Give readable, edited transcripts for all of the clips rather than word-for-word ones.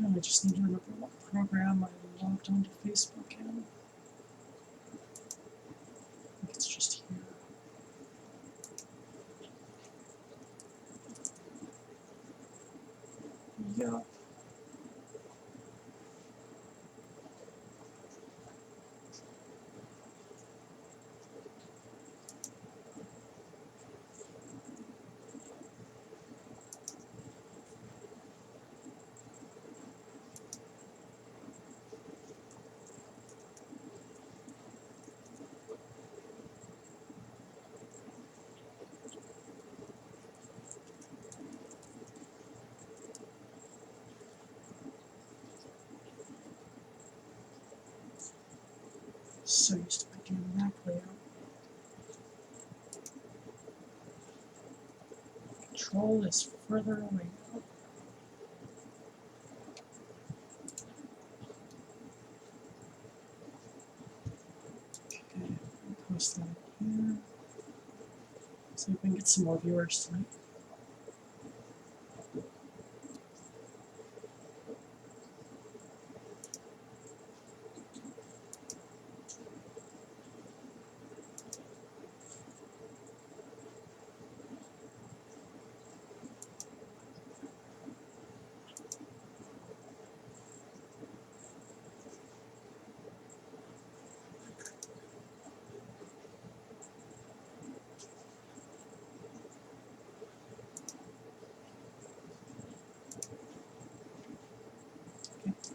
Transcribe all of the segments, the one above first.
I just need to remember what program I logged onto Facebook in. I think it's just here. Yeah. So used to my damn map layout. Control is further away now. Okay, I'll post that here. See if we can get some more viewers tonight.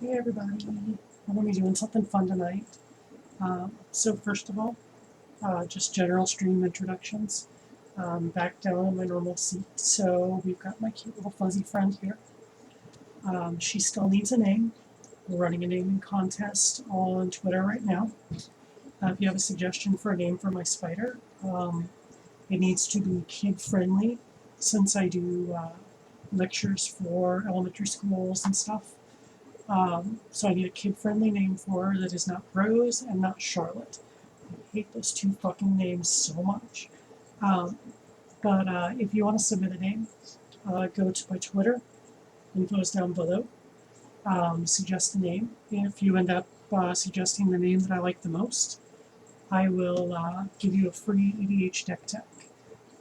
Hey everybody, I'm going to be doing something fun tonight. So first of all, just general stream introductions. Back down in my normal seat, so we've got my cute little fuzzy friend here. She still needs a name. We're running a naming contest on Twitter right now. If you have a suggestion for a name for my spider, it needs to be kid-friendly, since I do lectures for elementary schools and stuff. So I need a kid-friendly name for her that is not Rose and not Charlotte. I hate those two fucking names so much. But if you want to submit a name, go to my Twitter. Info's down below. Suggest a name. If you end up suggesting the name that I like the most, I will give you a free EDH deck tech.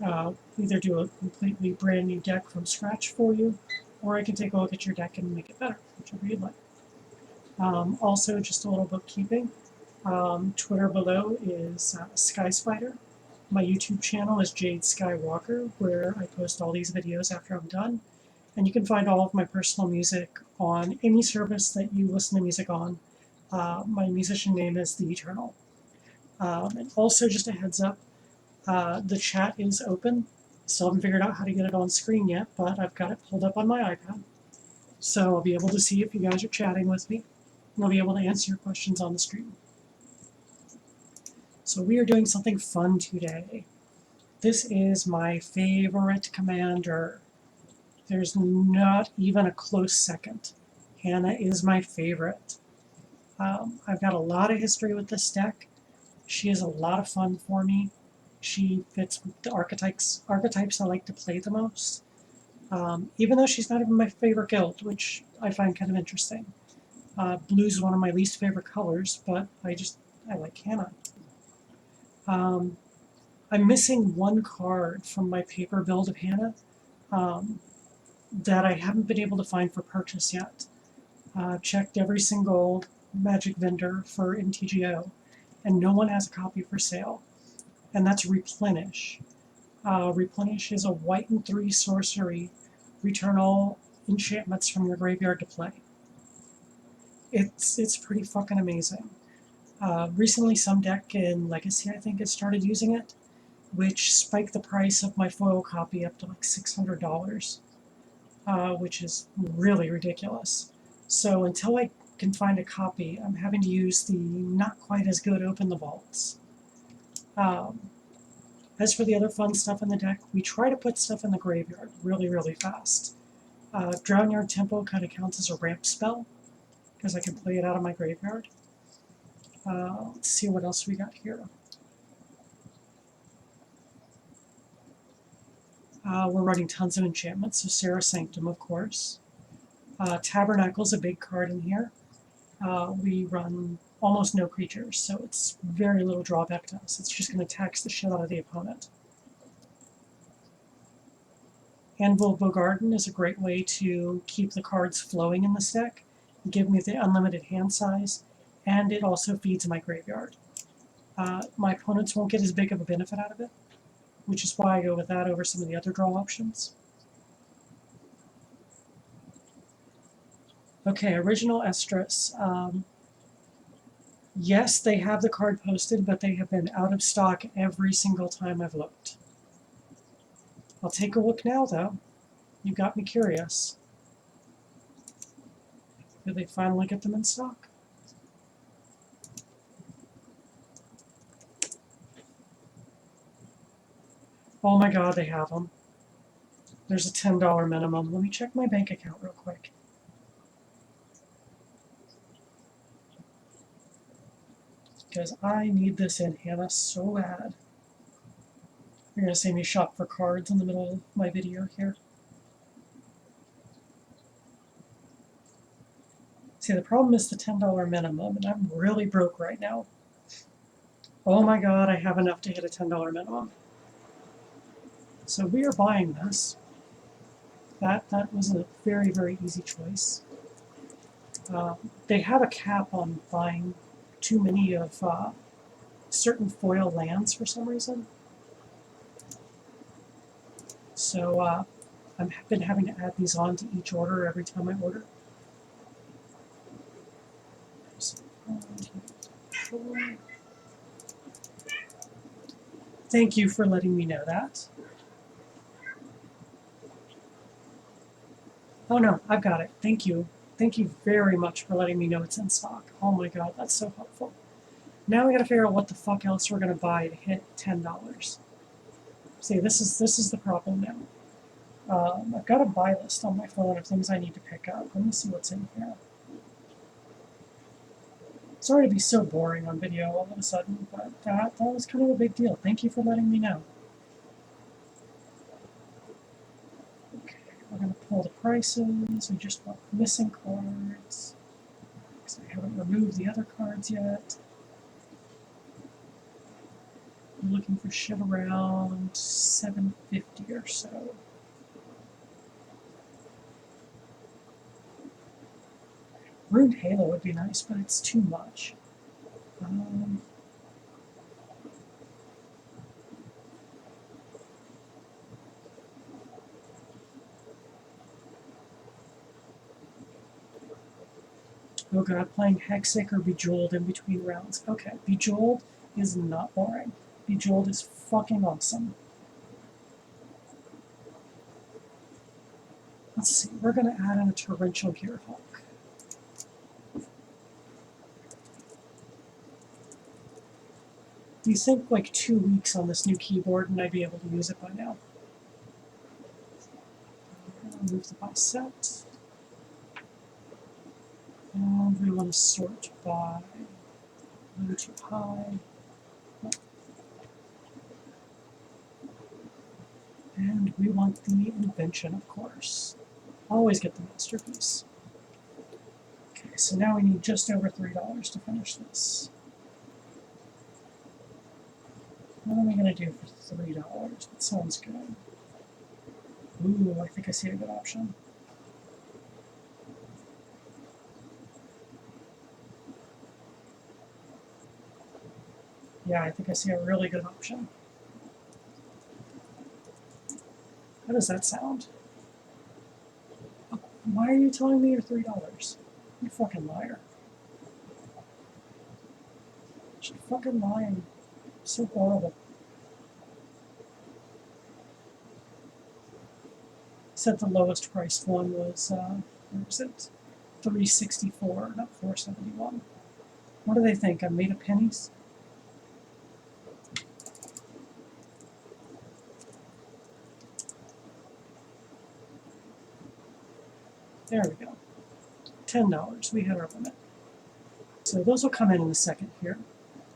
Either do a completely brand new deck from scratch for you, or I can take a look at your deck and make it better, whichever you'd like. Also, just a little bookkeeping. Twitter below is Sky Spider. My YouTube channel is Jade Skywalker, where I post all these videos after I'm done. And you can find all of my personal music on any service that you listen to music on. My musician name is The Eternal. And also, just a heads up, the chat is open. Still haven't figured out how to get it on screen yet, but I've got it pulled up on my iPad. So I'll be able to see if you guys are chatting with me, and I'll be able to answer your questions on the stream. So we are doing something fun today. This is my favorite commander. There's not even a close second. Hanna is my favorite. I've got a lot of history with this deck. She is a lot of fun for me. She fits with the archetypes I like to play the most. Even though she's not even my favorite guild, which I find kind of interesting. Blue's one of my least favorite colors, but I like Hanna. I'm missing one card from my paper build of Hanna that I haven't been able to find for purchase yet. Checked every single Magic vendor for MTGO, and no one has a copy for sale. And that's Replenish. Replenish is a white and 3 sorcery. Return all enchantments from your graveyard to play. It's pretty fucking amazing. Recently, some deck in Legacy, I think, has started using it, which spiked the price of my foil copy up to like $600, which is really ridiculous. So until I can find a copy, I'm having to use the not quite as good Open the Vaults. As for the other fun stuff in the deck, we try to put stuff in the graveyard really, really fast. Drownyard Temple kind of counts as a ramp spell, because I can play it out of my graveyard. Let's see what else we got here. We're running tons of enchantments, so Sarah Sanctum, of course. Tabernacle's a big card in here. We run almost no creatures, so it's very little drawback to us. It's just going to tax the shit out of the opponent. Anvil of Bogarden is a great way to keep the cards flowing in this deck, give me the unlimited hand size, and it also feeds my graveyard. My opponents won't get as big of a benefit out of it, which is why I go with that over some of the other draw options. Okay, original Estrus. Yes, they have the card posted, but they have been out of stock every single time I've looked. I'll take a look now, though. You got me curious. Did they finally get them in stock? Oh my god, they have them. There's a $10 minimum. Let me check my bank account real quick. Because I need this in Hanna so bad. You're going to see me shop for cards in the middle of my video here. See, the problem is the $10 minimum, and I'm really broke right now. Oh my god, I have enough to hit a $10 minimum. So we are buying this. That was a very, very easy choice. They have a cap on buying too many of certain foil lands for some reason. So I've been having to add these on to each order every time I order. Thank you for letting me know that. Oh no, I've got it. Thank you. Thank you very much for letting me know it's in stock. Oh my god, that's so helpful. Now we gotta figure out what the fuck else we're gonna buy to hit $10. See, this is the problem now. I've got a buy list on my phone of things I need to pick up. Let me see what's in here. Sorry to be so boring on video all of a sudden, but that was kind of a big deal. Thank you for letting me know. Okay, we're going to pull the prices. We just want missing cards, because I haven't removed the other cards yet. I'm looking for shit around $750 or so. Ruined Halo would be nice, but it's too much. Oh god, playing Hexic or Bejeweled in between rounds. Okay, Bejeweled is not boring. Bejeweled is fucking awesome. Let's see, we're going to add in a Torrential Gearhawk. Do you think like 2 weeks on this new keyboard and I'd be able to use it by now? I'll move the by set. And we want to sort by low to high. And we want the invention, of course. Always get the masterpiece. Okay, so now we need just over $3 to finish this. What am I going to do for $3? That sounds good. Ooh, I think I see a good option. Yeah, I think I see a really good option. How does that sound? Oh, why are you telling me you're $3? You fucking liar. You're fucking lying. So horrible. Said the lowest priced one was, where was it? $364, not $471. What do they think? I'm made of pennies? There we go. $10. We had our limit. So those will come in a second here.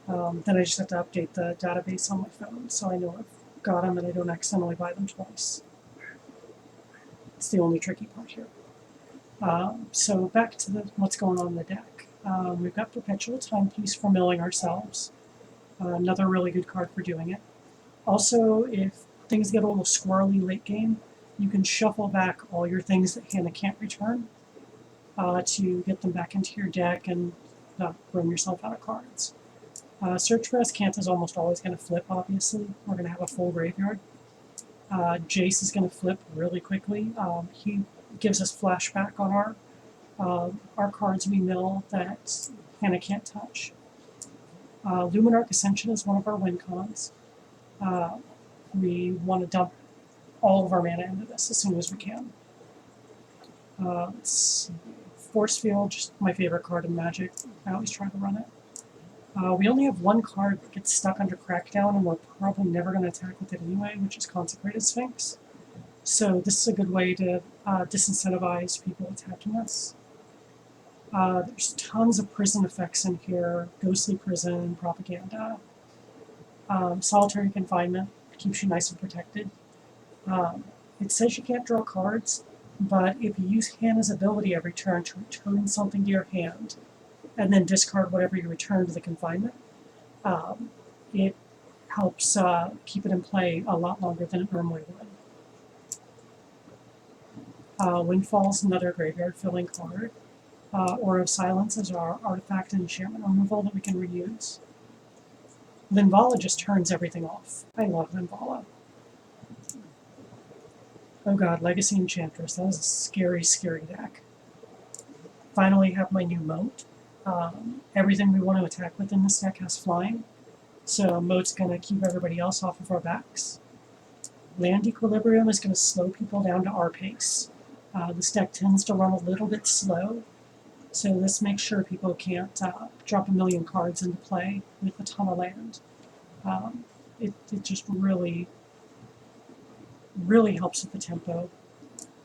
Then I just have to update the database on my phone so I know I've got them and I don't accidentally buy them twice. It's the only tricky part here. So back to what's going on in the deck. We've got Perpetual Timepiece for milling ourselves. Another really good card for doing it. Also, if things get a little squirrely late game, you can shuffle back all your things that Hanna can't return to get them back into your deck and run yourself out of cards. Search for Askanta is almost always going to flip, obviously. We're going to have a full graveyard. Jace is going to flip really quickly. He gives us flashback on our cards we mill that Hanna can't touch. Luminarch Ascension is one of our win cons. We want to dump all of our mana into this as soon as we can. Let's see. Force Field, just my favorite card in Magic. I always try to run it. We only have one card that gets stuck under Crackdown, and we're probably never going to attack with it anyway, which is Consecrated Sphinx. So this is a good way to disincentivize people attacking us. There's tons of prison effects in here. Ghostly Prison, Propaganda. Solitary Confinement keeps you nice and protected. It says you can't draw cards, but if you use Hanna's ability every turn to return something to your hand, and then discard whatever you return to the confinement, it helps keep it in play a lot longer than it normally would. Windfall's another graveyard filling card. Aura of Silence is our artifact and enchantment removal that we can reuse. Linvala just turns everything off. I love Linvala. Oh god, Legacy Enchantress. That was a scary, scary deck. Finally have my new moat. Everything we want to attack with in this deck has flying, so moat's going to keep everybody else off of our backs. Land Equilibrium is going to slow people down to our pace. This deck tends to run a little bit slow, so this makes sure people can't drop a million cards into play with a ton of land. It just really, really helps with the tempo.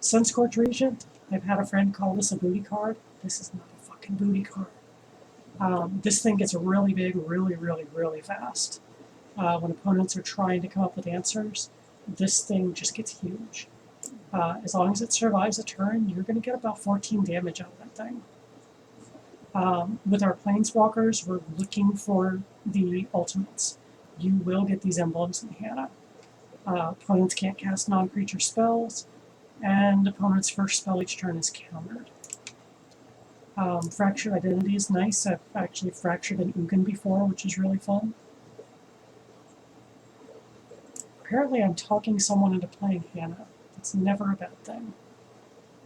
Sunscorch Regent, I've had a friend call this a booty card. This is not a fucking booty card. This thing gets really big really, really, really fast. When opponents are trying to come up with answers, this thing just gets huge. As long as it survives a turn, you're going to get about 14 damage out of that thing. With our Planeswalkers, we're looking for the ultimates. You will get these emblems in Hanna. Opponents can't cast non-creature spells, and opponent's first spell each turn is countered. Fractured Identity is nice. I've actually fractured an Ugin before, which is really fun. Apparently I'm talking someone into playing Hanna. It's never a bad thing.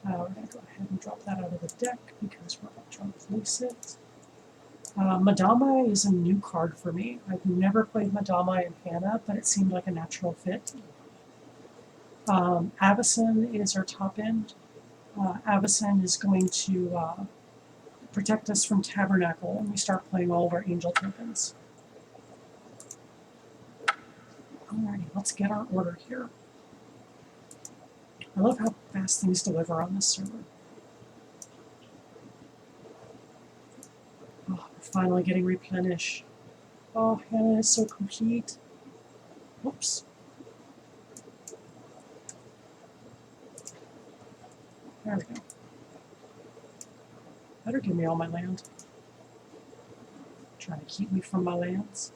We're going to go ahead and drop that out of the deck because we're not trying to place it. Madama is a new card for me. I've never played Madama in Hanna, but it seemed like a natural fit. Avacyn is our top end. Avacyn is going to protect us from Tabernacle when we start playing all of our angel tokens. Alrighty, let's get our order here. I love how fast things deliver on this server. Oh, we're finally getting replenished. Oh, Hanna is so complete. Whoops. There we go. Better give me all my land. Trying to keep me from my lands.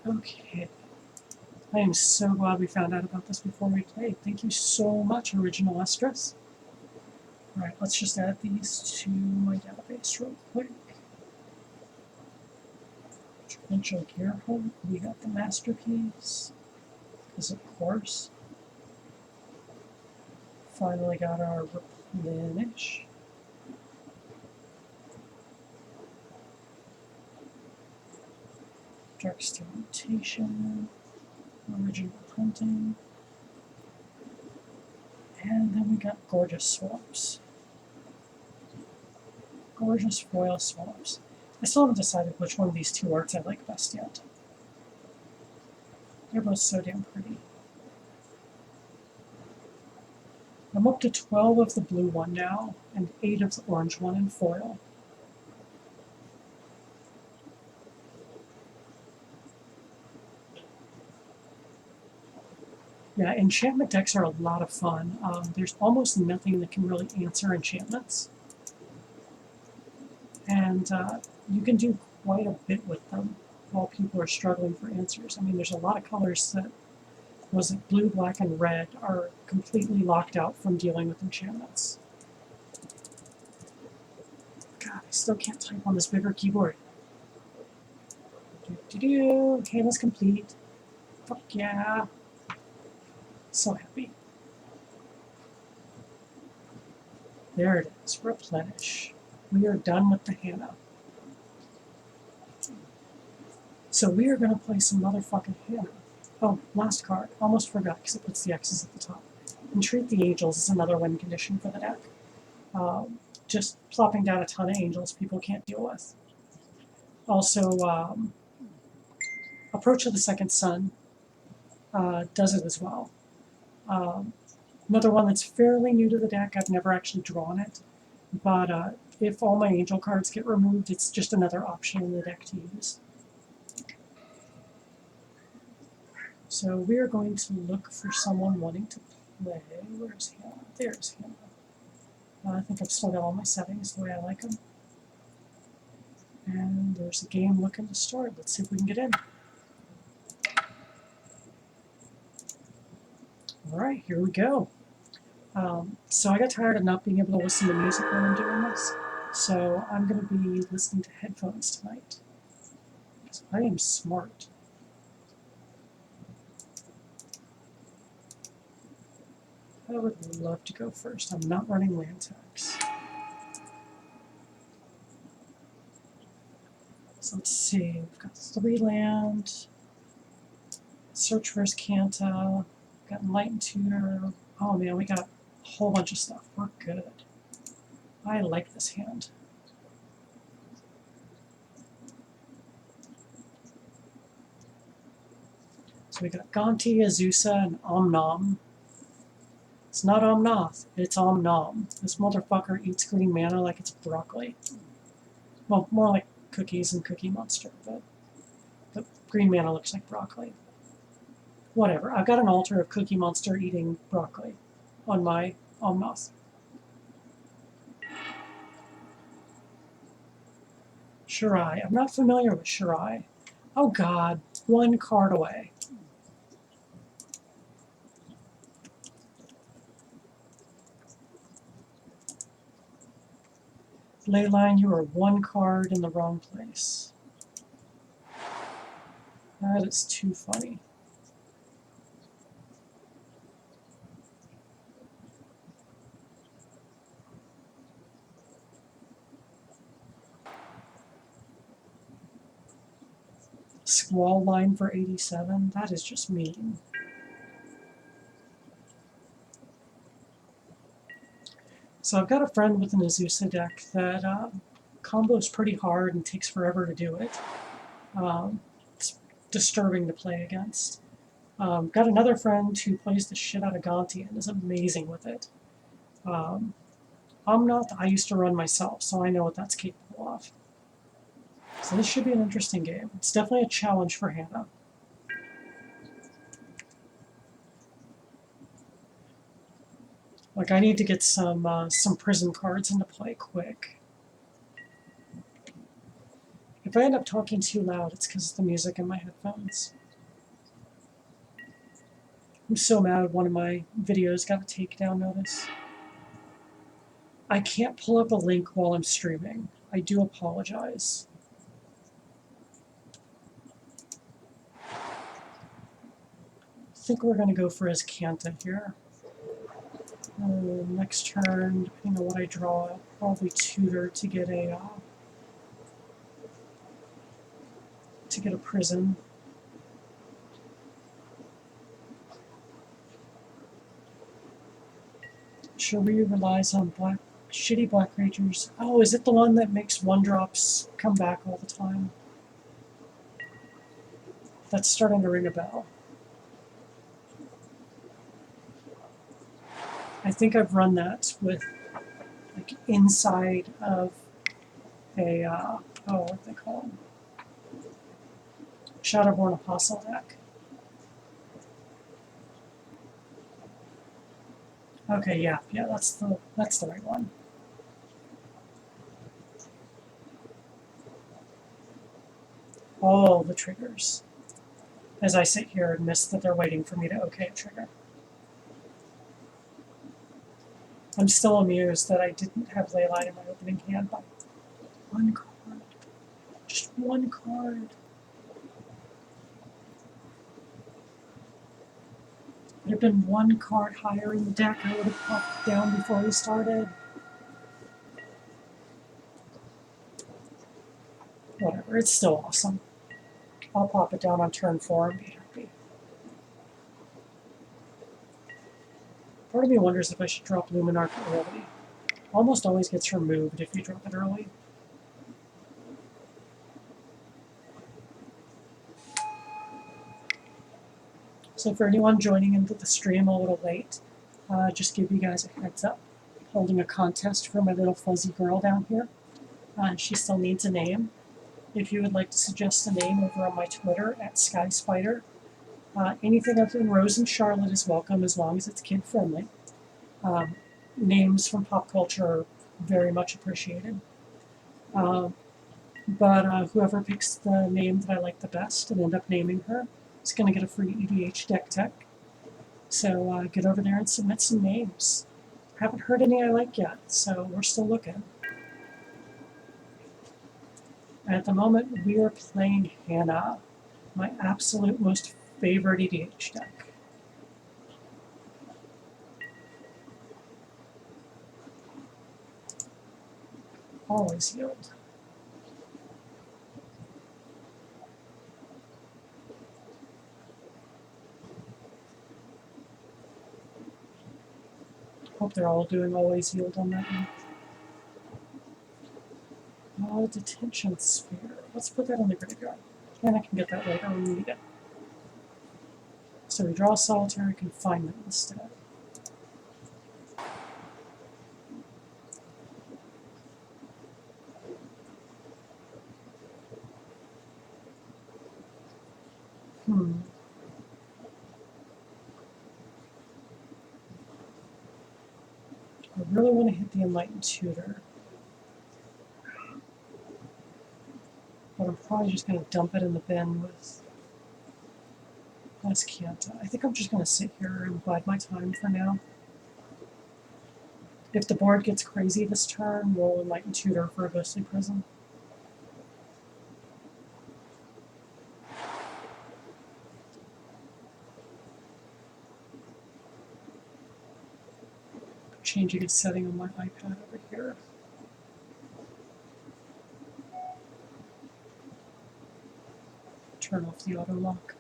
Okay. I am so glad we found out about this before we played. Thank you so much, Original Estrus. Alright, let's just add these to my database real quick. Torrential Gearhole, we got the Masterpiece. Because of course. Finally got our Replenish. Darksteel Mutation, Original Printing, and then we got Gorgeous Swamps. Gorgeous Foil Swamps. I still haven't decided which one of these two arts I like best yet. They're both so damn pretty. I'm up to 12 of the blue one now, and 8 of the orange one in foil. Yeah, enchantment decks are a lot of fun. There's almost nothing that can really answer enchantments. And you can do quite a bit with them while people are struggling for answers. I mean, there's a lot of colors that, was it blue, black, and red, are completely locked out from dealing with enchantments. God, I still can't type on this bigger keyboard. Hanna's complete. Fuck yeah. So happy. There it is. Replenish. We are done with the Hanna. So we are going to play some motherfucking Hanna. Oh, last card. Almost forgot because it puts the X's at the top. Entreat the Angels is another win condition for the deck. Just plopping down a ton of Angels people can't deal with. Also, Approach of the Second Sun does it as well. Another one that's fairly new to the deck, I've never actually drawn it, but if all my Angel cards get removed, it's just another option in the deck to use. So we are going to look for someone wanting to play. Where's Hanna? There's Hanna. I think I've still got all my settings the way I like them. And there's a game looking to start. Let's see if we can get in. Alright, here we go. So I got tired of not being able to listen to music when I'm doing this, so I'm going to be listening to headphones tonight. Because I am smart. I would love to go first. I'm not running land tax. So let's see, we've got 3 land, Search for Canta, got Enlightened Tutor. Oh man, we got a whole bunch of stuff. We're good. I like this hand. So we got Gonti, Azusa, and Omnom. It's not Omnoth, it's Omnom. This motherfucker eats green mana like it's broccoli. Well, more like cookies and Cookie Monster, but the green mana looks like broccoli. Whatever, I've got an altar of Cookie Monster eating broccoli on my Omnoth. Shirai, I'm not familiar with Shirai. Oh god, 1 card away. Leyline, you are 1 card in the wrong place. That is too funny. Squall line for 87? That is just mean. So I've got a friend with an Azusa deck that combos pretty hard and takes forever to do it. It's disturbing to play against. Got another friend who plays the shit out of Gonti and is amazing with it. Omnoth I used to run myself, so I know what that's capable of. So this should be an interesting game. It's definitely a challenge for Hanna. Like, I need to get some prison cards into play quick. If I end up talking too loud, it's because of the music in my headphones. I'm so mad one of my videos got a takedown notice. I can't pull up a link while I'm streaming. I do apologize. I think we're going to go for his Canta here. Next turn, depending on what I draw, I'll probably tutor to get a prison. Shuri relies on shitty black creatures. Oh, is it the one that makes 1-drops come back all the time? That's starting to ring a bell. I think I've run that with, like, inside of a, oh, what do they call them? Shadowborn Apostle deck. Okay, yeah, that's the right one. All the triggers. As I sit here and miss that they're waiting for me to okay a trigger. I'm still amused that I didn't have Leyline in my opening hand by one card. Just one card. If it had been one card higher in the deck, I would have popped it down before we started. Whatever, it's still awesome. I'll pop it down on turn 4 and be happy. Part of me wonders if I should drop Luminarch early. Almost always gets removed if you drop it early. So for anyone joining into the stream a little late, just give you guys a heads up. Holding a contest for my little fuzzy girl down here. She still needs a name. If you would like to suggest a name over on my Twitter at SkySpider, anything other than Rose and Charlotte is welcome as long as it's kid friendly. Names from pop culture are very much appreciated. But whoever picks the name that I like the best and end up naming her is going to get a free EDH deck tech. So get over there and submit some names. Haven't heard any I like yet, so we're still looking. At the moment, we are playing Hanna, my absolute most favorite EDH deck. Always yield. Hope they're all doing always yield on that one. Oh, detention sphere. Let's put that on the graveyard. And I can get that later when we need it. So we draw solitary confinement instead. I really want to hit the Enlightened Tutor. But I'm probably just going to dump it in the bin with Kanta. I think I'm just going to sit here and bide my time for now. If the board gets crazy this turn, we'll Enlightened Tutor for a Ghostly Prison. Changing a setting on my iPad over here. Turn off the auto lock.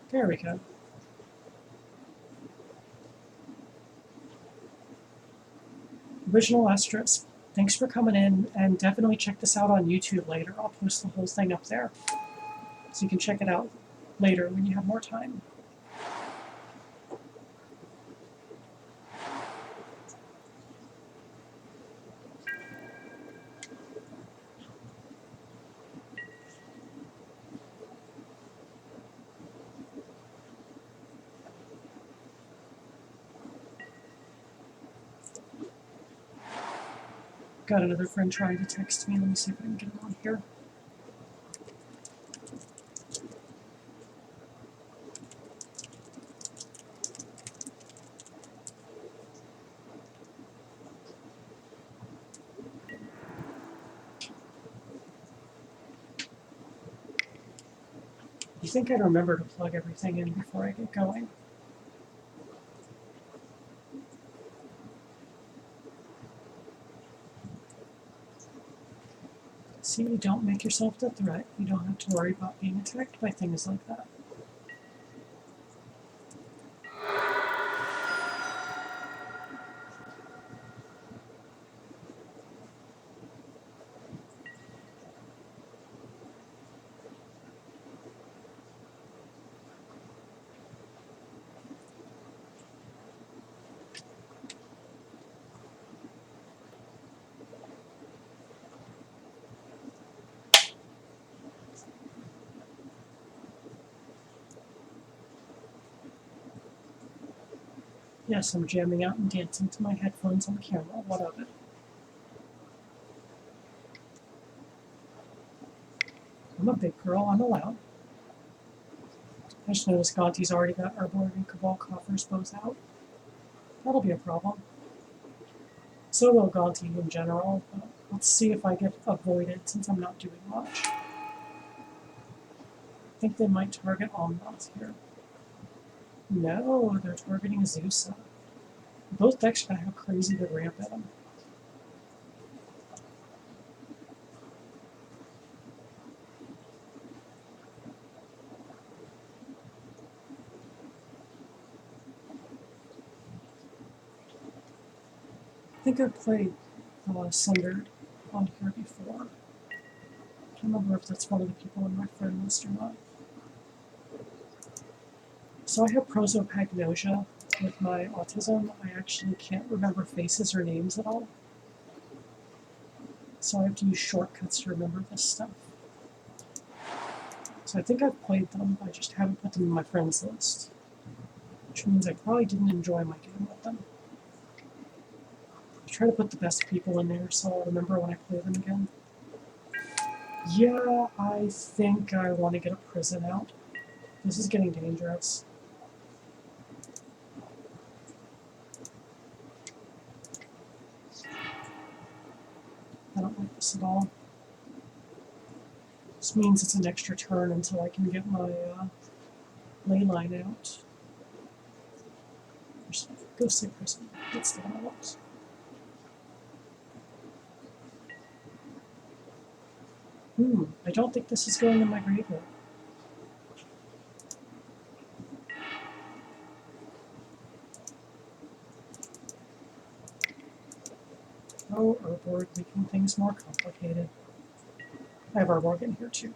There we go. Original Asterisk, thanks for coming in, and definitely check this out on YouTube later. I'll post the whole thing up there, so you can check it out later when you have more time. Got another friend trying to text me. Let me see if I can get him on here. You think I'd remember to plug everything in before I get going? See, don't make yourself the threat. You don't have to worry about being attacked by things like that. Yes, I'm jamming out and dancing to my headphones on the camera. What of it? I'm a big girl. I'm allowed. I just noticed Gonti's already got Arborg and Cabal Coffers both out. That'll be a problem. So will Gonti in general. Let's see if I get avoided since I'm not doing much. I think they might target Omnath here. No, they're targeting Azusa. Both decks are going to have crazy good ramp in them. I think I've played Sundered on here before. I can't remember if that's one of the people in my friend list or not. So I have prosopagnosia with my autism. I actually can't remember faces or names at all. So I have to use shortcuts to remember this stuff. So I think I've played them, I just haven't put them in my friends list. Which means I probably didn't enjoy my game with them. I try to put the best people in there so I'll remember when I play them again. Yeah, I think I want to get a prison out. This is getting dangerous. I don't like this at all. This means it's an extra turn until I can get my ley line out. Go say prison. That's the one I want. I don't think this is going in my graveyard. Oh, Urborg making things more complicated. I have Urborg in here too.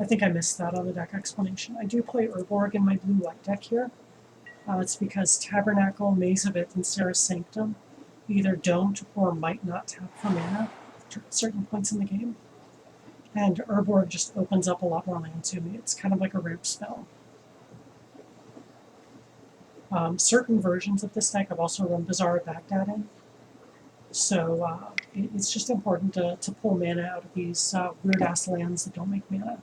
I think I missed that on the deck explanation. I do play Urborg in my blue-white deck here. It's because Tabernacle, Maze of Ith, and Sarah's Sanctum either don't or might not tap for mana at certain points in the game. And Urborg just opens up a lot more land to me. It's kind of like a ramp spell. Certain versions of this deck I've also run Bazaar of Baghdad in. So it's just important to pull mana out of these weird-ass lands that don't make mana.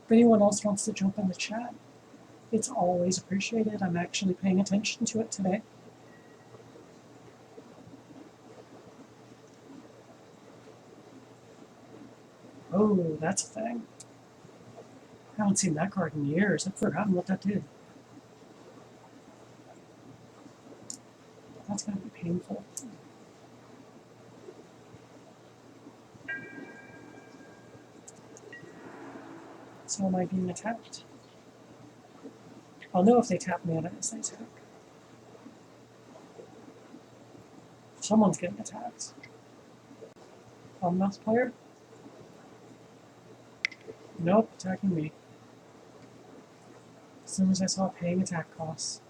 If anyone else wants to jump in the chat, it's always appreciated. I'm actually paying attention to it today. Oh, that's a thing. I haven't seen that card in years. I've forgotten what that did. That's going to be painful. So am I being attacked? I'll know if they tap mana as they attack. Someone's getting attacked. Omnath player? Nope, attacking me. As soon as I saw paying attack costs.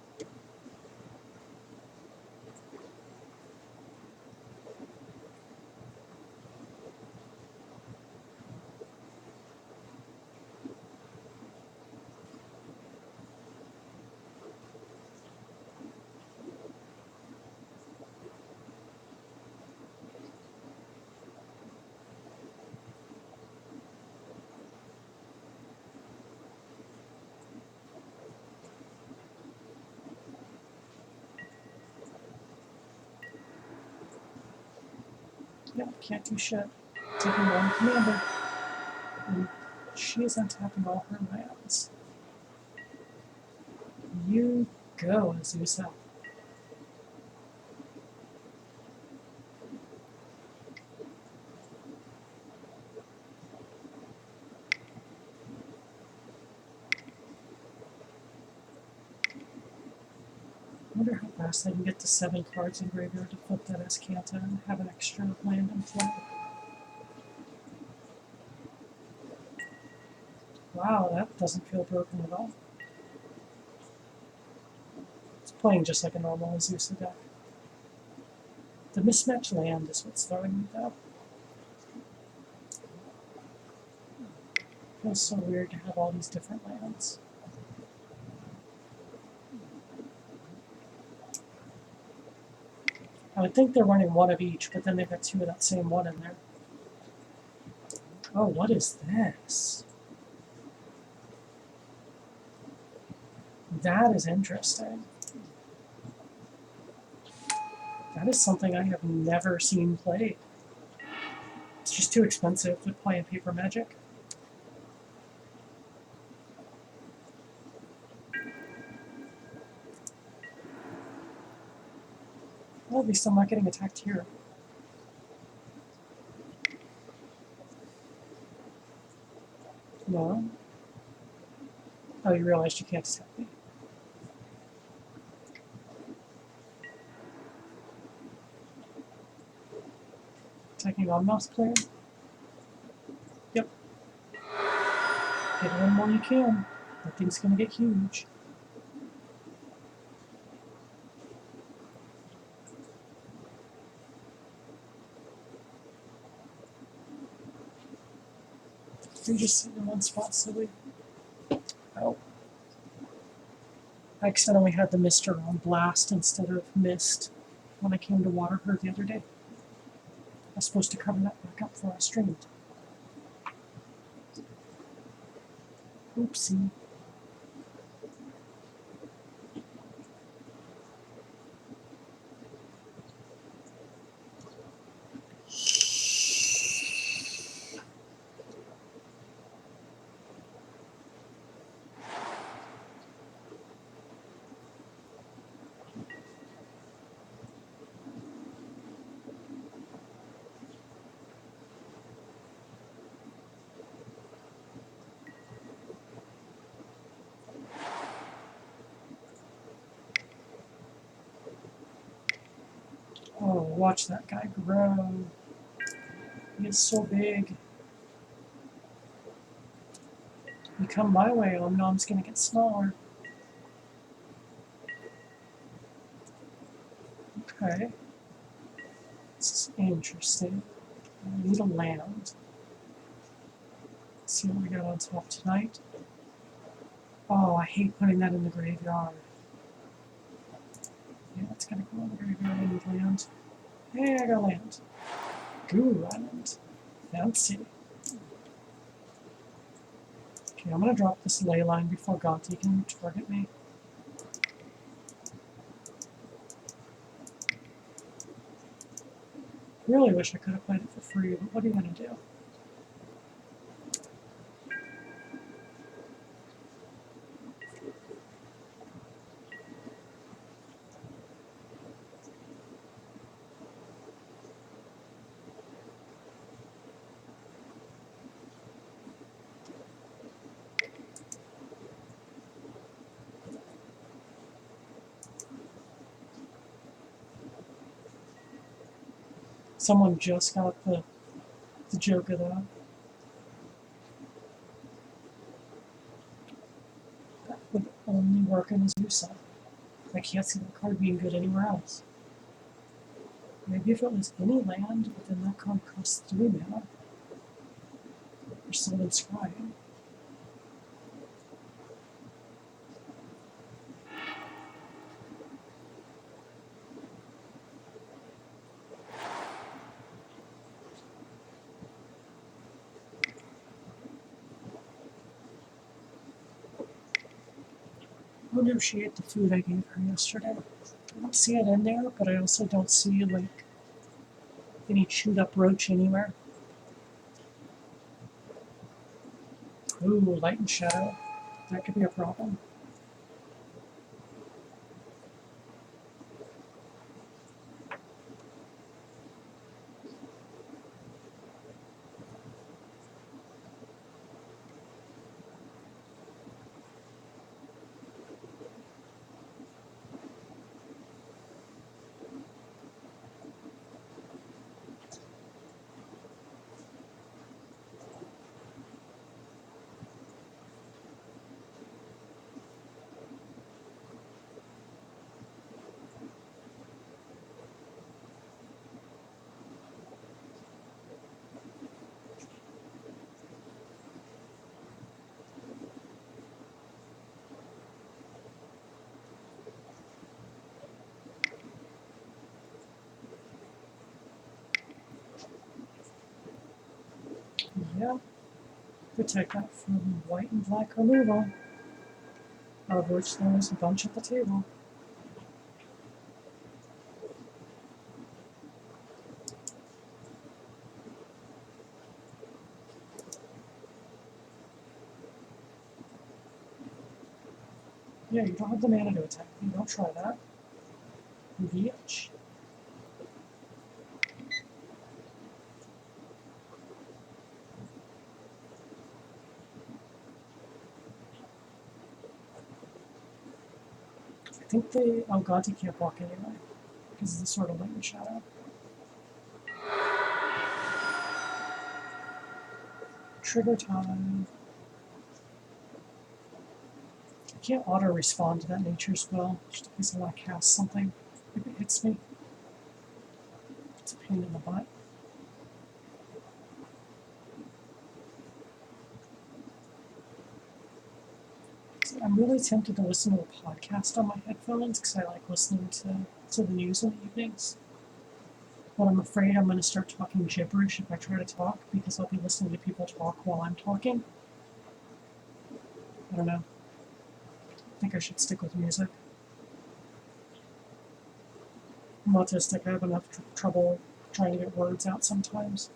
Yep, can't do shit. Taking one commander. And she is untapping all her lands. You go, Azusa. I wonder how fast I can get to 7 cards in graveyard to flip that Escanta and have an extra land in play. Wow, that doesn't feel broken at all. It's playing just like a normal Azusa deck. The mismatched land is what's throwing me though. Feels so weird to have all these different lands. I would think they're running one of each, but then they've got two of that same one in there. Oh, what is this? That is interesting. That is something I have never seen played. It's just too expensive to play in Paper Magic. Well, at least I'm not getting attacked here. No? Oh, you realized you can't attack me. Attacking on mouse player? Yep. Get one more you can. That thing's gonna get huge. You're just sitting in one spot, silly. Oh. I accidentally had the mister on blast instead of mist when I came to water her the other day. I was supposed to cover that back up before I streamed. Oopsie. Oh, watch that guy grow. He is so big. You come my way, Omnom's gonna get smaller. Okay. This is interesting. I need a land. Let's see what we got on top tonight. Oh, I hate putting that in the graveyard. Yeah, it's gonna go in the graveyard. I need land. Hey, I got land. Goo Island. Fancy. Okay, I'm gonna drop this ley line before Gonti can target me. Really wish I could have played it for free, but what are you gonna do? Someone just got the joke of that. That would only work in his Usa. I can't see that card being good anywhere else. Maybe if it was any land, but then that card costs 3 mana. Or Sylvan Scrying. I wonder if she ate the food I gave her yesterday. I don't see it in there, but I also don't see like any chewed up roach anywhere. Ooh, light and shadow. That could be a problem. yeah. Protect that from white and black removal, of which there is a bunch at the table. Yeah, you don't have the mana to attack me. Don't try that. Bitch. I think they. Oh god, you can't block anyway. Because of the Sword of Light and Shadow. Trigger time. I can't auto respond to that nature spell, just in case I want to cast something. If it hits me, it's a pain in the butt. So I'm really tempted to listen to a podcast on my headphones because I like listening to the news in the evenings. But I'm afraid I'm going to start talking gibberish if I try to talk because I'll be listening to people talk while I'm talking. I don't know. I think I should stick with music. I'm autistic. I have enough trouble trying to get words out sometimes.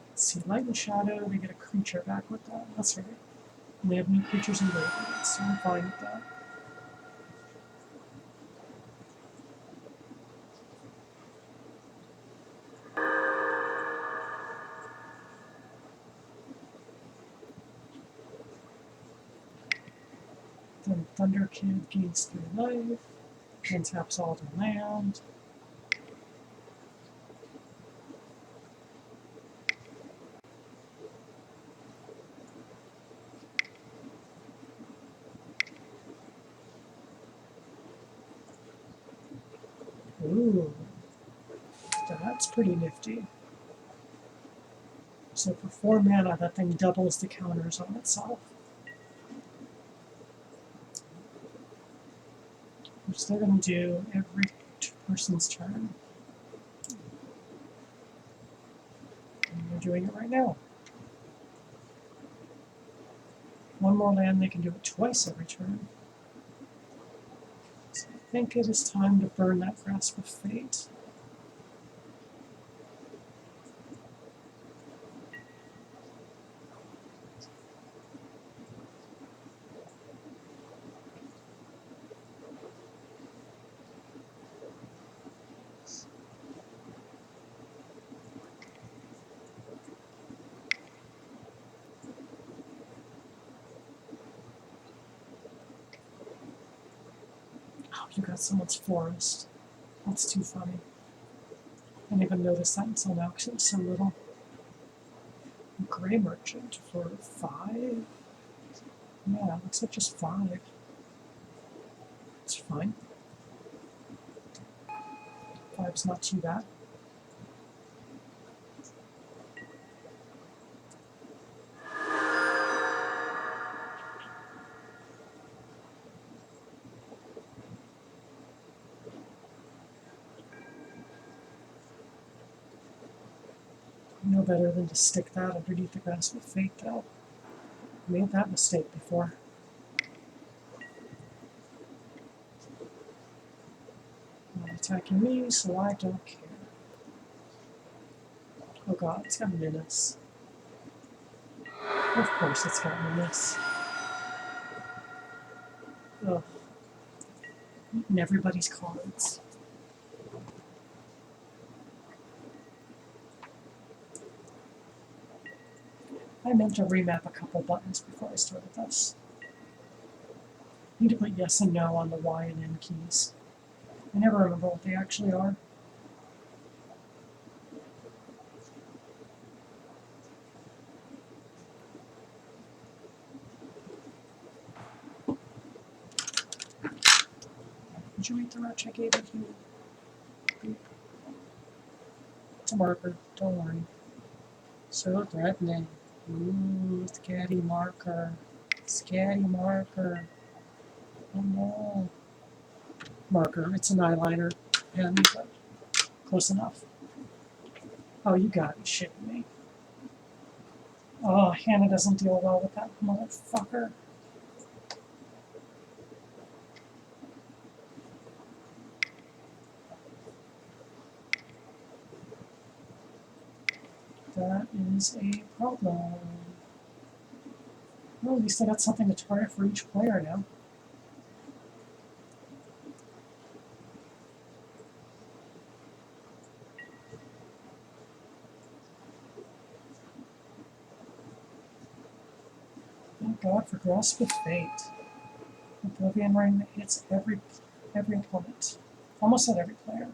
Let's see, Light and Shadow, they get a creature back with that. That's right. And they have new creatures in graveyards, so I'm fine with that. Then Thunder Kid gains 3 life, and taps all their land. Ooh, that's pretty nifty. So for 4 mana, that thing doubles the counters on itself. Which they're going to do every person's turn. And they're doing it right now. One more land, they can do it twice every turn. So I think it is time to burn that Grasp of Fate. Oh, you got someone's forest. That's too funny. I didn't even notice that until now because it was so little. Gray Merchant for 5? Yeah, looks like just 5. It's fine. 5's not too bad. No better than to stick that underneath the Grasp of Fate, though. I made that mistake before. Not attacking me, so I don't care. Oh god, it's got Menace. Of course it's got Menace. Ugh. Eating everybody's cards. I meant to remap a couple buttons before I started this. I need to put yes and no on the Y and N keys. I never remember what they actually are. Did you eat the match I gave it you? It's a marker, don't worry. So threatening. Ooh, scatty marker. Scatty marker. Oh no. Marker. It's an eyeliner pen, but close enough. Oh, you gotta be shitting me. Oh, Hanna doesn't deal well with that motherfucker. That is a problem. Well, at least I got something to target for each player now. Thank God for Grasp of Fate. Oblivion Ring that hits every opponent. Almost at every player.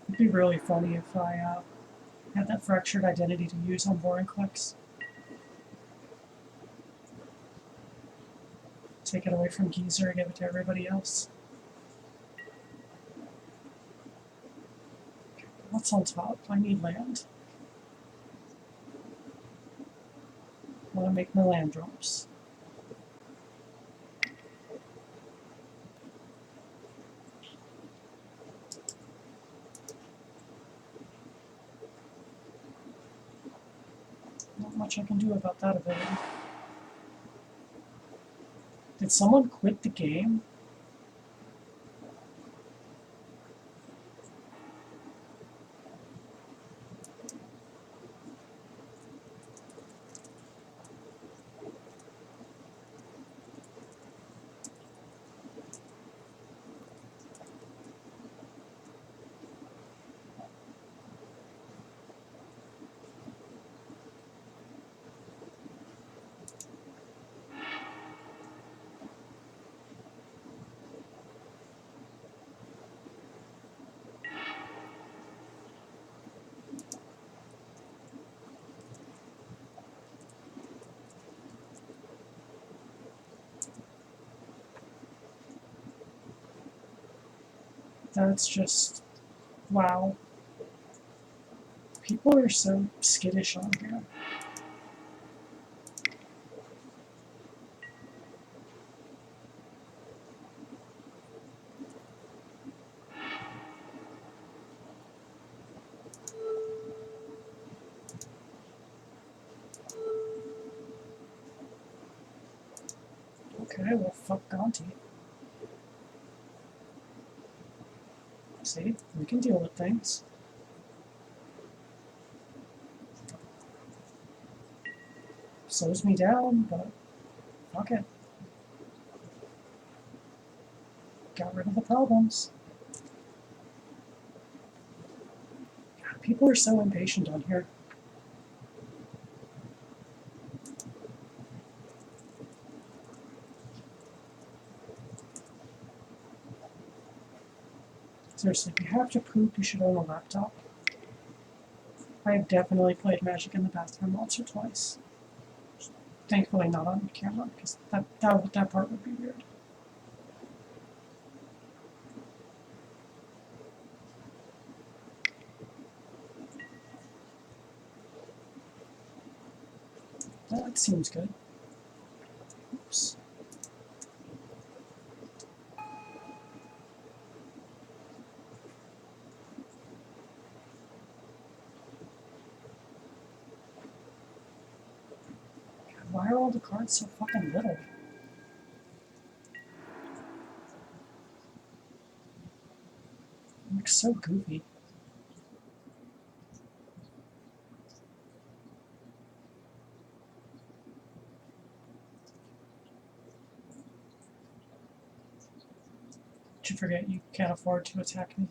It'd be really funny if I had that fractured identity to use on boring clicks. Take it away from Geezer and give it to everybody else. What's on top? I need land. I want to make my land drops. Not much I can do about that ability. Did someone quit the game? That's just, wow. People are so skittish on here. Okay, well, fuck Gonti. See, we can deal with things. Slows me down, but fuck it. Got rid of the problems. God, people are so impatient on here. Seriously, if you have to poop, you should own a laptop. I have definitely played Magic in the bathroom once or twice. Thankfully not on camera, because that part would be weird. That seems good. Oops. God, why are all the cards so fucking little? It looks so goofy. Did you forget you can't afford to attack me?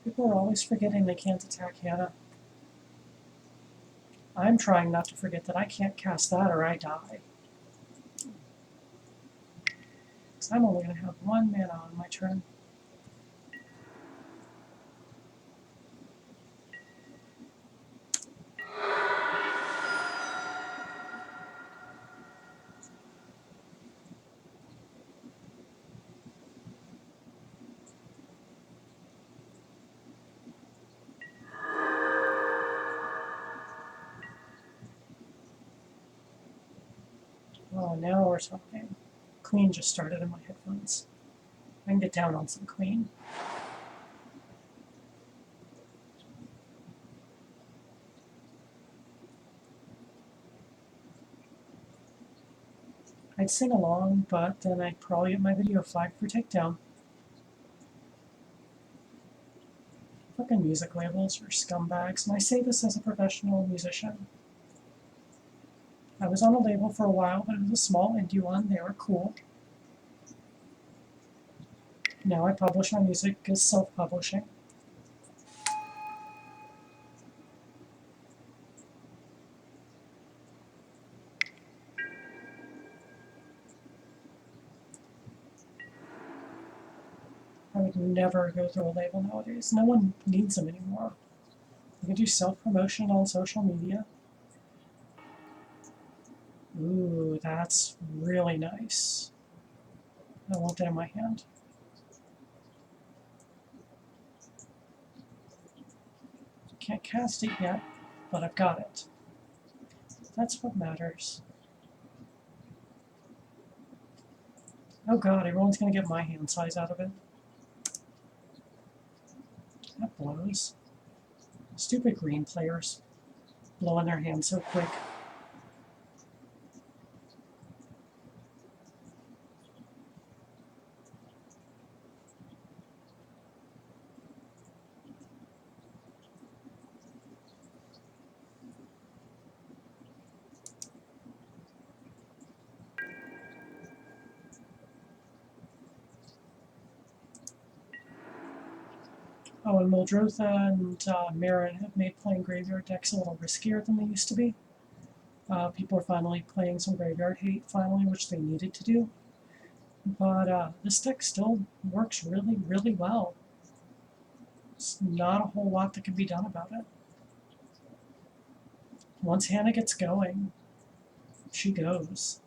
People are always forgetting they can't attack Hanna. I'm trying not to forget that I can't cast that or I die. Because I'm only going to have 1 mana on my turn. Oh, now we're talking. Queen just started in my headphones. I can get down on some Queen. I'd sing along, but then I'd probably get my video flagged for takedown. Fucking music labels are scumbags, and I say this as a professional musician. I was on a label for a while, but it was a small indie one. They were cool. Now I publish my music as self-publishing. I would never go through a label nowadays. No one needs them anymore. You can do self-promotion on social media. Ooh, that's really nice. I want that in my hand. Can't cast it yet, but I've got it. That's what matters. Oh god, everyone's gonna get my hand size out of it. That blows. Stupid green players blowing their hand so quick. Oh, and Muldrotha and Marin have made playing graveyard decks a little riskier than they used to be. People are finally playing some graveyard hate, finally, which they needed to do. But this deck still works really, really well. There's not a whole lot that can be done about it. Once Hanna gets going, she goes.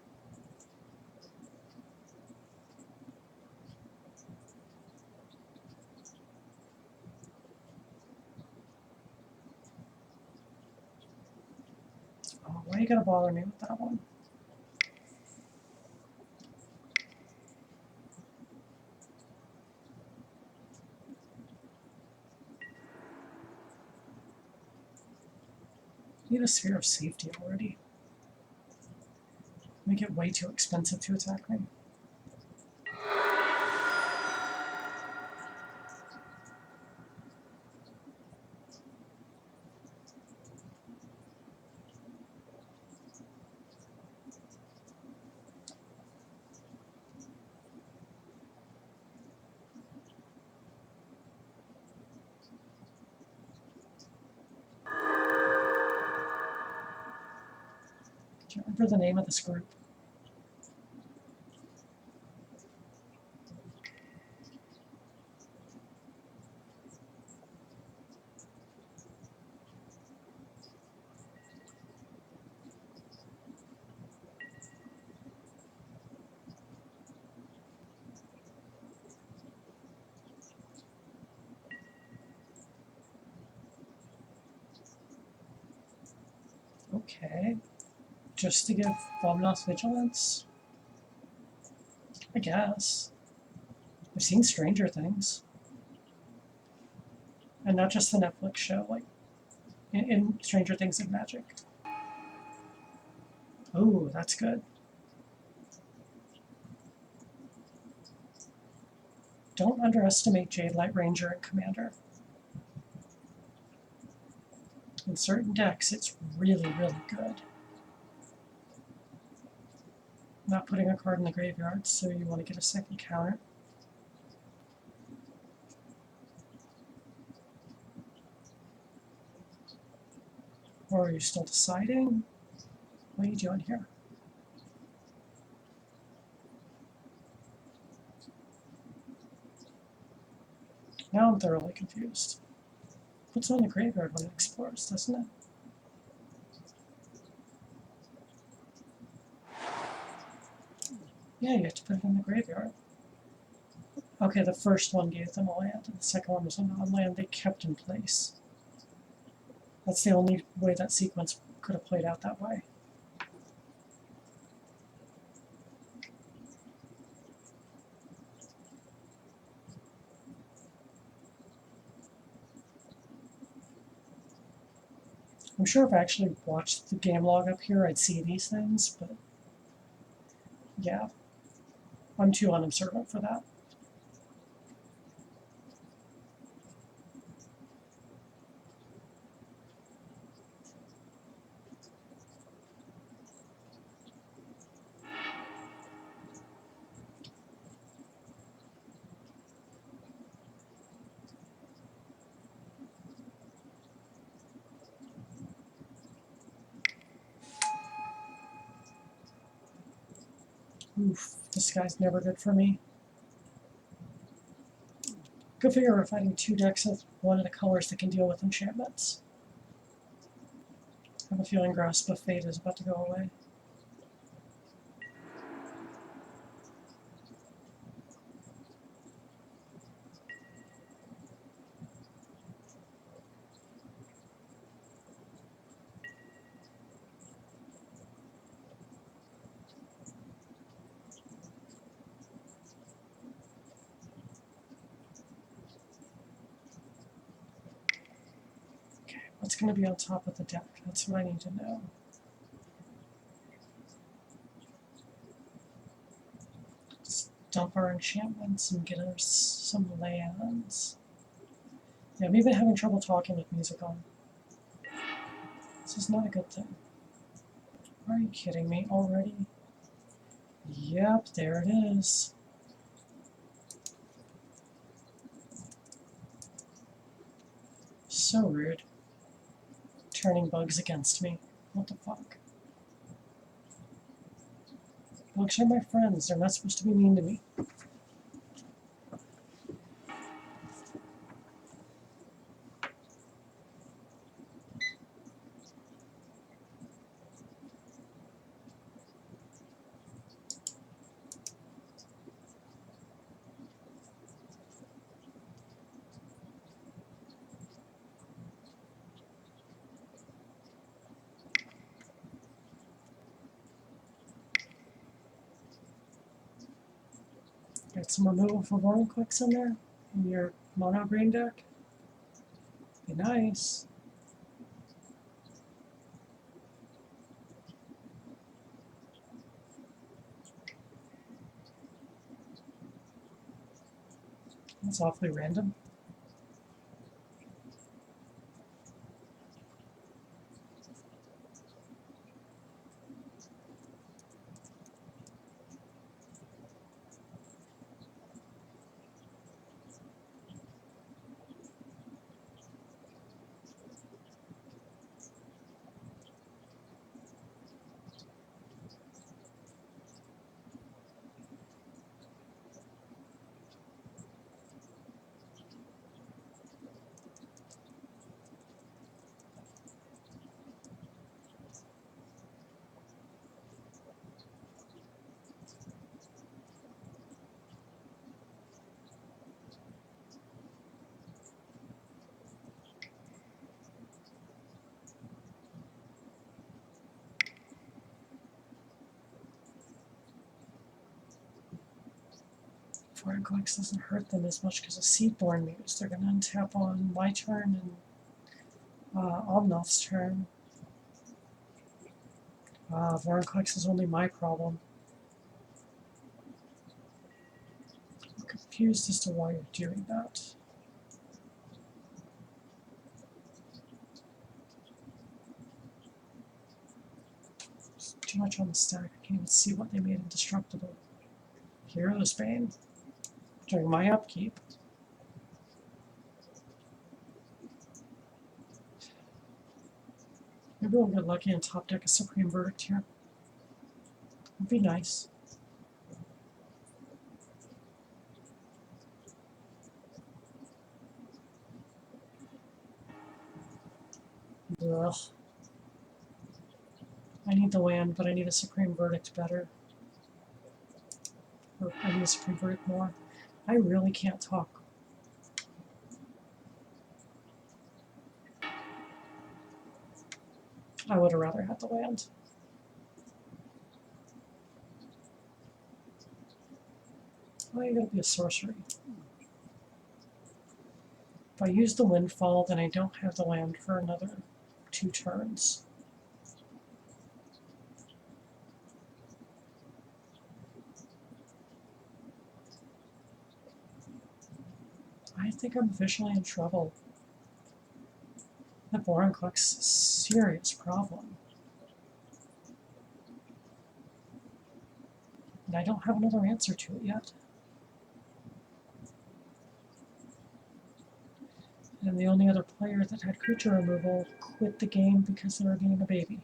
Oh, why are you gonna bother me with that one? Need a sphere of safety already. Make it way too expensive to attack me. Do you remember the name of this group? Okay. Just to give Vomnos Vigilance? I guess. I've seen Stranger Things. And not just the Netflix show, like in Stranger Things and Magic. Oh, that's good. Don't underestimate Jade, Light Ranger, and Commander. In certain decks, it's really, really good. Not putting a card in the graveyard, so you want to get a second counter. Or are you still deciding? What are you doing here? Now I'm thoroughly confused. Puts it in the graveyard when it explores, doesn't it? Yeah, you have to put it in the graveyard. Okay, the first one gave them a land, and the second one was a non-land they kept in place. That's the only way that sequence could have played out that way. I'm sure if I actually watched the game log up here, I'd see these things, but yeah, I'm too unobservant for that. Oof, this guy's never good for me. Go figure we're fighting two decks of one of the colors that can deal with enchantments. I have a feeling Grasp of Fate is about to go away. What's going to be on top of the deck? That's what I need to know. Let's dump our enchantments and get us some lands. Yeah, I'm even having trouble talking with music on. This is not a good thing. Are you kidding me already? Yep, there it is. So rude. Turning bugs against me. What the fuck? Bugs are my friends. They're not supposed to be mean to me. Got some removal for Warren clicks in there in your mono green deck. Be nice. That's awfully random. Foreign clicks doesn't hurt them as much because of Seedborn Muse. They're going to untap on my turn and Omnoth's turn. Vorinclex is only my problem. I'm confused as to why you're doing that. There's too much on the stack. I can't even see what they made indestructible. Hero's Bane. During my upkeep. Maybe we'll get lucky and top deck a Supreme Verdict here. Would be nice. Ugh. I need the land, but I need a Supreme Verdict better. Or I need a Supreme Verdict more. I really can't talk. I would have rather had the land. Oh, you gotta be a sorcery. If I use the Windfall, then I don't have the land for another 2 turns. I think I'm officially in trouble. That Vorinclex a serious problem. And I don't have another answer to it yet. And the only other player that had creature removal quit the game because they were getting a baby.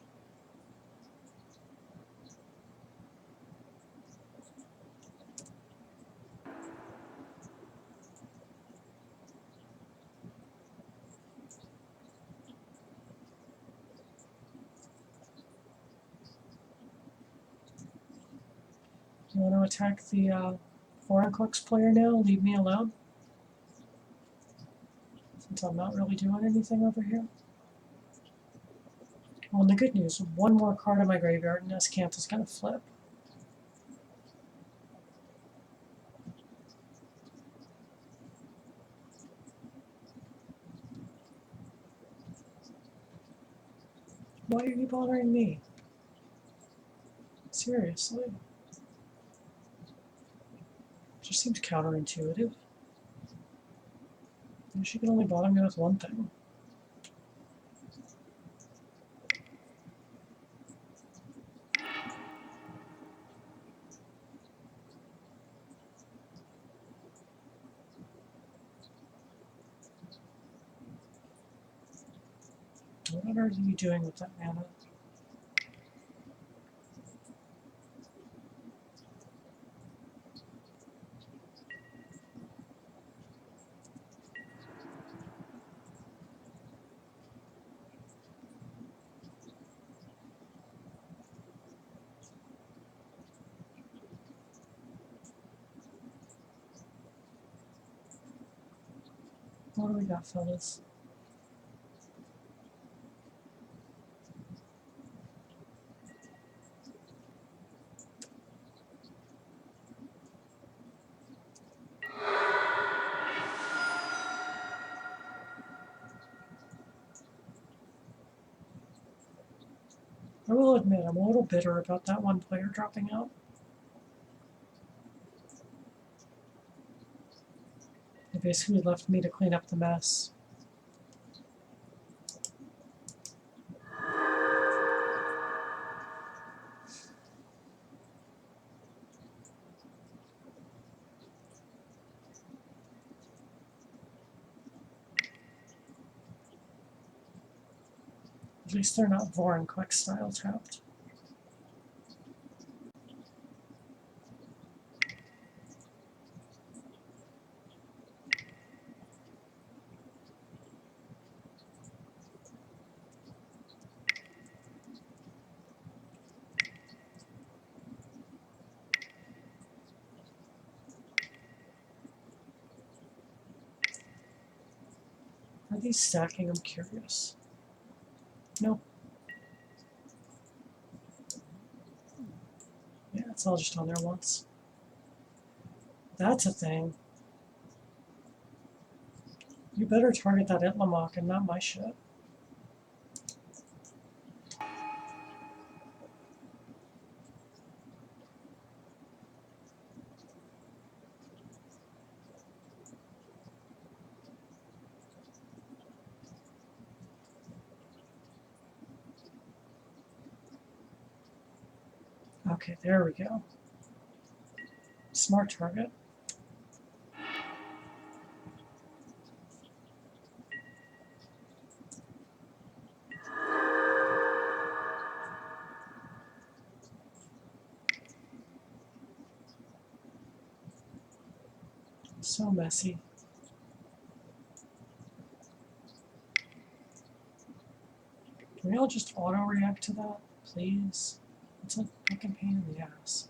You want to attack the Vorinclex player now? Leave me alone? Since I'm not really doing anything over here. Well, and the good news, one more card in my graveyard and Escant is going to flip. Why are you bothering me? Seriously? Just seems counterintuitive. She can only bother me with one thing. What are you doing with that mana? What do we got, fellas? I will admit, I'm a little bitter about that one player dropping out. They basically left me to clean up the mess. At least they're not Vorinclex style tapped. Are these stacking? I'm curious. Nope. Yeah, it's all just on there once. That's a thing. You better target that Itlamok and not my shit. Okay, there we go. Smart target. So messy. Can we all just auto-react to that, please? It's a fucking pain in the ass.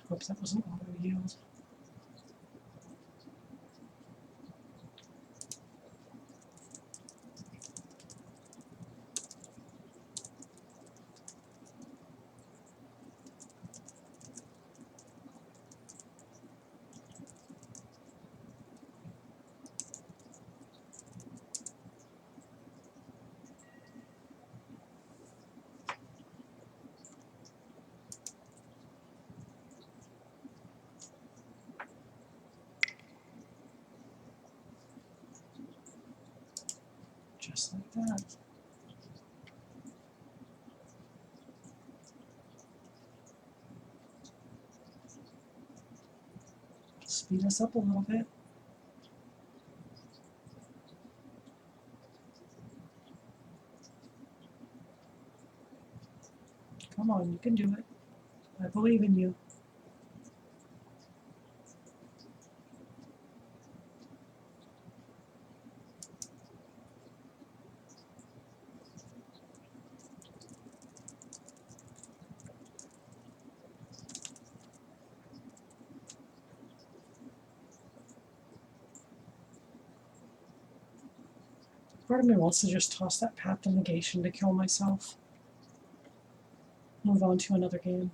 Hope that wasn't auto yield. Just like that. Speed us up a little bit. Come on, you can do it. I believe in you. Part of me wants to just toss that path to negation to kill myself. Move on to another game.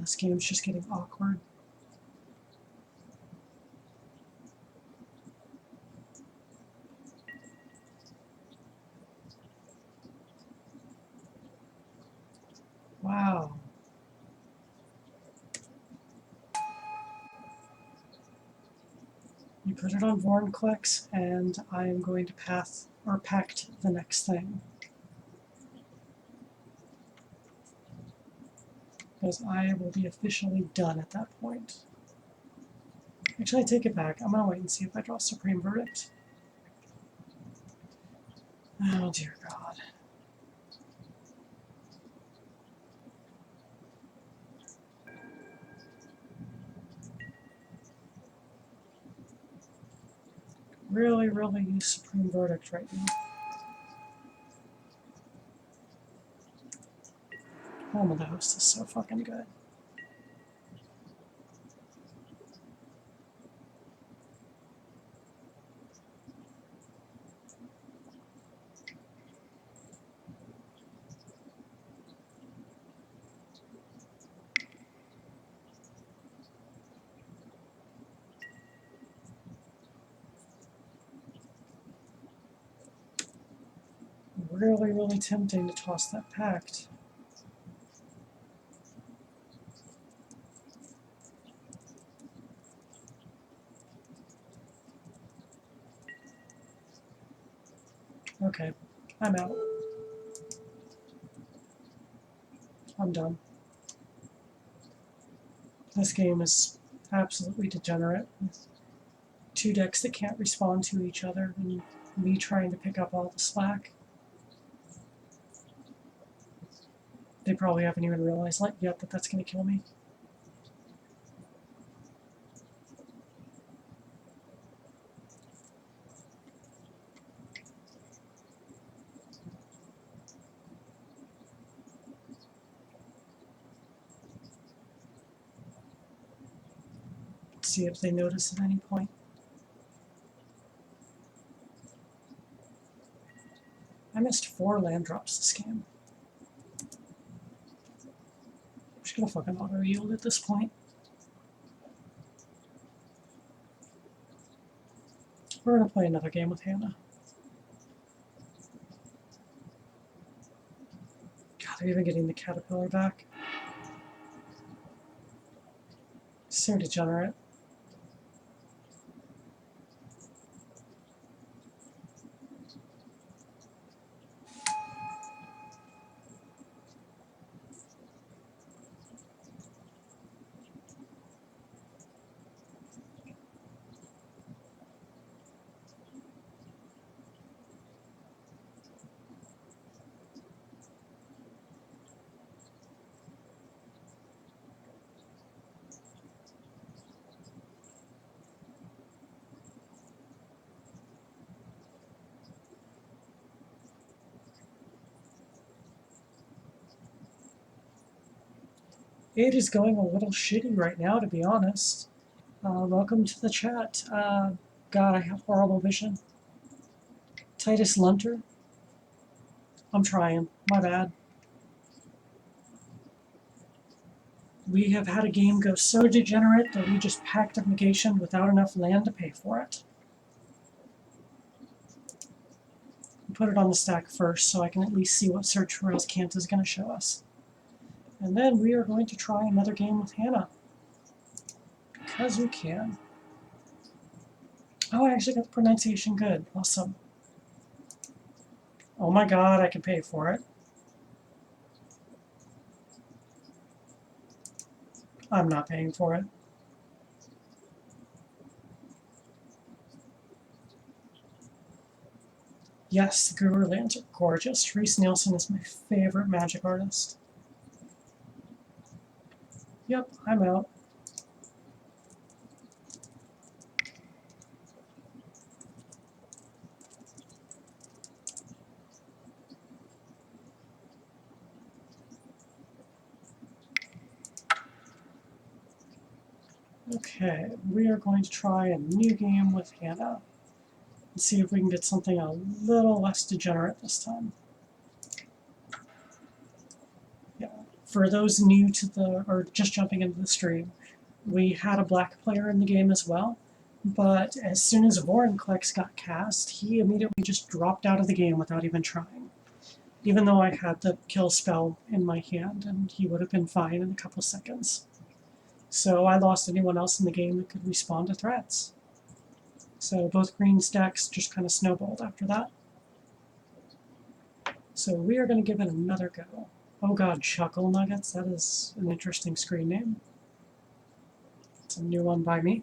This game's just getting awkward. Wow. You put it on Vornclicks, and I am going to pact the next thing. Because I will be officially done at that point. Actually, I take it back. I'm going to wait and see if I draw Supreme Verdict. Oh, dear God. Really, really use Supreme Verdict right now. Home of the Host is so fucking good. Really, really tempting to toss that pact. Okay, I'm out. I'm done. This game is absolutely degenerate. With two decks that can't respond to each other, and me trying to pick up all the slack. They probably haven't even realized yet that that's going to kill me. Let's see if they notice at any point. I missed 4 land drops this game. I'm just gonna fucking auto yield at this point. We're gonna play another game with Hanna. God, they're even getting the caterpillar back. So degenerate. It is going a little shitty right now, to be honest. Welcome to the chat. God, I have horrible vision. Titus Lunter. I'm trying. My bad. We have had a game go so degenerate that we just packed up negation without enough land to pay for it. Put it on the stack first so I can at least see what Search for Cant is going to show us. And then we are going to try another game with Hanna. Because we can. Oh, I actually got the pronunciation good. Awesome. Oh my god, I can pay for it. I'm not paying for it. Yes, the Guru lands are gorgeous. Reese Nielsen is my favorite Magic artist. Yep, I'm out. Okay, we are going to try a new game with Hanna and see if we can get something a little less degenerate this time. Yeah, for those new to the, or just jumping into the stream, we had a black player in the game as well, but as soon as Vorinclex got cast, he immediately just dropped out of the game without even trying. Even though I had the kill spell in my hand, and he would have been fine in a couple seconds. So I lost anyone else in the game that could respond to threats. So both green stacks just kind of snowballed after that. So we are going to give it another go. Oh god, Chuckle Nuggets, that is an interesting screen name. It's a new one by me.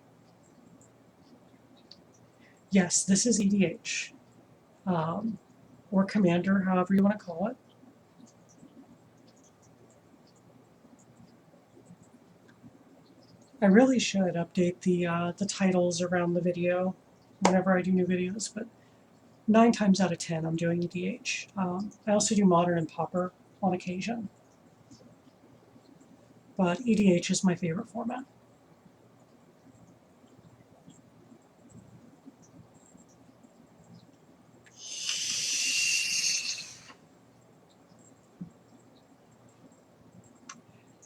Yes, this is EDH. Or Commander, however you want to call it. I really should update the titles around the video whenever I do new videos, but 9 times out of 10 I'm doing EDH. I also do Modern and Pauper on occasion, but EDH is my favorite format.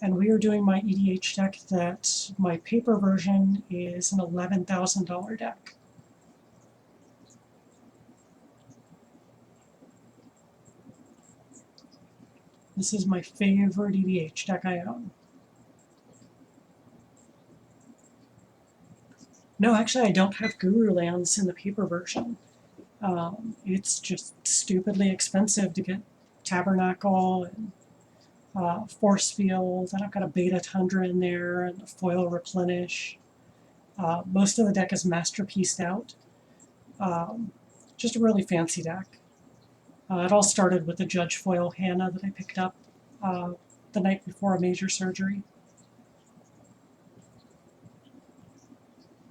And we are doing my EDH deck that my paper version is an $11,000 deck. This is my favorite EDH deck I own. No, actually I don't have Guru lands in the paper version. It's just stupidly expensive to get Tabernacle and Force Field, and I've got a Beta Tundra in there, and a Foil Replenish. Most of the deck is masterpieced out. Just a really fancy deck. It all started with the Judge Foil Hanna that I picked up the night before a major surgery.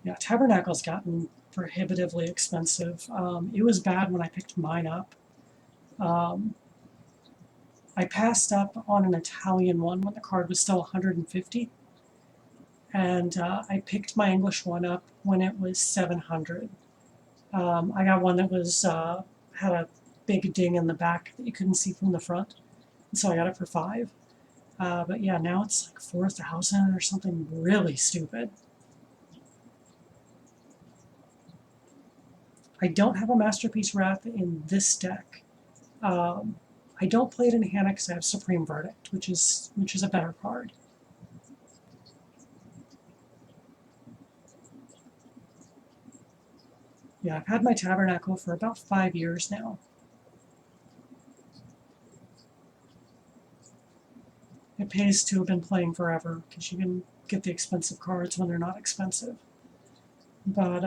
Yeah, Tabernacle's gotten prohibitively expensive. It was bad when I picked mine up. I passed up on an Italian one when the card was still 150, and I picked my English one up when it was 700. I got one that was had a big ding in the back that you couldn't see from the front, and so I got it for 5. But yeah, now it's like 4,000 or something really stupid. I don't have a Masterpiece Wrath in this deck. I don't play it in Hanna because I have Supreme Verdict, which is a better card. Yeah, I've had my Tabernacle for about 5 years now. It pays to have been playing forever because you can get the expensive cards when they're not expensive. But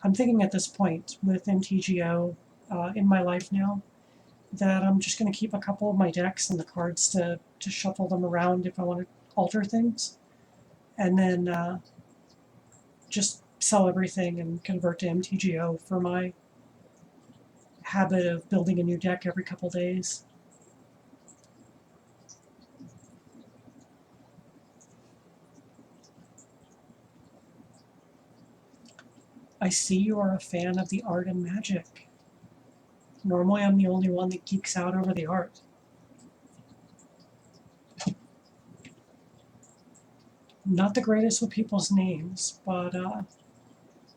I'm thinking at this point with MTGO in my life now that I'm just going to keep a couple of my decks and the cards to shuffle them around if I want to alter things, and then just sell everything and convert to MTGO for my habit of building a new deck every couple days. I see you are a fan of the art and magic. Normally I'm the only one that geeks out over the art. Not the greatest with people's names, but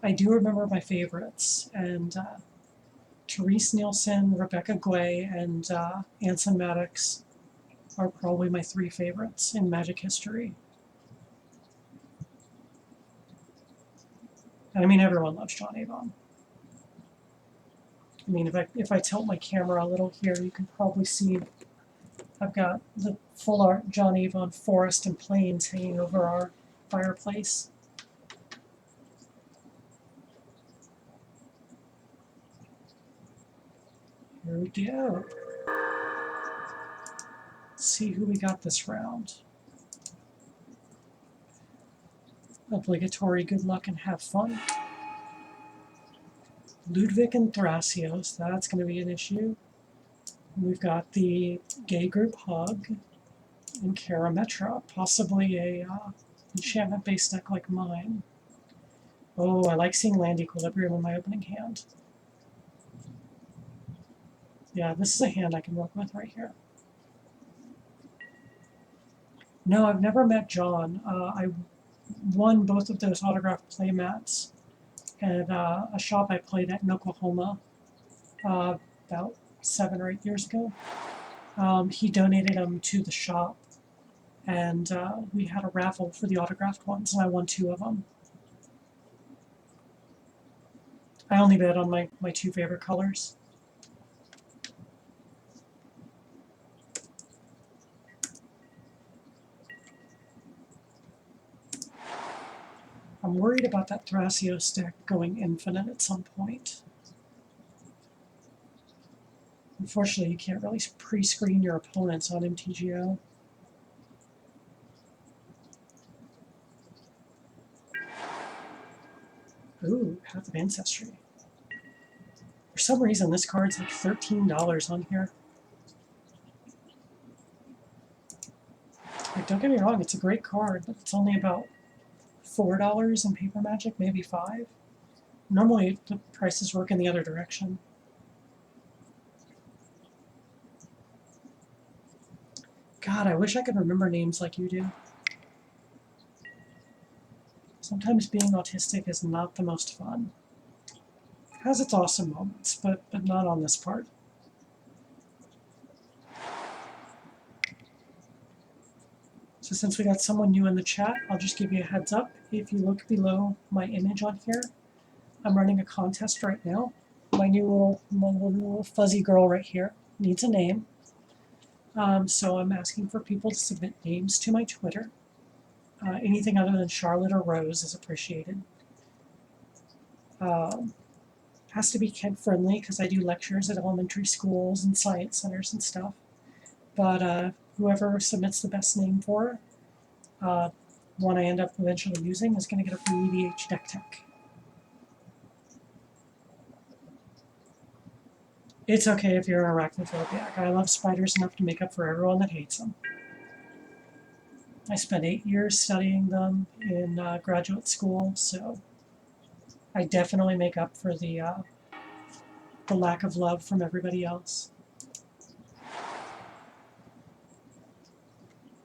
I do remember my favorites. And Therese Nielsen, Rebecca Guay, and Anson Maddox are probably my three favorites in Magic history. And I mean, everyone loves John Avon. I mean, if I tilt my camera a little here, you can probably see I've got the full art John Avon forest and plains hanging over our fireplace. Here we go. Let's see who we got this round. Obligatory good luck and have fun. Ludwig and Thrasios, that's going to be an issue. We've got the gay group Hug and Karametra, possibly a enchantment-based deck like mine. Oh, I like seeing land equilibrium in my opening hand. Yeah, this is a hand I can work with right here. No, I've never met John. I won both of those autographed playmats at a shop I played at in Oklahoma about 7 or 8 years ago. He donated them to the shop, and we had a raffle for the autographed ones, and I won 2 of them. I only bet on my 2 favorite colors. I'm worried about that Thrasios deck going infinite at some point. Unfortunately, you can't really pre-screen your opponents on MTGO. Ooh, Path of Ancestry. For some reason, this card's like $13 on here. Like, don't get me wrong, it's a great card, but it's only about $4 in Paper Magic, maybe $5. Normally, the prices work in the other direction. God, I wish I could remember names like you do. Sometimes being autistic is not the most fun. It has its awesome moments, but not on this part. So since we got someone new in the chat, I'll just give you a heads up. If you look below my image on here, I'm running a contest right now. My little fuzzy girl right here needs a name. So I'm asking for people to submit names to my Twitter. Anything other than Charlotte or Rose is appreciated. Has to be kid-friendly because I do lectures at elementary schools and science centers and stuff. But whoever submits the best name for one I end up eventually using is going to get a free EDH deck tech. It's okay if you're an arachnophobic. I love spiders enough to make up for everyone that hates them. I spent 8 years studying them in graduate school, so I definitely make up for the lack of love from everybody else.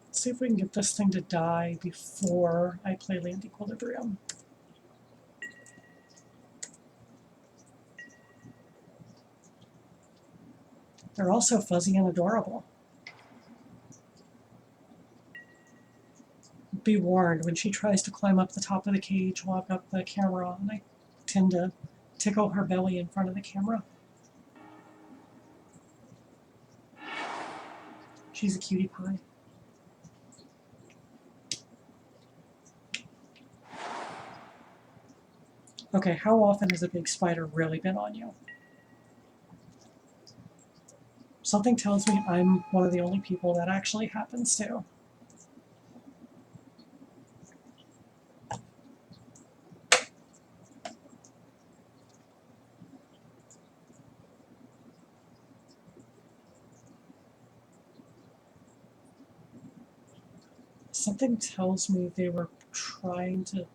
Let's see if we can get this thing to die before I play land equilibrium. They're also fuzzy and adorable. Be warned, when she tries to climb up the top of the cage while I've got the camera on, I tend to tickle her belly in front of the camera. She's a cutie pie. Okay, how often has a big spider really been on you? Something tells me I'm one of the only people that actually happens to. Something tells me they were trying to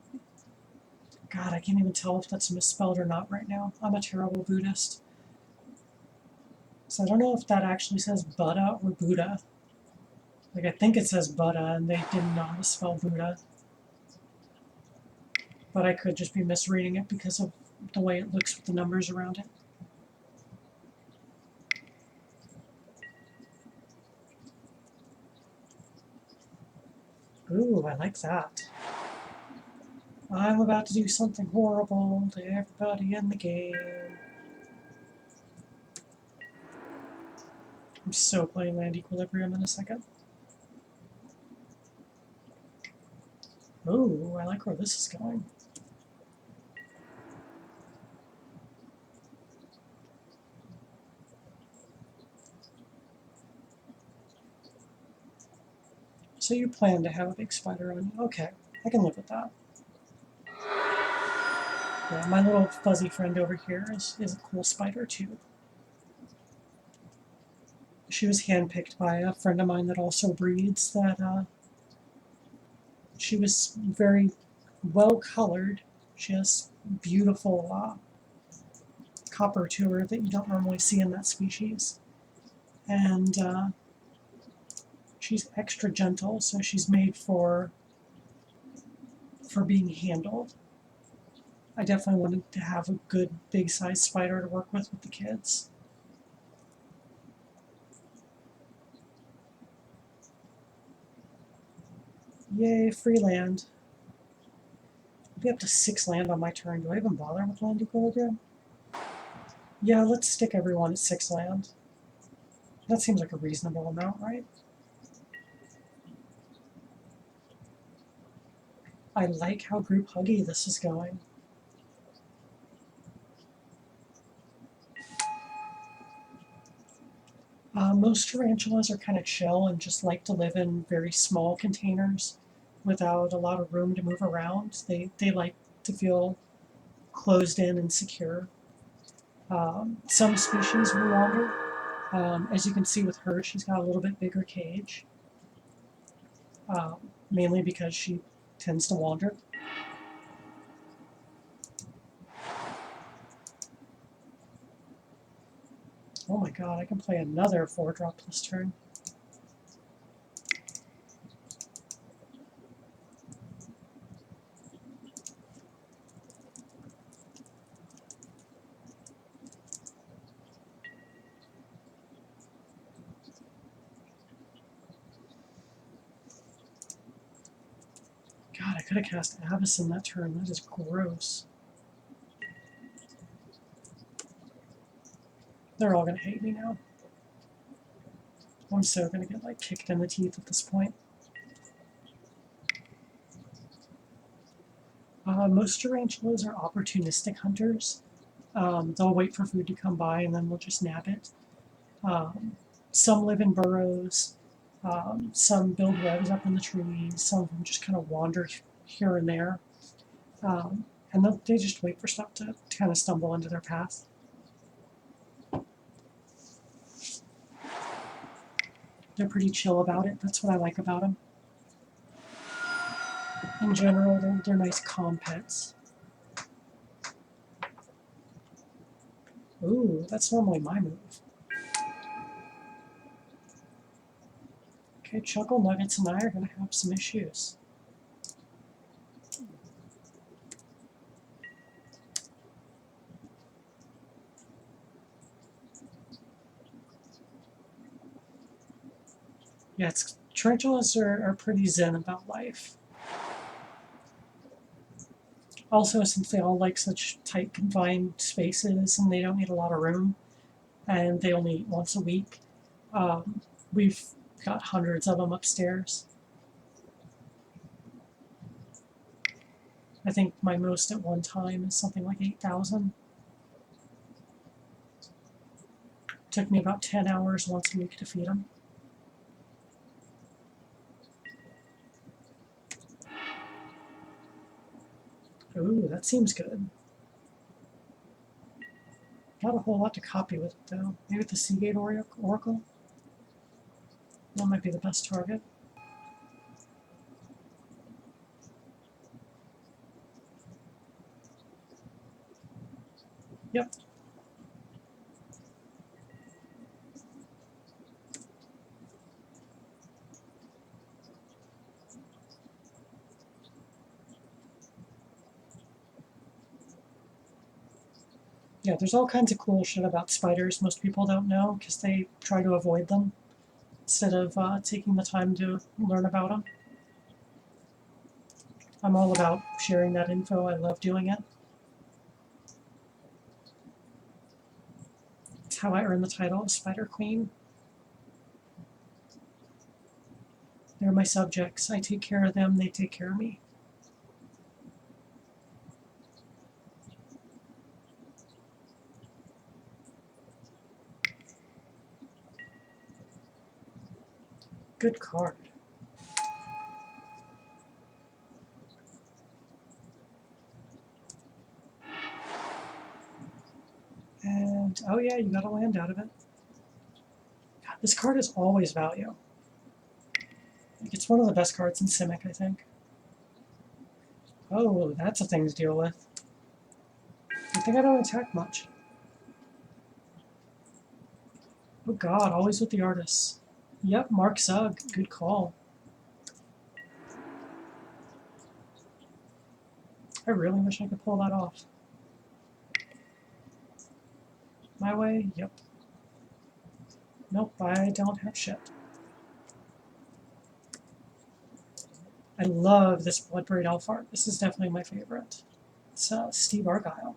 God, I can't even tell if that's misspelled or not right now. I'm a terrible Buddhist. So I don't know if that actually says Buddha or Buddha. Like, I think it says Buddha, and they didn't know how to spell Buddha. But I could just be misreading it because of the way it looks with the numbers around it. Ooh, I like that. I'm about to do something horrible to everybody in the game. I'm so playing Land Equilibrium in a second. Ooh, I like where this is going. So you plan to have a big spider on you. Okay, I can live with that. Yeah, my little fuzzy friend over here is a cool spider too. She was handpicked by a friend of mine that also breeds that she was very well colored. She has beautiful copper to her that you don't normally see in that species. And she's extra gentle, so she's made for being handled. I definitely wanted to have a good big size spider to work with the kids. Yay, free land. I'll be up to 6 land on my turn. Do I even bother with Land Equilibrium? Yeah, let's stick everyone at 6 land. That seems like a reasonable amount, right? I like how group huggy this is going. Most tarantulas are kind of chill and just like to live in very small containers without a lot of room to move around. They like to feel closed in and secure. Some species will wander. As you can see with her, she's got a little bit bigger cage, mainly because she tends to wander. Oh my god, I can play another 4-drop this turn. God, I could have cast Avacyn that turn. That is gross. They're all going to hate me now. I'm so going to get like kicked in the teeth at this point. Most tarantulas are opportunistic hunters. They'll wait for food to come by and then they'll just nab it. Some live in burrows. Some build webs up in the trees. Some of them just kind of wander here and there. And they just wait for stuff to kind of stumble into their path. They're pretty chill about it. That's what I like about them. In general, they're nice calm pets. Ooh, that's normally my move. Okay, Chuckle Nuggets and I are going to have some issues. Yeah, tarantulas are pretty zen about life. Also, since they all like such tight, confined spaces and they don't need a lot of room, and they only eat once a week, we've got hundreds of them upstairs. I think my most at one time is something like 8,000. Took me about 10 hours once a week to feed them. Ooh, that seems good. Not a whole lot to copy with it, though. Maybe with the Seagate Oracle? That might be the best target. Yep. Yeah, there's all kinds of cool shit about spiders most people don't know because they try to avoid them instead of taking the time to learn about them. I'm all about sharing that info. I love doing it. It's how I earn the title of Spider Queen. They're my subjects. I take care of them, they take care of me. Good card. And, oh yeah, you got a land out of it. God, this card is always value. Like, it's one of the best cards in Simic, I think. Oh, that's a thing to deal with. I think I don't attack much. Oh god, always with the artists. Yep, Mark Zug, good call. I really wish I could pull that off. My way? Yep. Nope, I don't have shit. I love this Bloodbraid Elf art. This is definitely my favorite. It's Steve Argyle.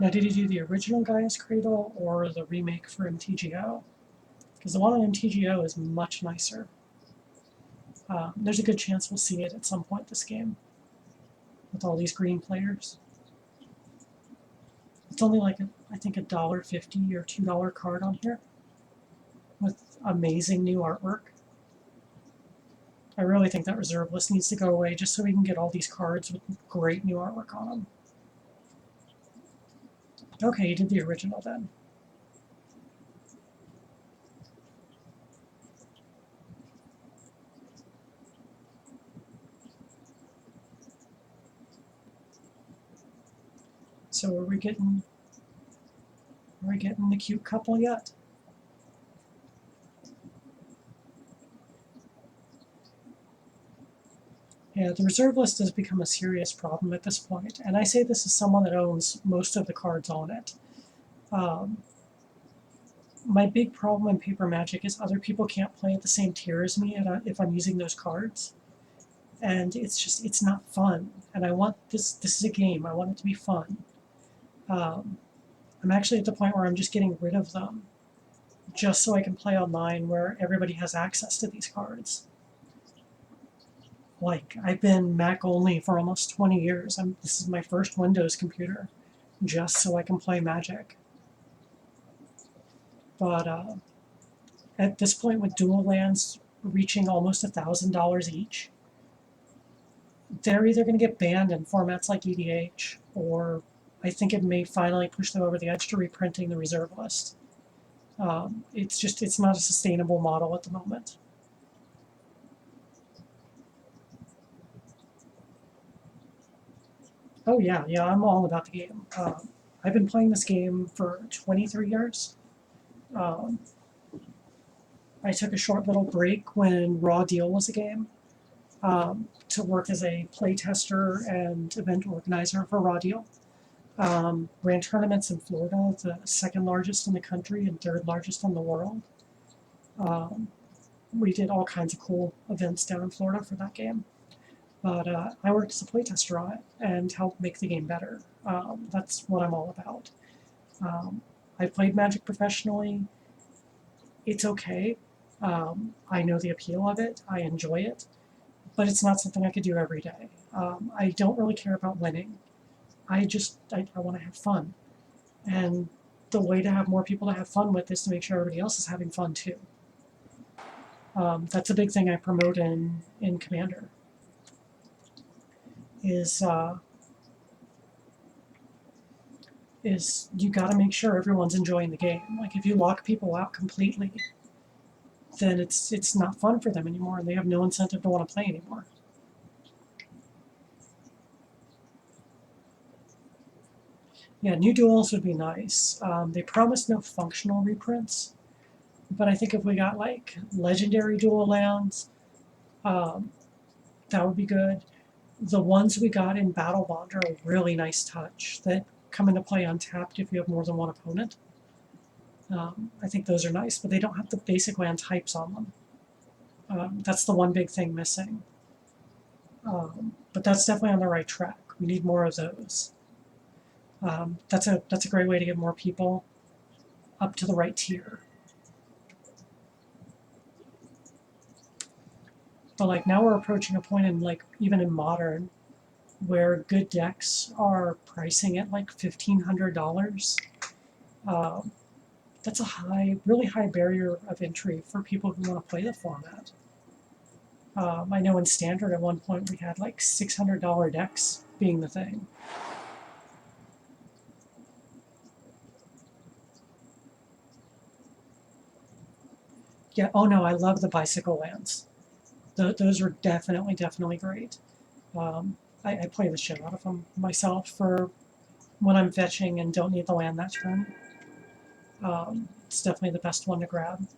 Now, did he do the original Gaia's Cradle or the remake for MTGO? Because the one on MTGO is much nicer. There's a good chance we'll see it at some point this game with all these green players. It's only like, I think, $1.50 or $2 card on here with amazing new artwork. I really think that reserve list needs to go away just so we can get all these cards with great new artwork on them. Okay, you did the original then. So are we getting the cute couple yet? Yeah, the reserve list has become a serious problem at this point, and I say this as someone that owns most of the cards on it. My big problem in Paper Magic is other people can't play at the same tier as me if I'm using those cards, and it's not fun. And I want this. This is a game. I want it to be fun. I'm actually at the point where I'm just getting rid of them, just so I can play online where everybody has access to these cards. Like, I've been Mac only for almost 20 years. This is my first Windows computer, just so I can play Magic. But at this point, with dual lands reaching almost $1,000 each, they're either going to get banned in formats like EDH, or I think it may finally push them over the edge to reprinting the reserve list. It's not a sustainable model at the moment. Oh yeah, I'm all about the game. I've been playing this game for 23 years. Um, I took a short little break when Raw Deal was a game to work as a playtester and event organizer for Raw Deal. Ran tournaments in Florida, the second largest in the country and third largest in the world. We did all kinds of cool events down in Florida for that game. But I worked as a playtester on it and helped make the game better. That's what I'm all about. I played Magic professionally. It's okay. I know the appeal of it. I enjoy it. But it's not something I could do every day. I don't really care about winning. I want to have fun. And the way to have more people to have fun with is to make sure everybody else is having fun too. That's a big thing I promote in Commander. Is you got to make sure everyone's enjoying the game. Like, if you lock people out completely, then it's not fun for them anymore, and they have no incentive to want to play anymore. Yeah, new duels would be nice. They promise no functional reprints, but I think if we got like legendary dual lands, um, that would be good. The ones we got in Battle Bond are a really nice touch that come into play untapped if you have more than one opponent. I think those are nice, but they don't have the basic land types on them. That's the one big thing missing. But that's definitely on the right track. We need more of those. That's a great way to get more people up to the right tier. But like now we're approaching a point in like even in modern where good decks are pricing at like $1,500. Um, that's a really high barrier of entry for people who want to play the format. I know in standard at one point we had like $600 decks being the thing. Yeah. Oh no, I love the bicycle lands. Those are definitely great. I play the shit out of them myself for when I'm fetching and don't need the land that turn. It's definitely the best one to grab.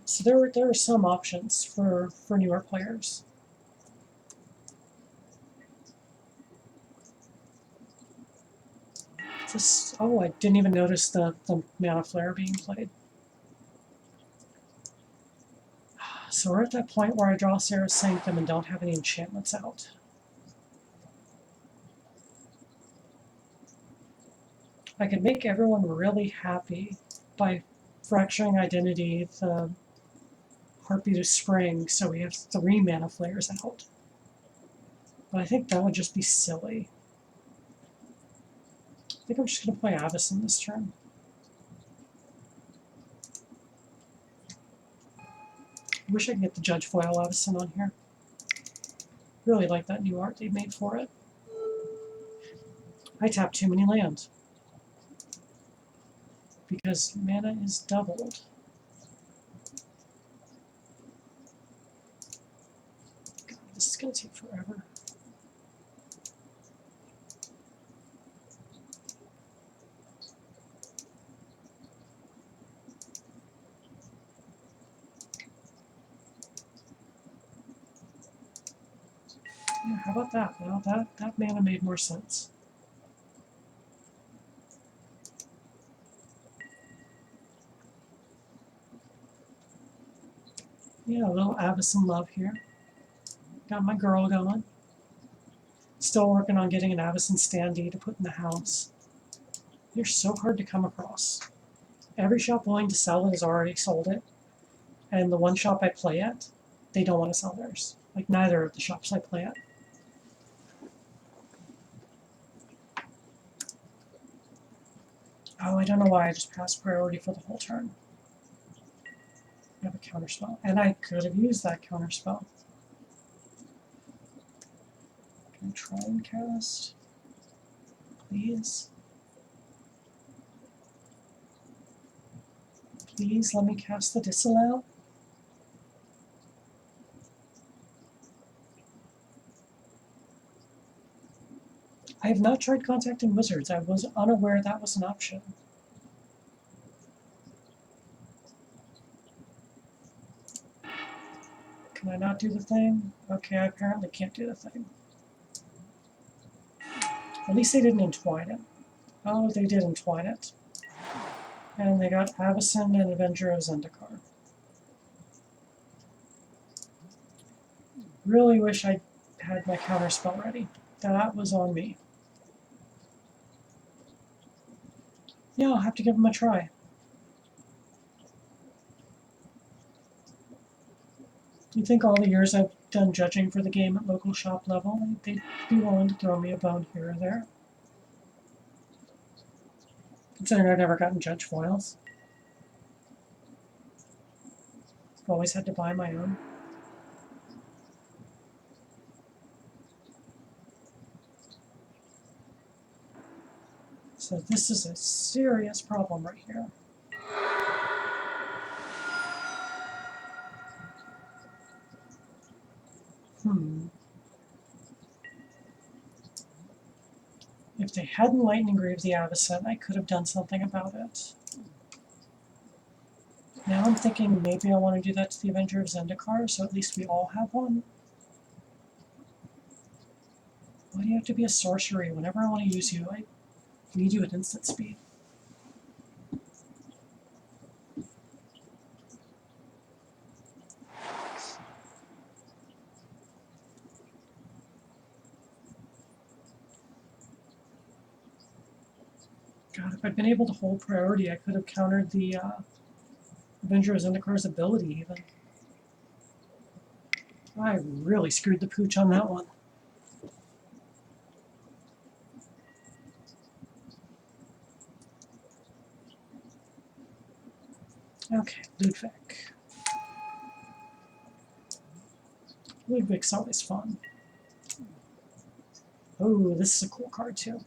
So there are some options for newer players. Oh, I didn't even notice the Mana Flare being played. So we're at that point where I draw Sarah's Sanctum and don't have any enchantments out. I could make everyone really happy by fracturing identity the Heartbeat of Spring, so we have 3 Mana Flares out. But I think that would just be silly. I think I'm just going to play Avacyn this turn. I wish I could get the Judge Foil Avacyn on here. Really like that new art they made for it. I tapped too many lands because mana is doubled. God, this is going to take forever. Yeah, how about that? Well, that mana made more sense. Yeah, a little Avacyn love here. Got my girl going. Still working on getting an Avacyn standee to put in the house. They're so hard to come across. Every shop willing to sell it has already sold it. And the one shop I play at, they don't want to sell theirs. Like neither of the shops I play at. Oh, I don't know why I just passed priority for the whole turn. I have a counterspell. And I could have used that counterspell. Can I try and cast? Please? Please let me cast the Disallow? I have not tried contacting wizards. I was unaware that was an option. Can I not do the thing? Okay, I apparently can't do the thing. At least they didn't entwine it. Oh, they did entwine it. And they got Avacyn and Avenger of Zendikar. Really wish I had my counterspell ready. That was on me. Yeah, I'll have to give them a try. You think all the years I've done judging for the game at local shop level, they'd be willing to throw me a bone here or there? Considering I've never gotten judge foils. I've always had to buy my own. So this is a serious problem right here. If they hadn't lightning engraved the Avacyn, I could have done something about it. Now I'm thinking maybe I want to do that to the Avenger of Zendikar, so at least we all have one. Why do you have to be a sorcery? Whenever I want to use you, I need you at instant speed. God, if I'd been able to hold priority, I could have countered the Avenger of Zendikar's ability, even. I really screwed the pooch on that one. Okay, Ludwig. Ludwig's always fun. Oh, this is a cool card, too.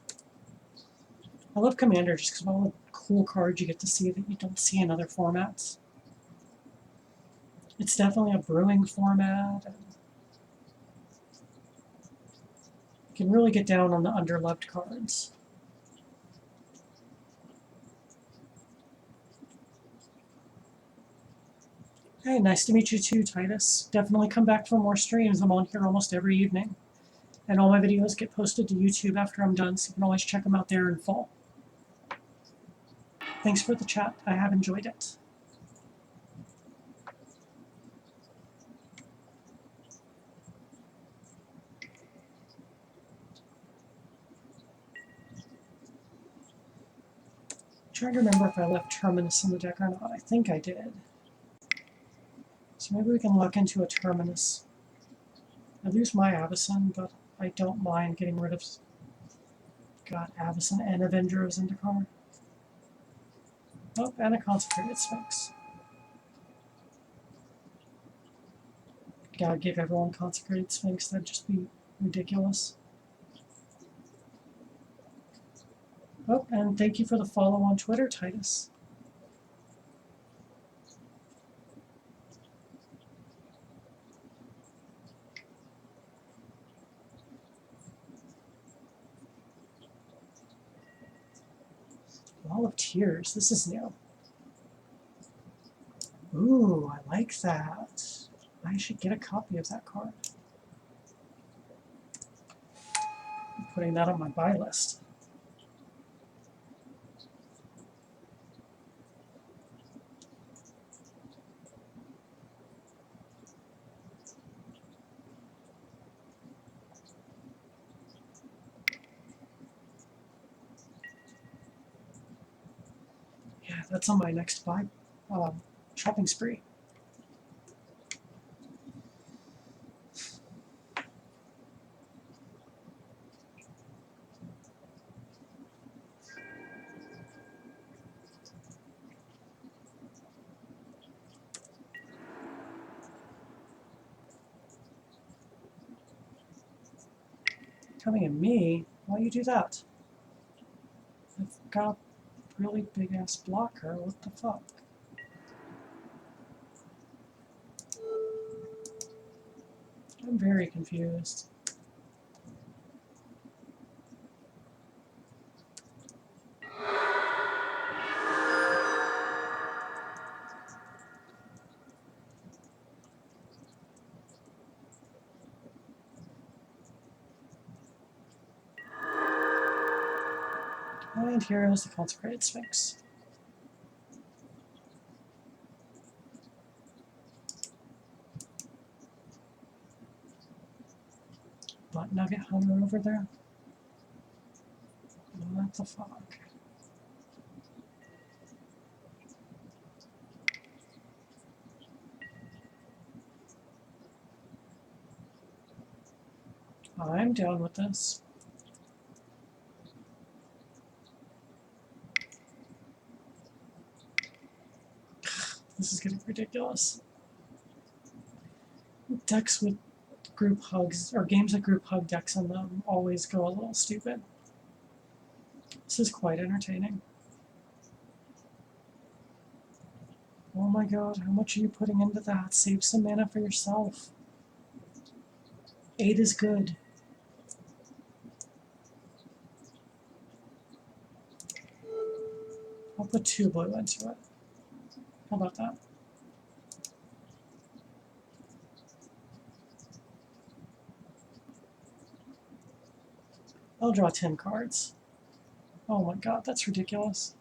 I love Commander just because of all the cool cards you get to see that you don't see in other formats. It's definitely a brewing format. And you can really get down on the underloved cards. Hey, nice to meet you too, Titus. Definitely come back for more streams. I'm on here almost every evening. And all my videos get posted to YouTube after I'm done, so you can always check them out there in full. Thanks for the chat. I have enjoyed it. I'm trying to remember if I left Terminus in the deck or not. I think I did. So maybe we can look into a Terminus. I lose my Avacyn, but I don't mind getting rid of Avacyn and Avenger of Zendikar. Oh, and a Consecrated Sphinx. God, give everyone Consecrated Sphinx. That'd just be ridiculous. Oh, and thank you for the follow on Twitter, Titus. Wall of Tears. This is new. Ooh, I like that. I should get a copy of that card. I'm putting that on my buy list. Yeah, that's on my next buy shopping spree. Coming at me? Why you do that? I've got a really big ass blocker. What the fuck? I'm very confused. And here is the Consecrated Sphinx. Butt Nugget Hunter over there? What the fuck? I'm down with this. This is getting ridiculous. Decks with group hugs, or games with group hug decks in them, always go a little stupid. This is quite entertaining. Oh my god, how much are you putting into that? Save some mana for yourself. 8 is good. I'll put 2 blue into it. How about that? I'll draw 10 cards. Oh my god, that's ridiculous.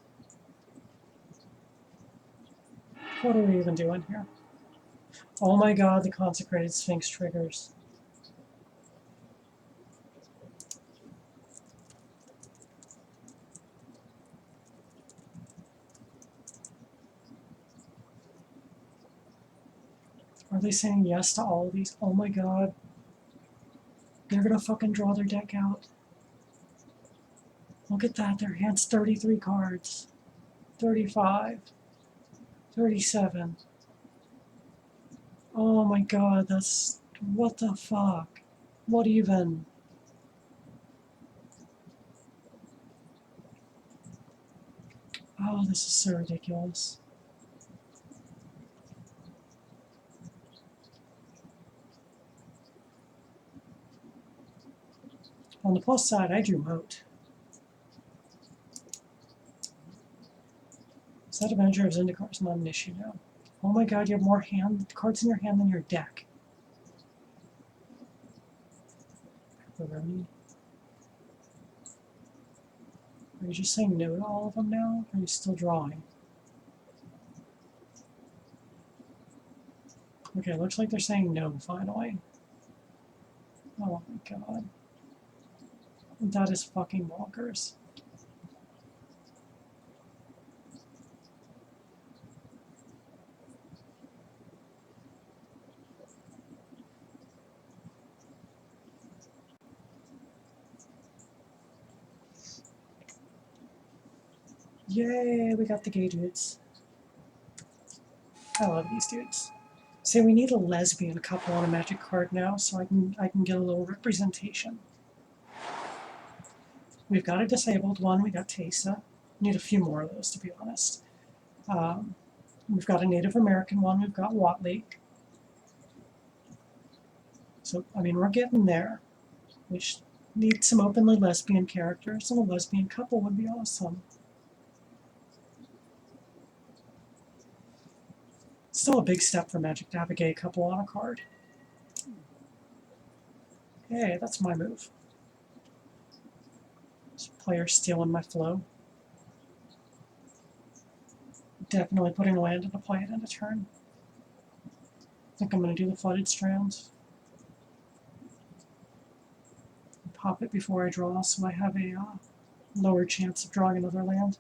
What are we even doing here? Oh my god, the Consecrated Sphinx triggers. Are they saying yes to all of these? Oh my god. They're gonna fucking draw their deck out. Look at that, their hand's 33 cards. 35. 37. Oh my god, that's... What the fuck? What even? Oh, this is so ridiculous. On the plus side, I drew Moat. Set of Avenger of Zendikar is not an issue now. Oh my god, you have more cards in your hand than your deck. Pepperoni. Are you just saying no to all of them now? Or are you still drawing? Okay, looks like they're saying no, finally. Oh my god. That is fucking bonkers. Yay, we got the gay dudes. I love these dudes. Say we need a lesbian couple on a Magic card now, so I can get a little representation. We've got a disabled one. We got Taysa. Need a few more of those, to be honest. We've got a Native American one. We've got Watley. So I mean, we're getting there. We need some openly lesbian characters, and a lesbian couple would be awesome. Still a big step for Magic to have a gay couple on a card. Hey, that's my move. This player stealing my flow. Definitely putting a land into play at end of turn. I think I'm going to do the Flooded Strands. Pop it before I draw, so I have a lower chance of drawing another land.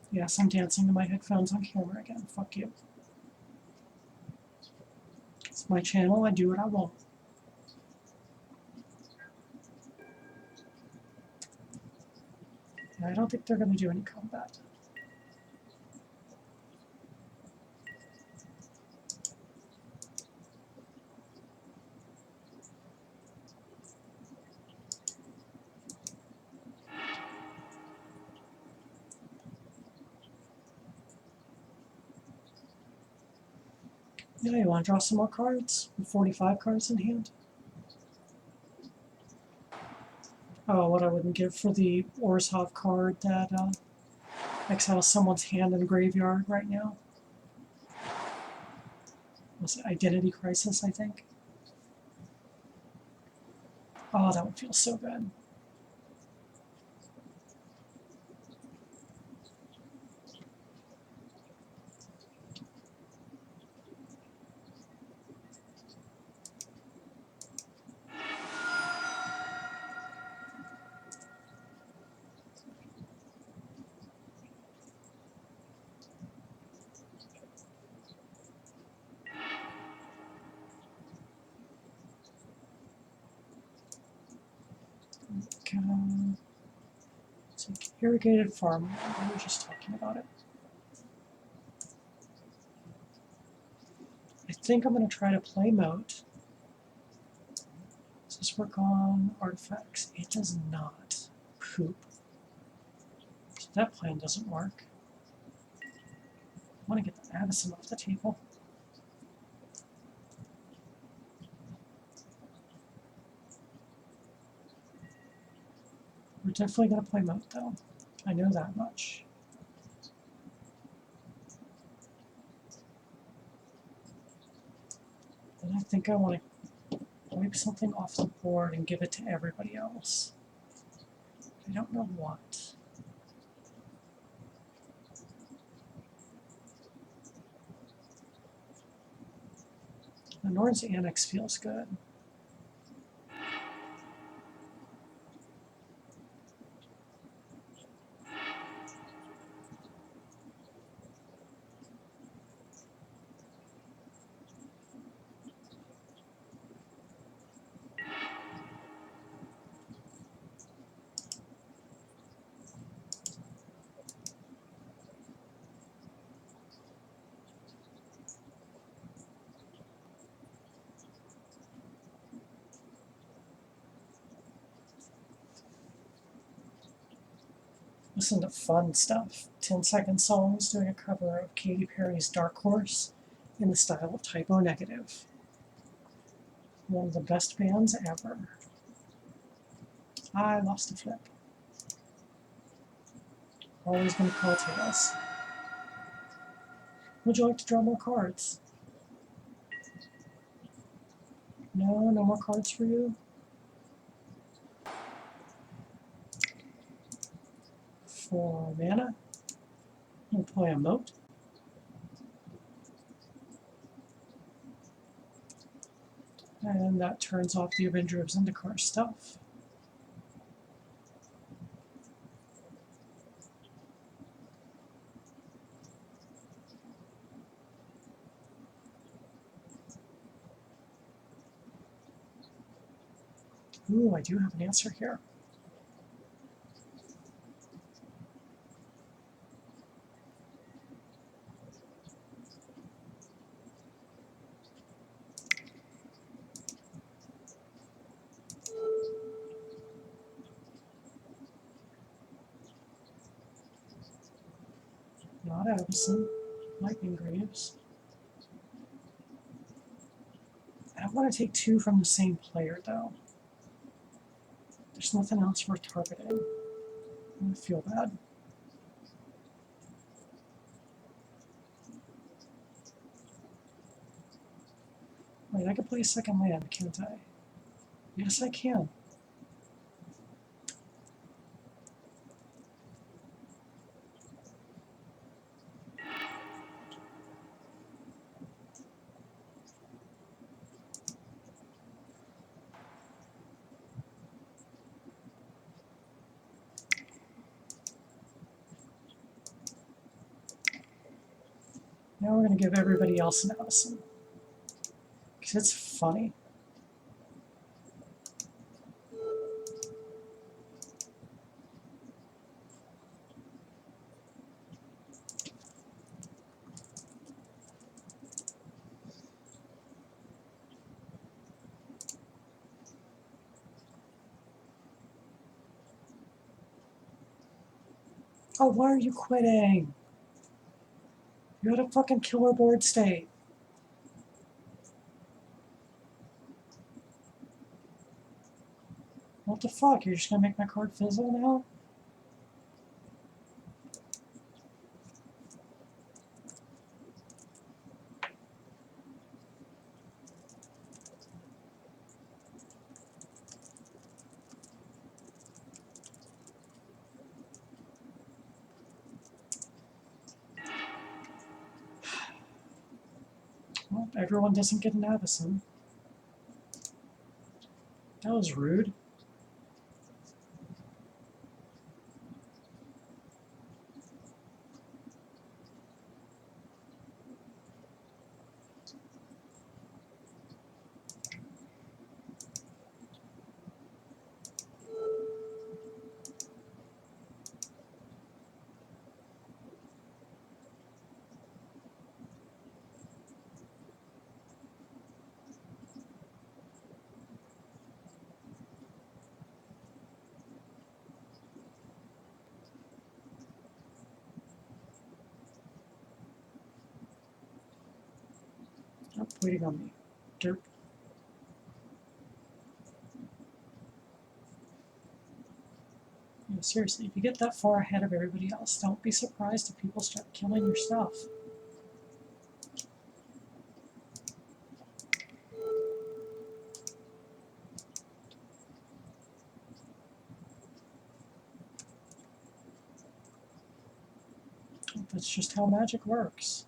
Yes, I'm dancing to my headphones on camera again. Fuck you. It's my channel, I do what I want. Yeah, I don't think they're going to do any combat. Yeah, you want to draw some more cards? With 45 cards in hand? Oh, what I wouldn't give for the Orzhov card that exiles someone's hand in the graveyard right now. Was it Identity Crisis, I think? Oh, that would feel so good. It's like irrigated farm. We were just talking about it. I think I'm going to try to play Moat. Does this work on artifacts? It does not. Poop. So that plan doesn't work. I want to get the Addison off the table. We're definitely going to play moat, though. I know that much. And I think I want to wipe something off the board and give it to everybody else. I don't know what. The Nord's Annex feels good. Listen to fun stuff. 10-second songs doing a cover of Katy Perry's Dark Horse in the style of Typo Negative. One of the best bands ever. I lost a flip. Always going to call tails. Would you like to draw more cards? No, no more cards for you? For mana, we'll play a moat. And that turns off the Avenger of Zendikar stuff. Ooh, I do have an answer here. Not Addison, Lightning Greaves. I don't want to take two from the same player, though. There's nothing else worth targeting. I'm going to feel bad. Wait, I can play a second land, can't I? Yes, I can. Now we're going to give everybody else an Addison. Because it's funny. Oh, why are you quitting? You had a fucking killer board state. What the fuck? You're just gonna make my card fizzle now? Well, everyone doesn't get an Addison. That was rude. Oh, waiting on me. Derp. No, seriously, if you get that far ahead of everybody else, don't be surprised if people start killing your stuff. That's just how magic works.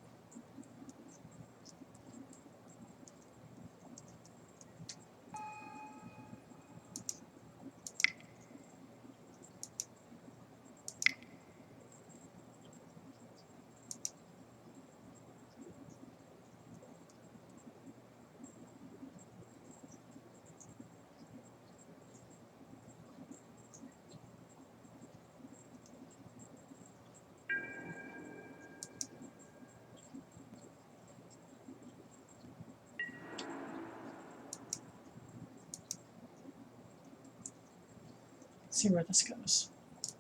Let's see where this goes.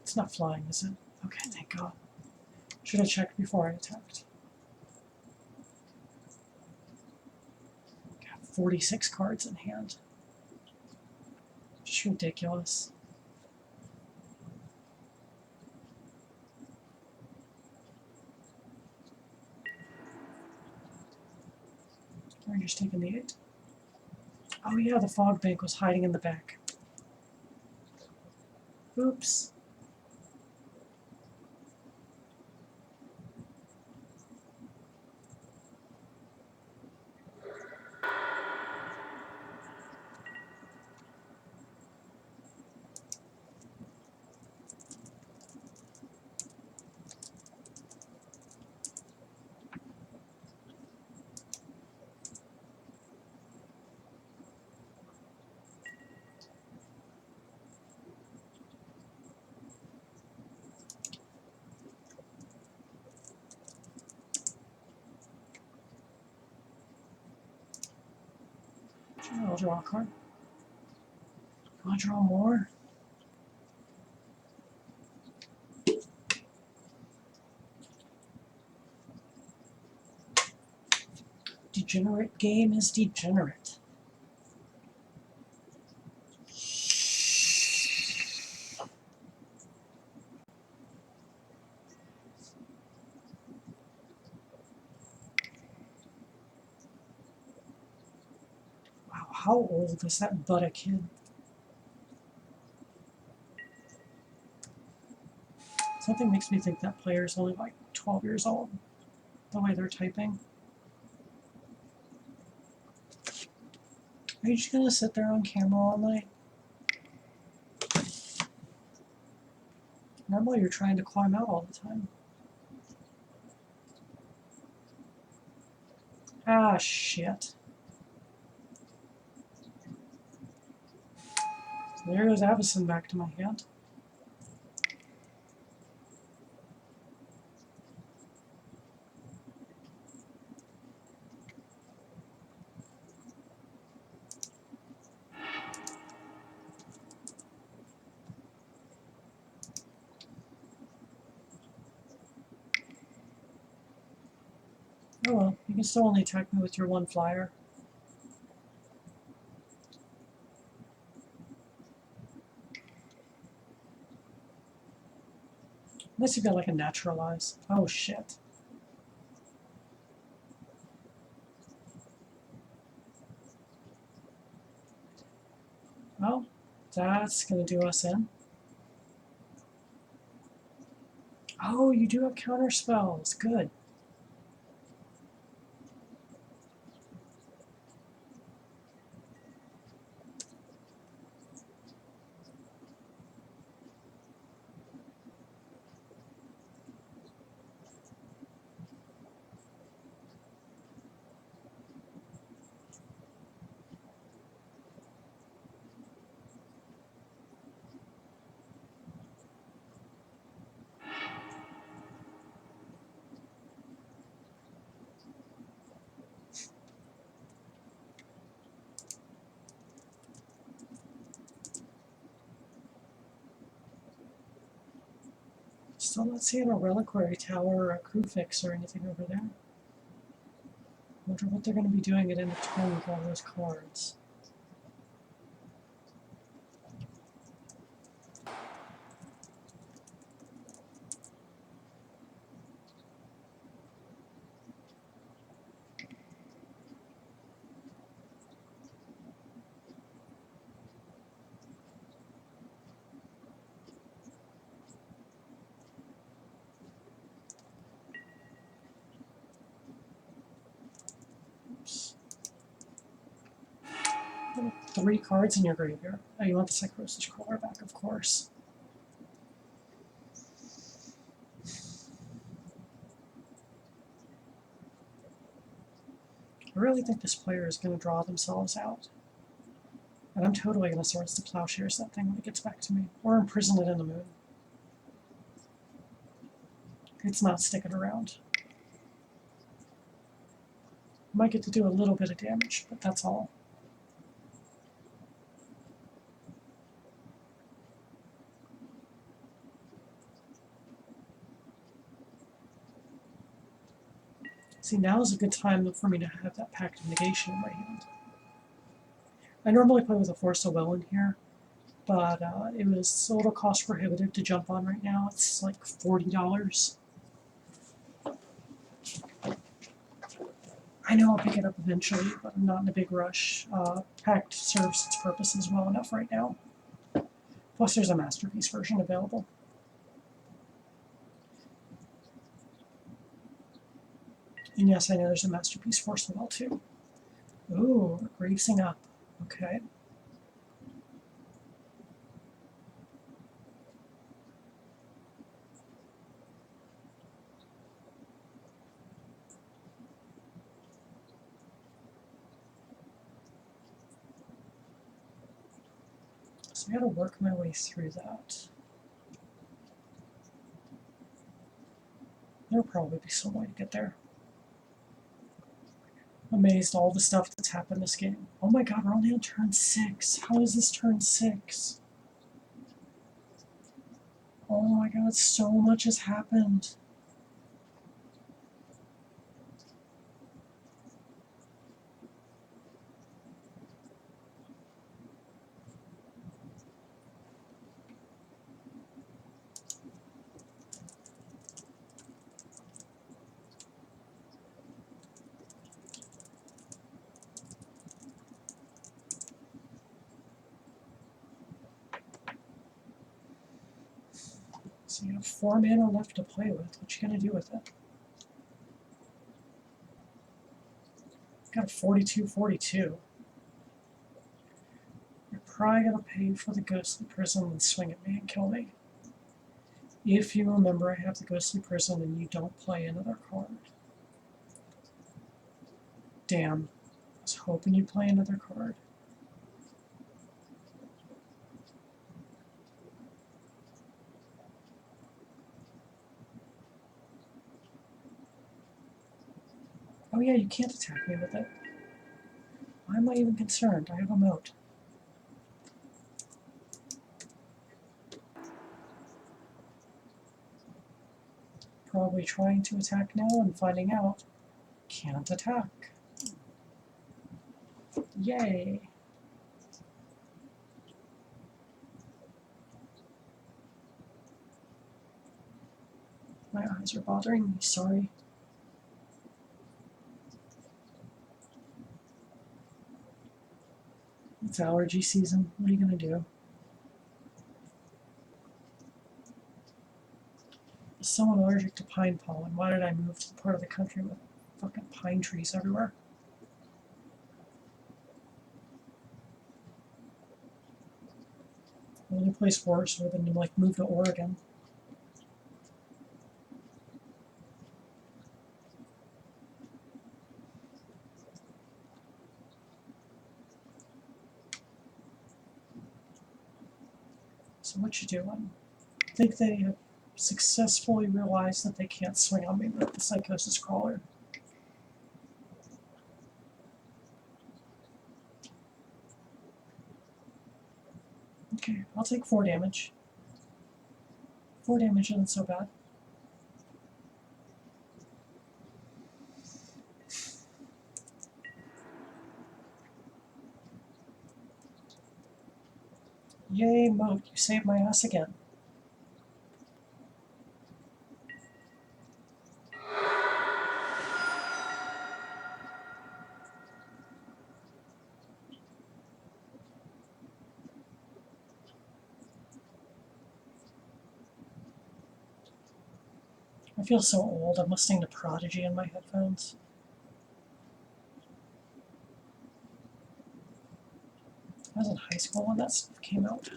It's not flying, is it? Okay, thank God. Should have checked before I attacked. Got 46 cards in hand. Just ridiculous. We're just taking the 8. Oh yeah, the fog bank was hiding in the back. Oops. I'll draw a card. I'll draw more. Degenerate game is degenerate. Wow, how old is that butt kid? Something makes me think that player is only like 12 years old, the way they're typing. Are you just gonna sit there on camera all night? Normally you're trying to climb out all the time. Ah, shit. So there goes Avison back to my hand. Oh well, you can still only attack me with your 1 flyer. Unless you've got like a naturalize. Oh shit. Well, that's gonna do us in. Oh, you do have counter spells. Good. Still not seeing a reliquary tower or a crew fix or anything over there. Wonder what they're going to be doing at end of turn with all those cards. 3 cards in your graveyard. Oh, you want the Psychosis Crawler back, of course. I really think this player is going to draw themselves out. And I'm totally going to Swords to Plowshares that thing when it gets back to me. Or imprison it in the moon. It's not sticking around. Might get to do a little bit of damage, but that's all. See, now is a good time for me to have that Pact of Negation in my hand. I normally play with a Force of Will in here, but it was a little cost prohibitive to jump on right now. It's like $40. I know I'll pick it up eventually, but I'm not in a big rush. Pact serves its purposes well enough right now. Plus there's a Masterpiece version available. And yes, I know there's a Masterpiece Force of Will too. Ooh, Gravesing up. Okay. So I gotta work my way through that. There'll probably be some way to get there. Amazed all the stuff that's happened this game. Oh my god, we're only on turn 6. How is this turn 6? Oh my god, so much has happened. So you have 4 mana left to play with. What you gonna do with it? Got a 42/42. You're probably gonna pay for the Ghostly Prison and swing at me and kill me. If you remember, I have the Ghostly Prison and you don't play another card. Damn. I was hoping you'd play another card. Oh yeah, you can't attack me with it. Why am I even concerned? I have a moat. Probably trying to attack now and finding out. Can't attack. Yay! My eyes are bothering me, sorry. It's allergy season. What are you gonna do? I'm so allergic to pine pollen. Why did I move to the part of the country with fucking pine trees everywhere? The only place worse would have been to like move to Oregon. So what you doing? I think they have successfully realized that they can't swing on me with the Psychosis Crawler. Okay, I'll take 4 damage. 4 damage isn't so bad. Yay, Moat, you saved my ass again. I feel so old. I'm listening to Prodigy in my headphones. I was in high school when that stuff came out.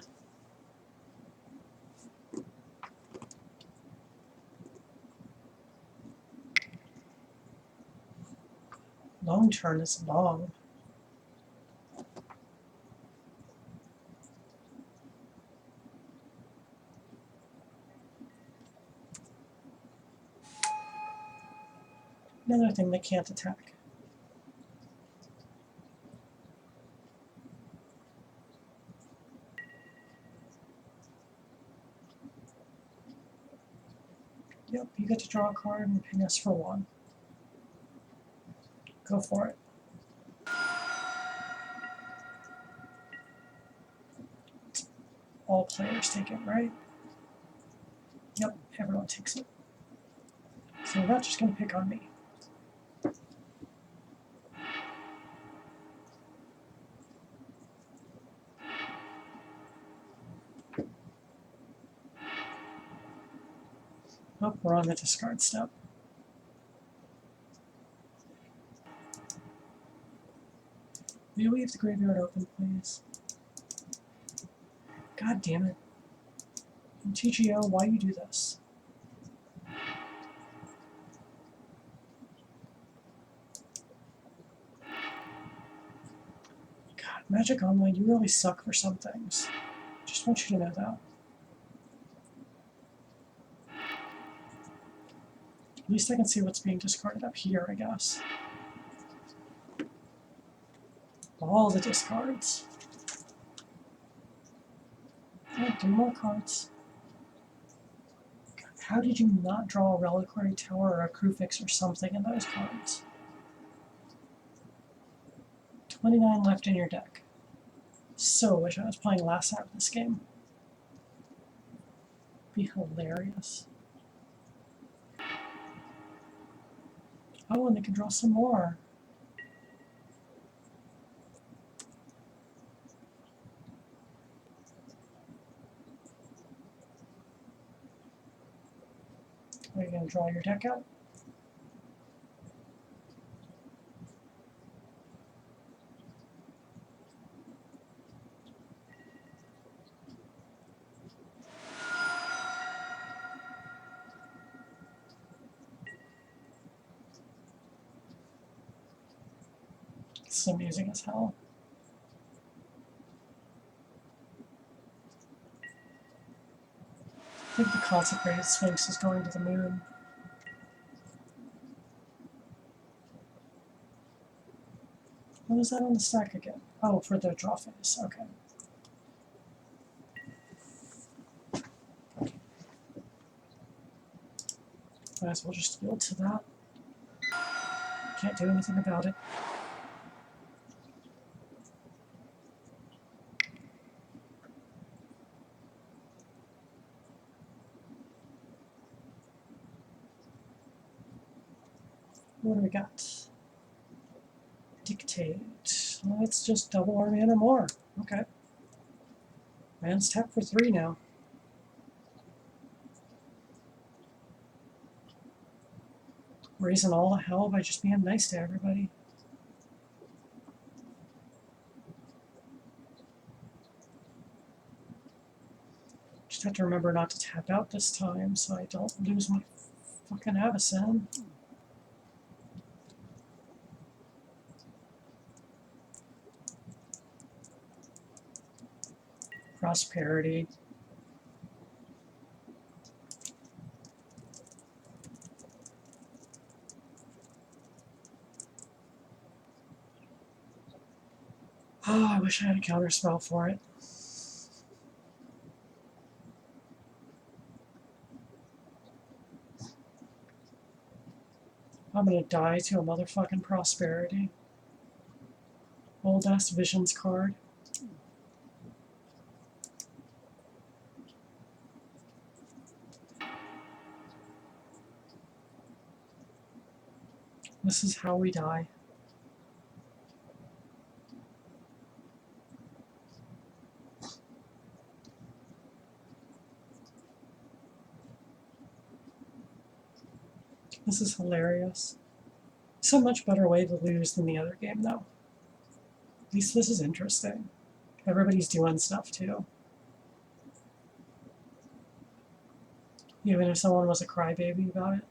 Long turn is long. Another thing they can't attack. Yep, you get to draw a card and ping us for 1. Go for it. All players take it, right? Yep, everyone takes it. So we're not just going to pick on me. Oh, we're on the discard step. Will you leave the graveyard open, please? God damn it. MTGO, why you do this? God, Magic Online, you really suck for some things. Just want you to know that. At least I can see what's being discarded up here, I guess. All the discards. Oh, 3 more cards. God, how did you not draw a Reliquary Tower or a Crufix or something in those cards? 29 left in your deck. So wish I was playing last out of this game. Be hilarious. Oh, and they can draw some more. Are you going to draw your deck out? It's amusing as hell. I think the Consecrated Sphinx is going to the moon. What was that on the stack again? Oh, for the draw phase. Okay. Might as well just yield to that. Can't do anything about it. What do we got? Dictate. Let's just double our mana more. Okay. Man's tapped for 3 now. Raising all the hell by just being nice to everybody. Just have to remember not to tap out this time so I don't lose my fucking Avacyn. Prosperity. Oh, I wish I had a counterspell for it. I'm gonna die to a motherfucking Prosperity. Old ass Visions card. This is how we die. This is hilarious. It's a much better way to lose than the other game, though. At least this is interesting. Everybody's doing stuff too. Even if someone was a crybaby about it.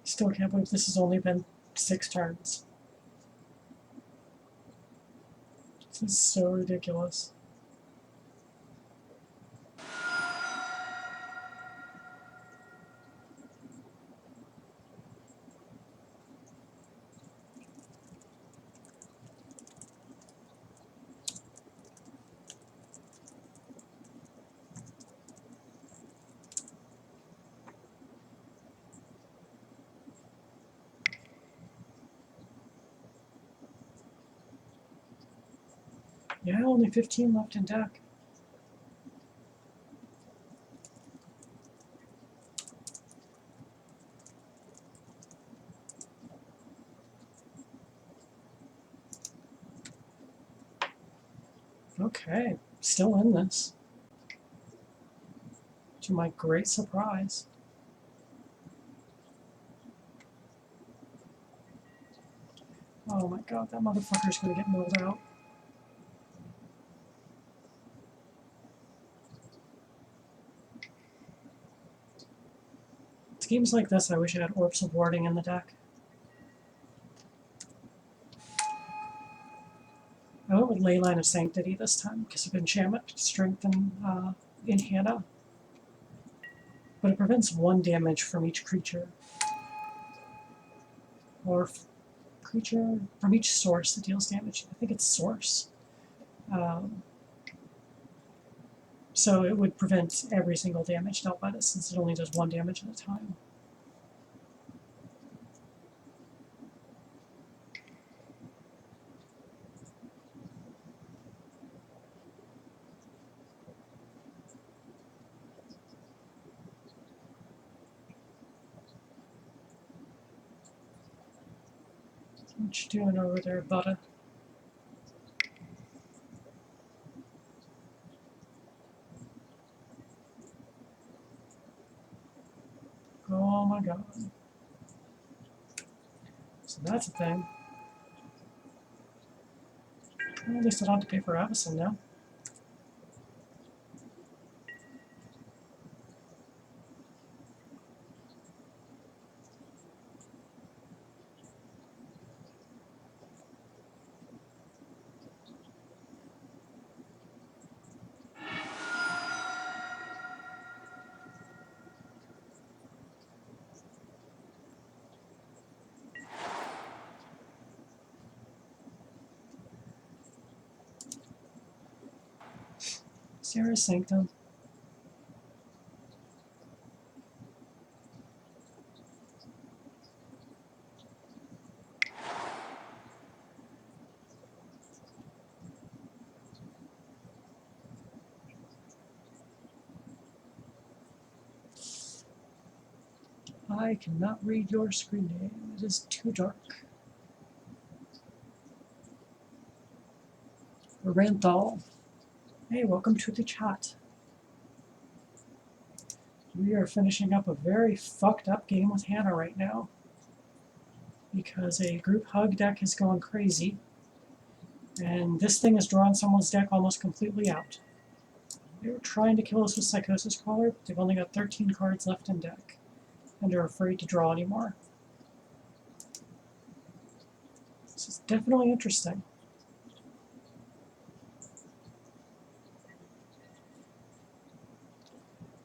Still can't believe this has only been 6 turns. This is so ridiculous. Yeah, only 15 left in deck. Okay, still in this. To my great surprise. Oh my god, that motherfucker's gonna get milled out. It's games like this I wish I had Orbs of Warding in the deck. I went with Leyline of Sanctity this time because of enchantment strength in Hanna. But it prevents 1 damage from each creature. Or creature from each source that deals damage. I think it's source. So it would prevent every single damage dealt by this since it only does 1 damage at a time. What you doing over there, Butter? Oh my god. So that's a thing. Well, at least I don't have to pay for Avison now. Sarah Sanctum. I cannot read your screen name. It is too dark. Rant. Hey, welcome to the chat. We are finishing up a very fucked up game with Hanna right now. Because a group hug deck has gone crazy. And this thing has drawn someone's deck almost completely out. They were trying to kill us with Psychosis Caller, but they've only got 13 cards left in deck. And they're afraid to draw anymore. This is definitely interesting.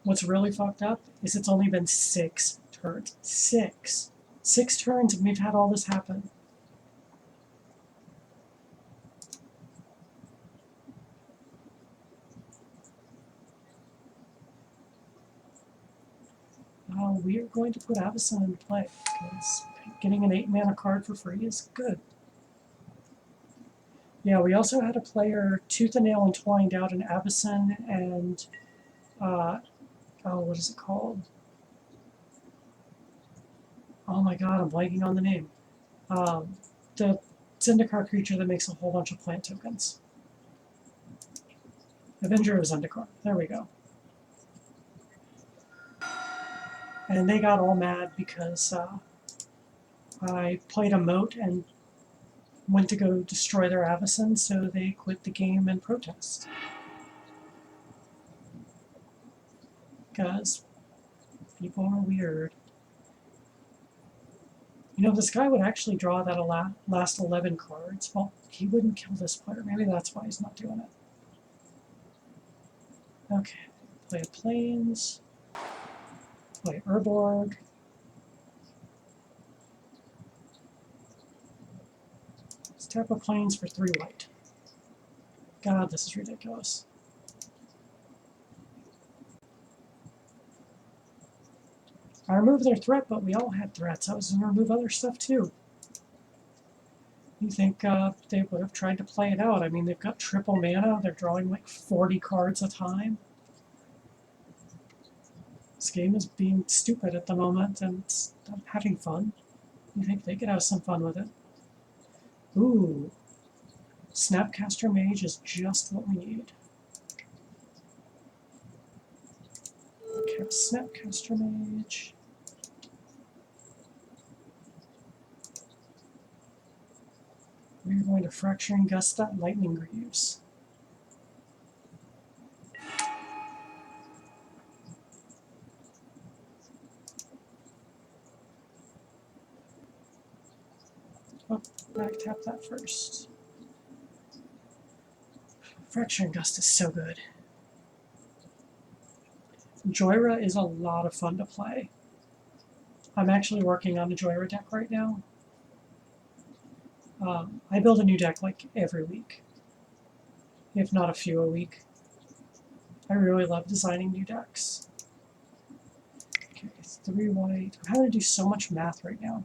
What's really fucked up is it's only been 6 turns. 6. 6 turns and we've had all this happen. We are going to put Avison into play, because getting an 8-mana card for free is good. Yeah, we also had a player tooth and nail entwined out an Avison and, what is it called? Oh my god, I'm blanking on the name. The Zendikar creature that makes a whole bunch of plant tokens. Avenger of Zendikar. There we go. And they got all mad because I played a moat and went to go destroy their Avison, so they quit the game in protest. Because people are weird. You know, this guy would actually draw that last 11 cards. Well, he wouldn't kill this player. Maybe that's why he's not doing it. Okay, play a Plains. Play Urborg. Let's tap a Plains for 3 white. God, this is ridiculous. I removed their threat, but we all had threats. I was going to remove other stuff too. You think they would have tried to play it out? I mean, they've got triple mana. They're drawing like 40 cards a time. This game is being stupid at the moment, and I'm having fun. You think they could have some fun with it? Ooh, Snapcaster Mage is just what we need. Okay, Snapcaster Mage. We're going to Fracturing Gust that Lightning Greaves. Oh, back tap that first. Fracturing Gust is so good. Joyra is a lot of fun to play. I'm actually working on a Joyra deck right now. I build a new deck like every week, if not a few a week. I really love designing new decks. Okay, 3 white. I'm having to do so much math right now.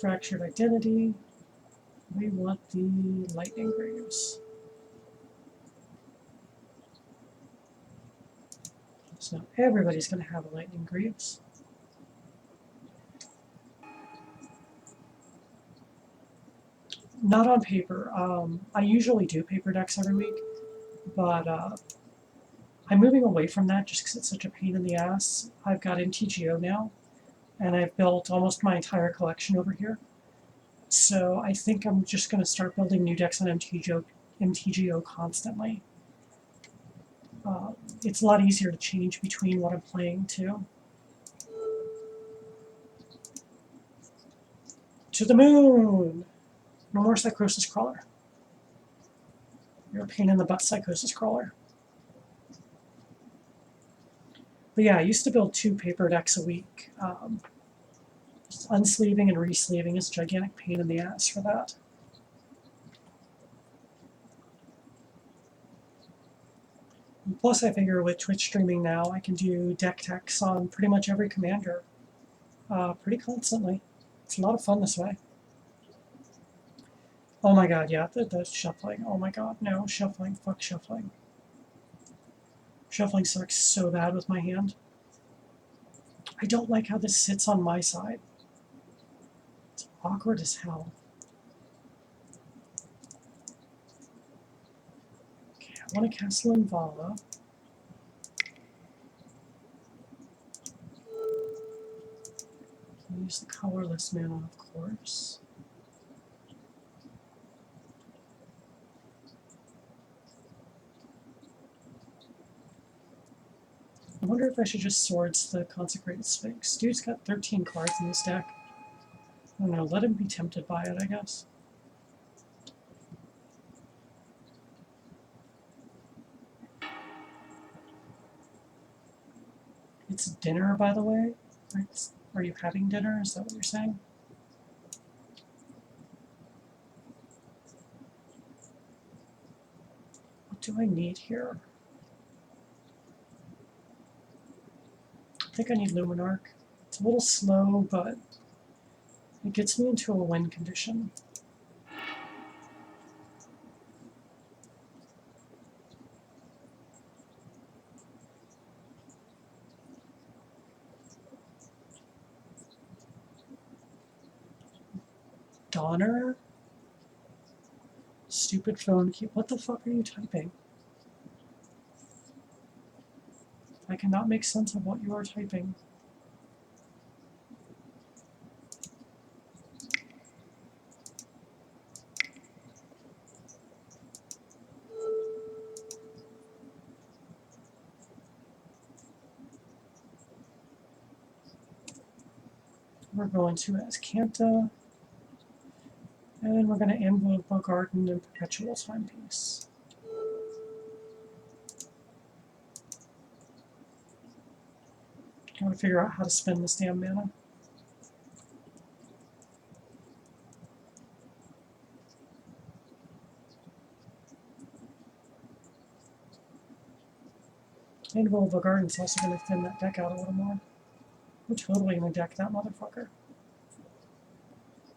Fractured Identity. We want the Lightning Greaves. So everybody's going to have a Lightning Greaves. Not on paper. I usually do paper decks every week, but I'm moving away from that just because it's such a pain in the ass. I've got MTGO now, and I've built almost my entire collection over here. So I think I'm just going to start building new decks on MTGO constantly. It's a lot easier to change between what I'm playing too. To the moon! No more Psychosis Crawler. You're a pain in the butt, Psychosis Crawler. But yeah, I used to build 2 paper decks a week. Unsleeving and resleeving is a gigantic pain in the ass for that. Plus, I figure with Twitch streaming now, I can do deck techs on pretty much every commander pretty constantly. It's a lot of fun this way. Oh my god, yeah, the shuffling. Oh my god, no, shuffling. Fuck shuffling. Shuffling sucks so bad with my hand. I don't like how this sits on my side. It's awkward as hell. Okay, I want to cast Linvala. Use the colorless mana, of course. I wonder if I should just Swords the Consecrated Sphinx. Dude's got 13 cards in this deck. I don't know, let him be tempted by it, I guess. It's dinner, by the way. Right? Are you having dinner? Is that what you're saying? What do I need here? I think I need Luminarch. It's a little slow, but it gets me into a win condition. Donner? Stupid phone key. What the fuck are you typing? I cannot make sense of what you are typing. We're going to Azcanta, and we're going to invoke Garden and Perpetual Timepiece. Gotta figure out how to spend this damn mana. Invoke Garden's also going to thin that deck out a little more. We're totally going to deck that motherfucker.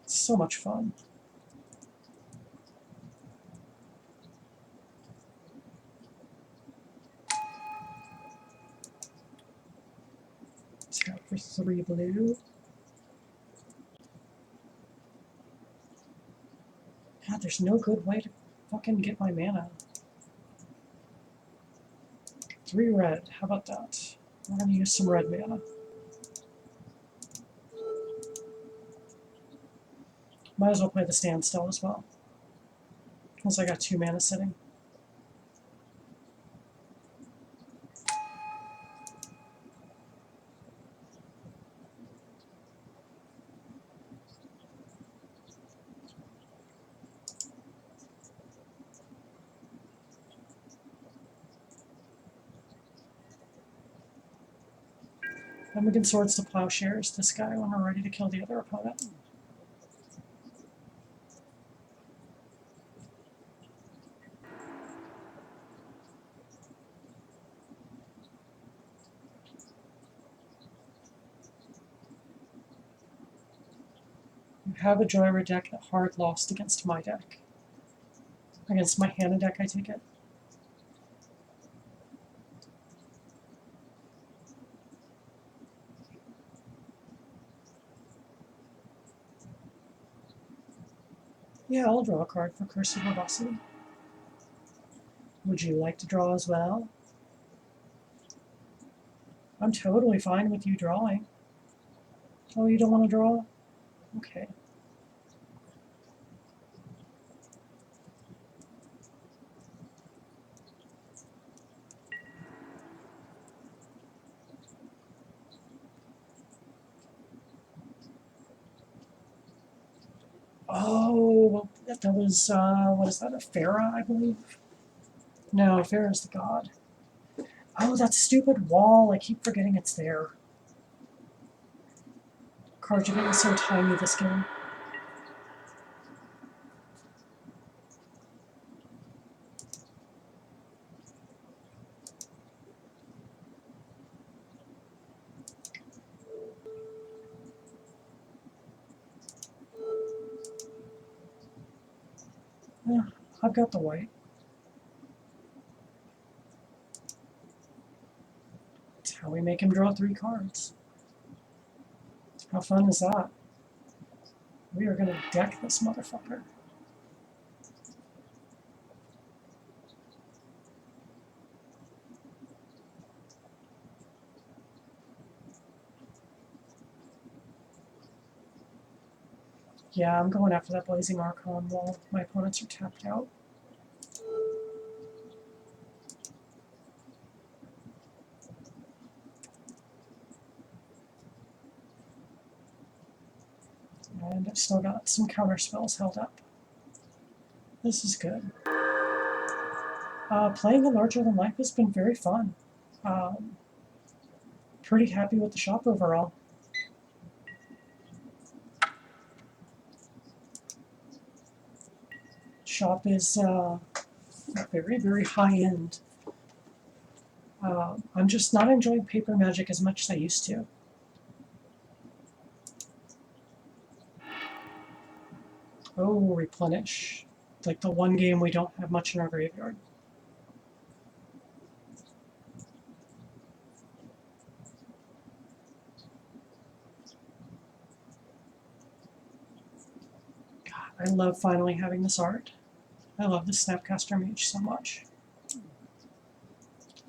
It's so much fun. Tap for 3 blue. God, there's no good way to fucking get my mana. 3 red, how about that? We're going to use some red mana. Might as well play the standstill as well. Once I got 2 mana sitting. Then we can Swords to Plowshares this guy when we're ready to kill the other opponent. You have a Joyride deck that hard lost against my deck. Against my Hanna deck, I take it. Yeah, I'll draw a card for Curse of Verbosity. Would you like to draw as well? I'm totally fine with you drawing. Oh, you don't want to draw? Okay. Oh, that was, what is that, a Farah, I believe? No, Farah's the god. Oh, that stupid wall, I keep forgetting it's there. Cards are getting so tiny this game. Yeah, I've got the white. That's how we make him draw 3 cards. How fun is that? We are going to deck this motherfucker. Yeah, I'm going after that Blazing Archon while my opponents are tapped out. And I've still got some counter spells held up. This is good. Playing a larger than life has been very fun. pretty happy with the shop overall. Shop is very, very high end. I'm just not enjoying paper magic as much as I used to. Oh, replenish. Like the one game we don't have much in our graveyard. God, I love finally having this art. I love the Snapcaster Mage so much.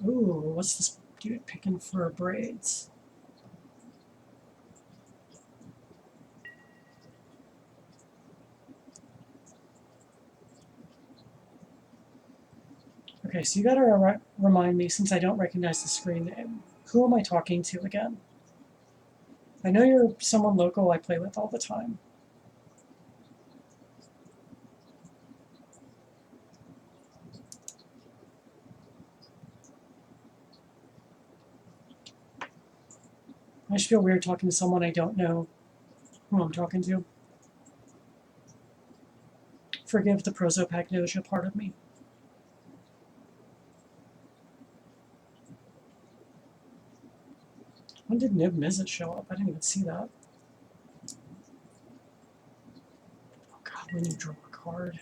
Ooh, what's this dude picking for braids? Okay, so you gotta remind me, since I don't recognize the screen name, who am I talking to again? I know you're someone local I play with all the time. I just feel weird talking to someone I don't know who I'm talking to. Forgive the prosopagnosia part of me. When did Nib Mizzet show up? I didn't even see that. Oh god, when you draw a card.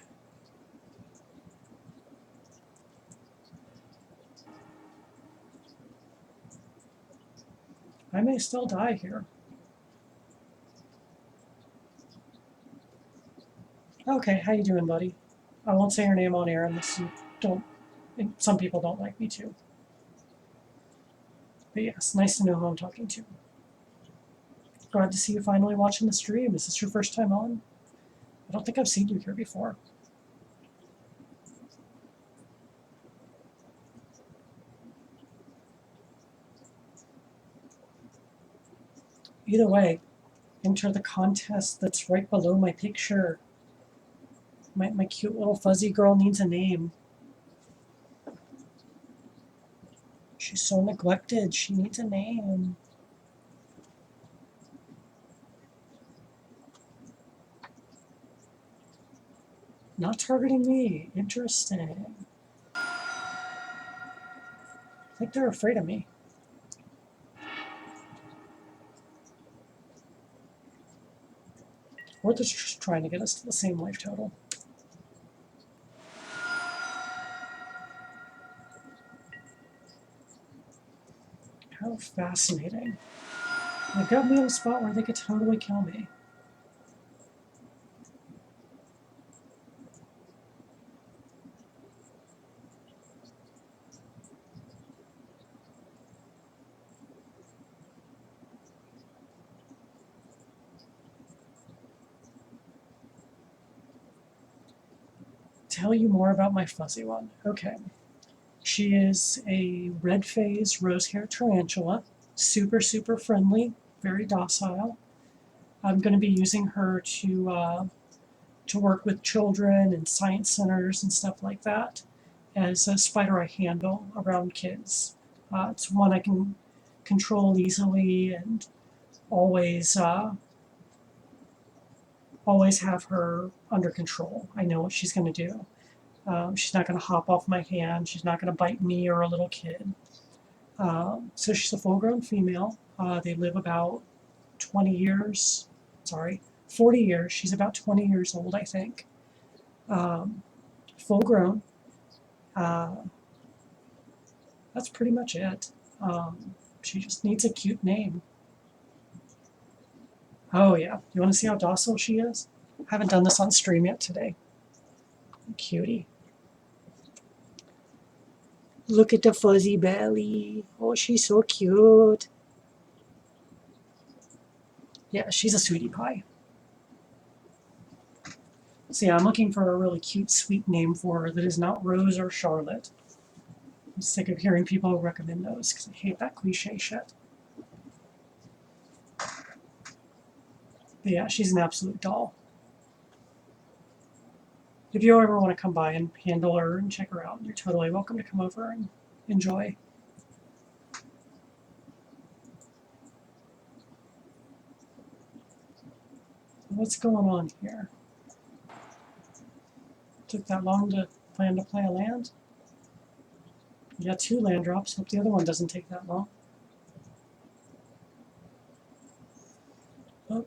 I may still die here. Okay, how you doing, buddy? I won't say your name on air unless you don't. Some people don't like me to. But yes, nice to know who I'm talking to. Glad to see you finally watching the stream. Is this your first time on? I don't think I've seen you here before. Either way, enter the contest that's right below my picture. My cute little fuzzy girl needs a name. She's so neglected. She needs a name. Not targeting me. Interesting. I think they're afraid of me. Or they're just trying to get us to the same life total. How fascinating. They got me in a spot where they could totally kill me. Tell you more about my fuzzy one. Okay. She is a red phase rose-haired tarantula. Super, super friendly. Very docile. I'm going to be using her to work with children and science centers and stuff like that as a spider I handle around kids. It's one I can control easily and always always have her under control. I know what she's going to do. She's not going to hop off my hand. She's not going to bite me or a little kid. So she's a full-grown female. They live about 20 years. Sorry, 40 years. She's about 20 years old, I think. Full-grown. That's pretty much it. She just needs a cute name. Oh yeah, you want to see how docile she is? I haven't done this on stream yet today. Cutie. Look at the fuzzy belly. Oh, she's so cute. Yeah, she's a sweetie pie. So yeah, I'm looking for a really cute, sweet name for her that is not Rose or Charlotte. I'm sick of hearing people recommend those because I hate that cliche shit. But yeah, she's an absolute doll. If you ever want to come by and handle her and check her out, you're totally welcome to come over and enjoy. What's going on here? Took that long to plan to play a land? You got 2 land drops. Hope the other one doesn't take that long. Oh.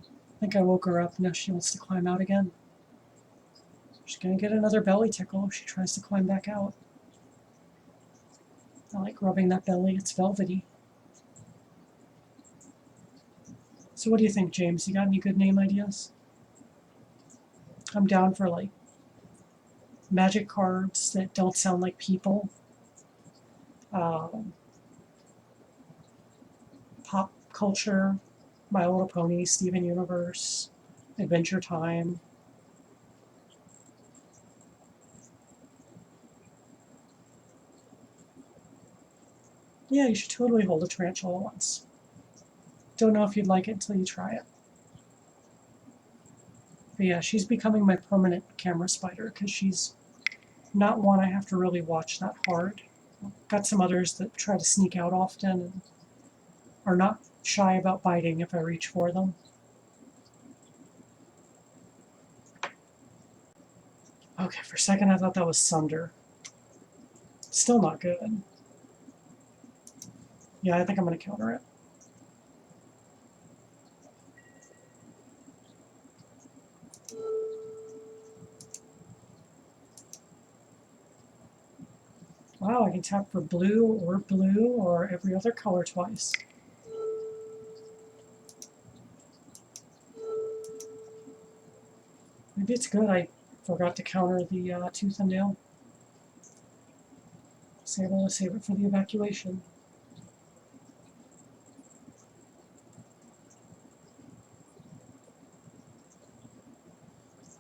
I think I woke her up. Now she wants to climb out again. She's gonna get another belly tickle if she tries to climb back out. I like rubbing that belly. It's velvety. So what do you think, James? You got any good name ideas? I'm down for like magic cards that don't sound like people. Pop culture, My Little Pony, Steven Universe, Adventure Time. Yeah, you should totally hold a tarantula once. Don't know if you'd like it until you try it. But yeah, she's becoming my permanent camera spider because she's not one I have to really watch that hard. Got some others that try to sneak out often and are not shy about biting if I reach for them. Okay, for a second I thought that was Sunder. Still not good. Yeah, I think I'm going to counter it. Wow, I can tap for blue or every other color twice. Maybe it's good I forgot to counter the tooth and nail. Was able to save it for the evacuation.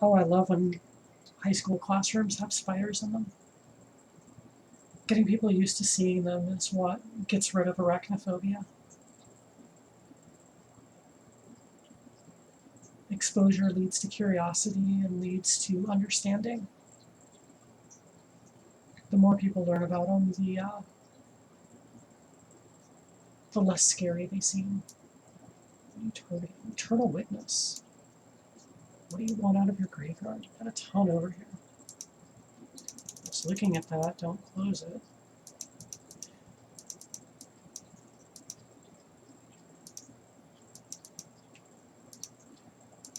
Oh, I love when high school classrooms have spiders in them. Getting people used to seeing them is what gets rid of arachnophobia. Exposure leads to curiosity and leads to understanding. The more people learn about them, the less scary they seem. Eternal Witness. What do you want out of your graveyard? You got a ton over here. Just looking at that, don't close it.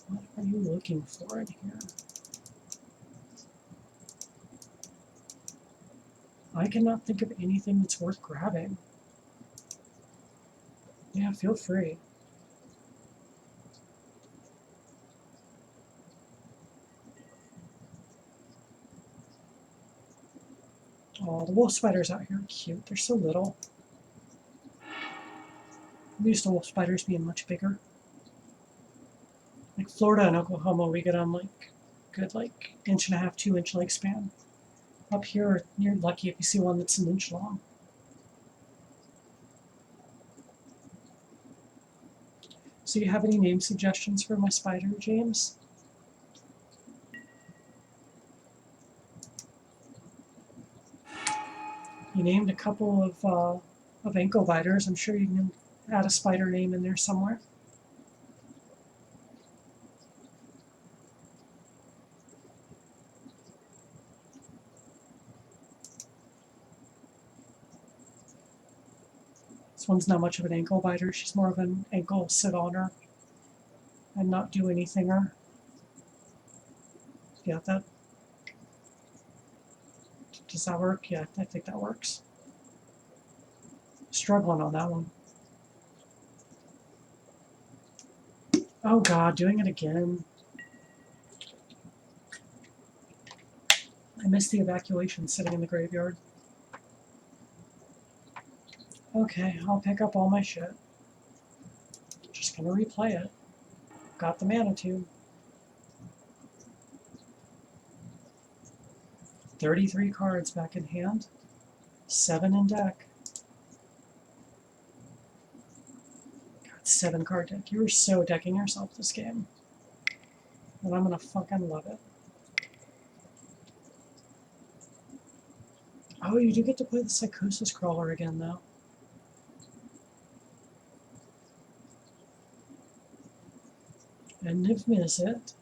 What are you looking for in here? I cannot think of anything that's worth grabbing. Yeah, feel free. Oh, the wolf spiders out here are cute. They're so little. I'm used to wolf spiders being much bigger. Like Florida and Oklahoma, we get on like good like 1.5 to 2 inch lifespan. Up here, you're lucky if you see one that's 1 inch long. So you have any name suggestions for my spider, James? You named a couple of ankle biters. I'm sure you can add a spider name in there somewhere. This one's not much of an ankle biter. She's more of an ankle sit on her and not do anything her. Yeah, that. Does that work? Yeah, I think that works. Struggling on that one. Oh god, doing it again. I missed the evacuation sitting in the graveyard. Okay, I'll pick up all my shit. Just gonna replay it. Got the mana tube. 33 cards back in hand. 7 in deck. God, 7 card deck. You were so decking yourself this game. And I'm gonna fucking love it. Oh, you do get to play the Psychosis Crawler again, though. End of visit.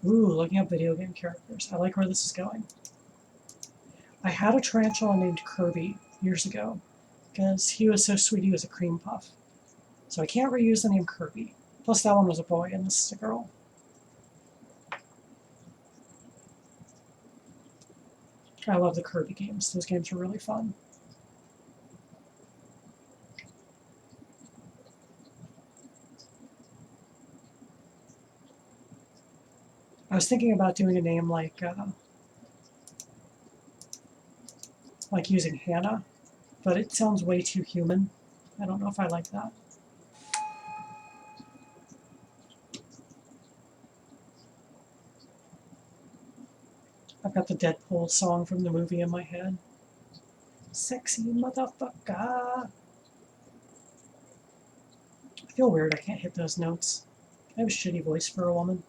Ooh, looking up video game characters. I like where this is going. I had a tarantula named Kirby years ago because he was so sweet he was a cream puff. So I can't reuse the name Kirby. Plus that one was a boy and this is a girl. I love the Kirby games. Those games are really fun. I was thinking about doing a name like using Hanna, but it sounds way too human. I don't know if I like that. I've got the Deadpool song from the movie in my head. Sexy motherfucker. I feel weird I can't hit those notes. I have a shitty voice for a woman.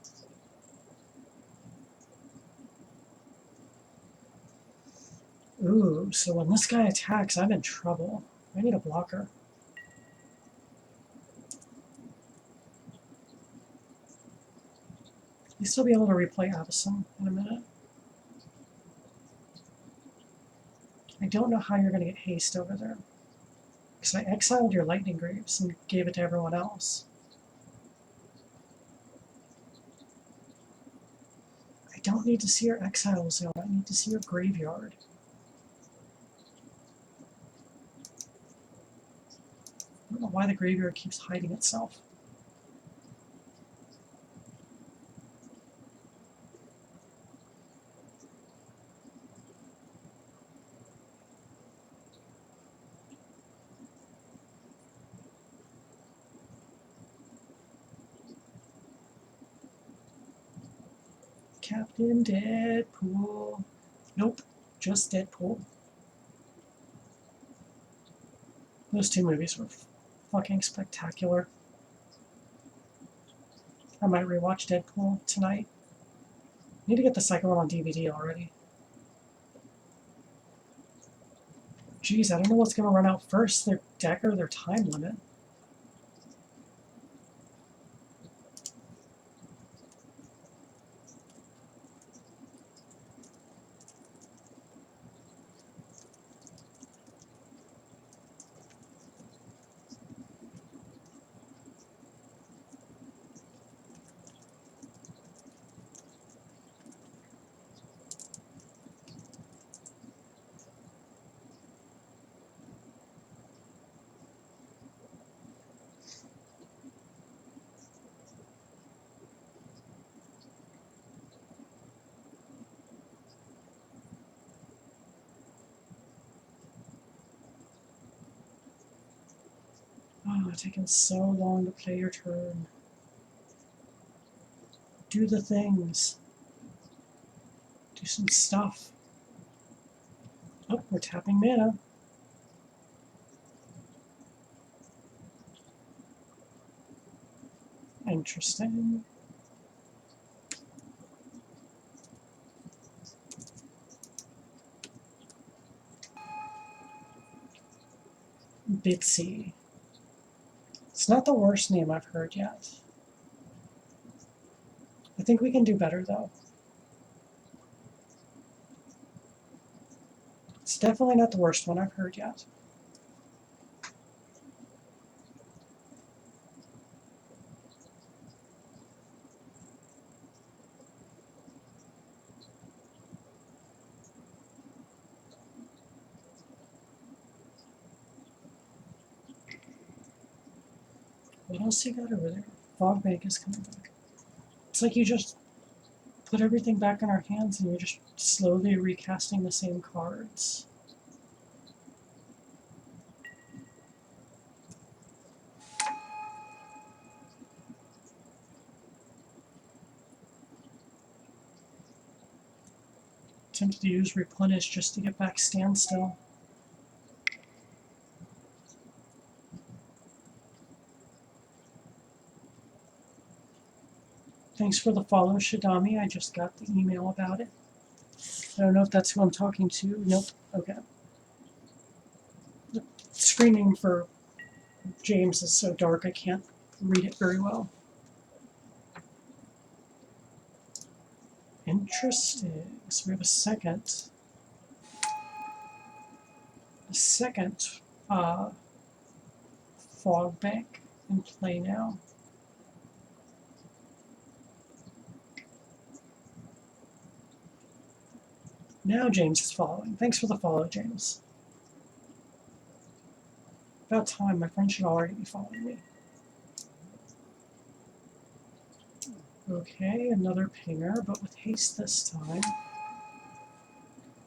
Ooh, so when this guy attacks, I'm in trouble. I need a blocker. You'll still be able to replay Avison in a minute. I don't know how you're going to get haste over there. Because I exiled your Lightning Greaves and gave it to everyone else. I don't need to see your exile zone, I need to see your graveyard. I don't know why the graveyard keeps hiding itself. Captain Deadpool. Nope, just Deadpool. Those two movies were fucking spectacular. I might rewatch Deadpool tonight. Need to get the second one on DVD already. Geez, I don't know what's going to run out first, their deck or their time limit. Oh, it's taking so long to play your turn. Do the things. Do some stuff. Oh, we're tapping mana. Interesting. Bitsy. It's not the worst name I've heard yet. I think we can do better, though. It's definitely not the worst one I've heard yet. What else you got over there? Fogbank is coming back. It's like you just put everything back in our hands and you're just slowly recasting the same cards. Tempted to use Replenish just to get back Standstill. Thanks for the follow, Shidami. I just got the email about it. I don't know if that's who I'm talking to. Nope. Okay. Screening for James is so dark I can't read it very well. Interesting. So we have a second fog bank in play now. Now James is following. Thanks for the follow, James. About time, my friend should already be following me. Okay, another pinger, but with haste this time.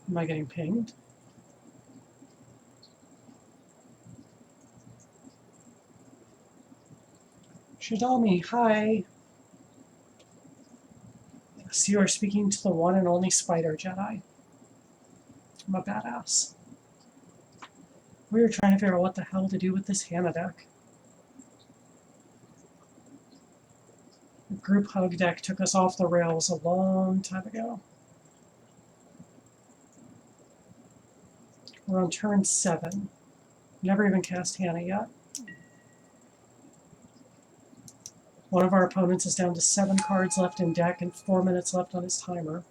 Am I getting pinged? Shadalmi, hi! Yes, you are speaking to the one and only Spider Jedi. I'm a badass. We were trying to figure out what the hell to do with this Hanna deck. The group hug deck took us off the rails a long time ago. We're on turn 7. Never even cast Hanna yet. One of our opponents is down to 7 cards left in deck and 4 minutes left on his timer.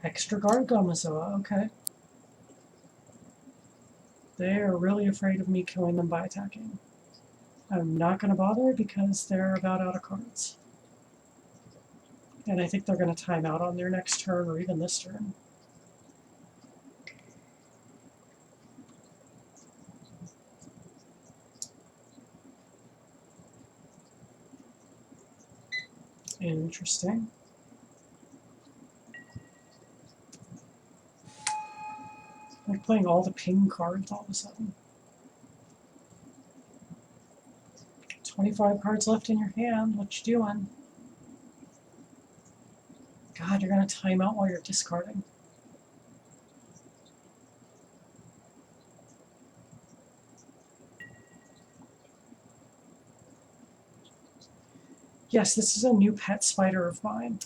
Extra guard Gamazoa, okay. They're really afraid of me killing them by attacking. I'm not going to bother because they're about out of cards. And I think they're going to time out on their next turn or even this turn. Interesting. They're playing all the ping cards all of a sudden. 25 cards left in your hand. What you doing? God, you're going to time out while you're discarding. Yes, this is a new pet spider of mine.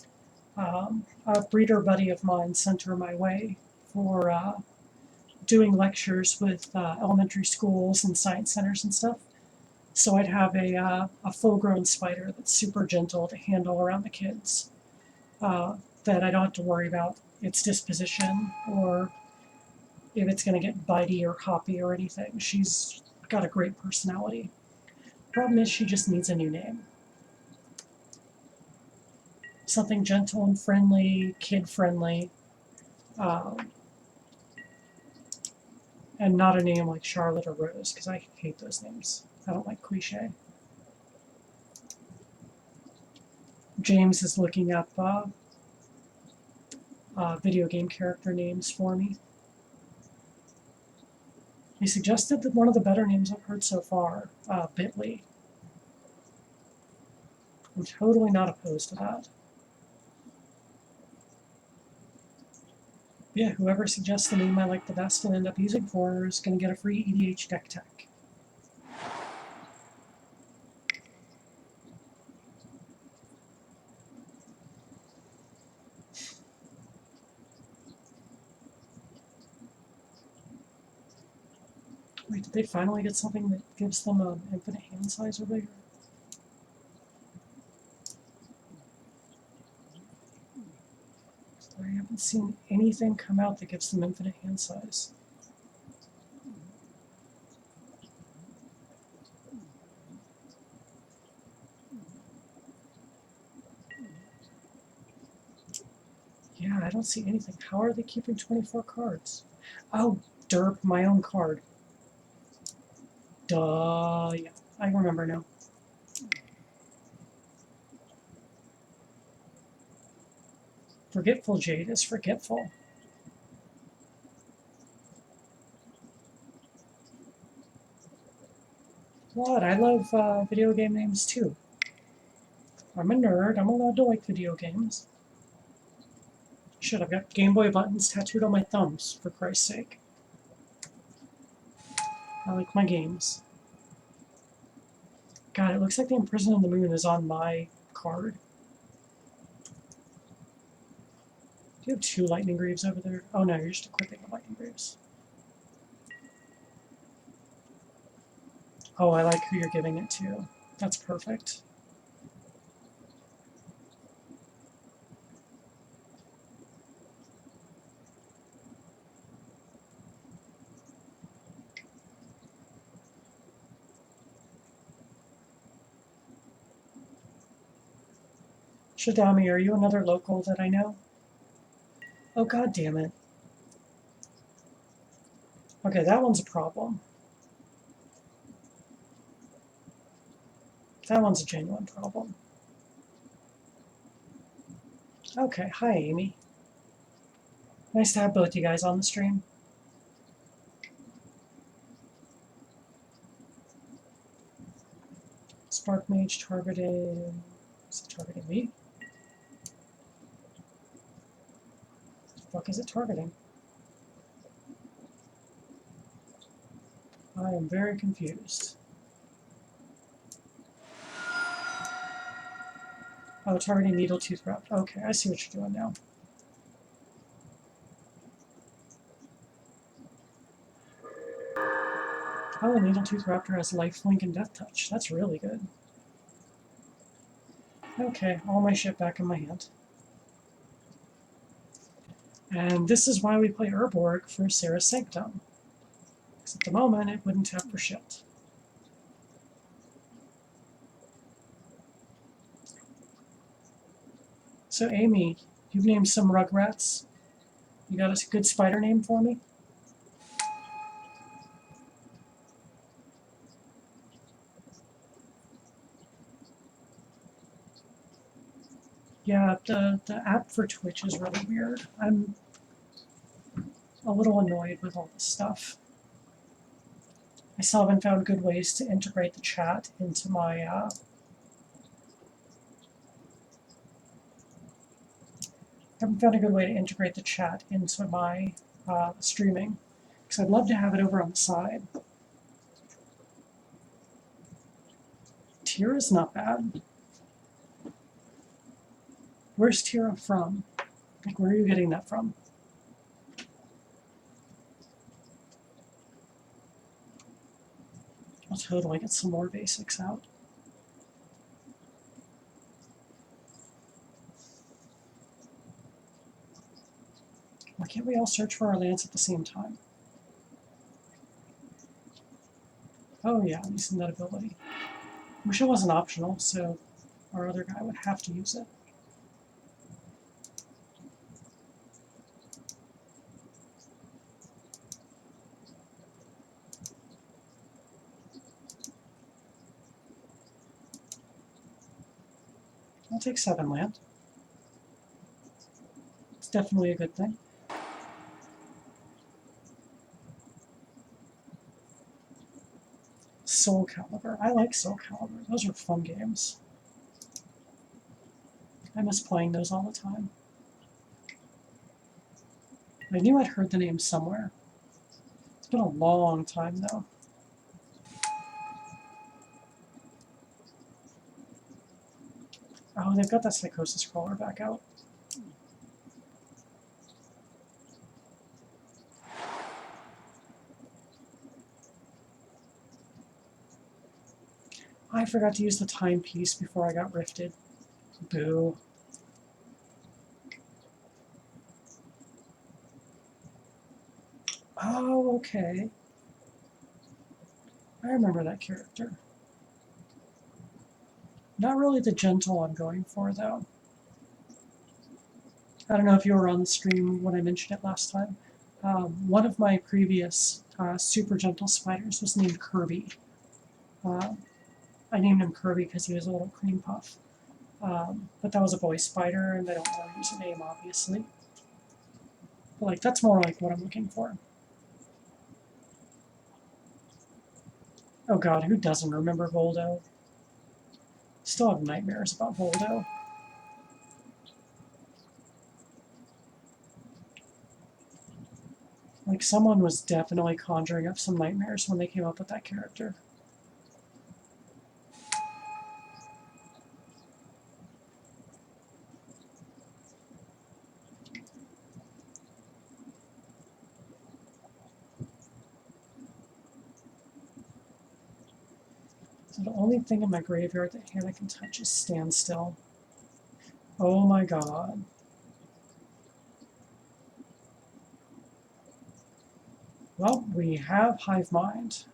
A breeder buddy of mine sent her my way for doing lectures with elementary schools and science centers and stuff. So I'd have a full-grown spider that's super gentle to handle around the kids, that I don't have to worry about its disposition or if it's going to get bitey or hoppy or anything. She's got a great personality. Problem is she just needs a new name. Something gentle and friendly, kid-friendly, and not a name like Charlotte or Rose, because I hate those names. I don't like cliche. James is looking up video game character names for me. He suggested that one of the better names I've heard so far, Bitly. I'm totally not opposed to that. Yeah, whoever suggests the name I like the best and end up using for is going to get a free EDH deck tech. Wait, did they finally get something that gives them an infinite hand size over here? I haven't seen anything come out that gives them infinite hand size. Yeah, I don't see anything. How are they keeping 24 cards? Oh, derp, my own card. Duh, yeah, I remember now. Forgetful Jade is forgetful. What? I love video game names too. I'm a nerd. I'm allowed to like video games. Shit, I've got Game Boy buttons tattooed on my thumbs, for Christ's sake. I like my games. God, it looks like the Imprisoned on the Moon is on my card. Do you have 2 Lightning Greaves over there? Oh no, you're just equipping the Lightning Greaves. Oh, I like who you're giving it to. That's perfect. Shadami, are you another local that I know? Oh, god damn it. Okay, that one's a problem. That one's a genuine problem. Okay, hi Amy. Nice to have both you guys on the stream. Spark Mage targeted... Is it targeting me? What the fuck is it targeting? I am very confused. Oh, targeting Needle Tooth Raptor. Okay, I see what you're doing now. Oh, Needle Tooth Raptor has Lifelink and Death Touch. That's really good. Okay, all my shit back in my hand. And this is why we play Urborg for Sarah's Sanctum. Because at the moment, it wouldn't have for shit. So Amy, you've named some Rugrats. You got a good spider name for me? Yeah, the app for Twitch is really weird. I'm a little annoyed with all this stuff. I still haven't found good ways to integrate the chat into my haven't found a good way to integrate the chat into my streaming, because I'd love to have it over on the side. Tira's not bad. Where's Tira from? Like, where are you getting that from? I'll totally get some more basics out. Why can't we all search for our lands at the same time? Oh yeah, I'm using that ability. Wish it wasn't optional, so our other guy would have to use it. I'll take 7 land. It's definitely a good thing. Soul Calibur. I like Soul Calibur. Those are fun games. I miss playing those all the time. I knew I'd heard the name somewhere. It's been a long time, though. Oh, they've got that Psychosis Crawler back out. I forgot to use the timepiece before I got rifted. Boo. Oh, okay. I remember that character. Not really the gentle I'm going for, though. I don't know if you were on the stream when I mentioned it last time. One of my previous super gentle spiders was named Kirby. I named him Kirby because he was a little cream puff. But that was a boy spider, and I don't want to use a name, obviously. But like, that's more like what I'm looking for. Oh god, who doesn't remember Voldo? Still have nightmares about Voldo. Like, someone was definitely conjuring up some nightmares when they came up with that character. So the only thing in my graveyard that Hanna can touch is Standstill. Oh my god. Well, we have Hive Mind.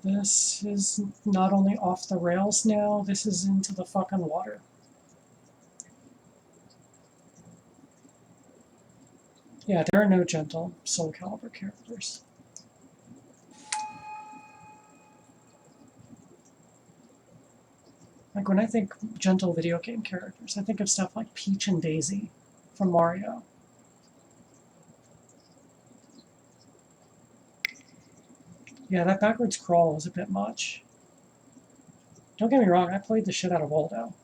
This is not only off the rails now, this is into the fucking water. Yeah, there are no gentle Soul Calibur characters. Like when I think gentle video game characters, I think of stuff like Peach and Daisy from Mario. Yeah, that backwards crawl was a bit much. Don't get me wrong, I played the shit out of Waldo.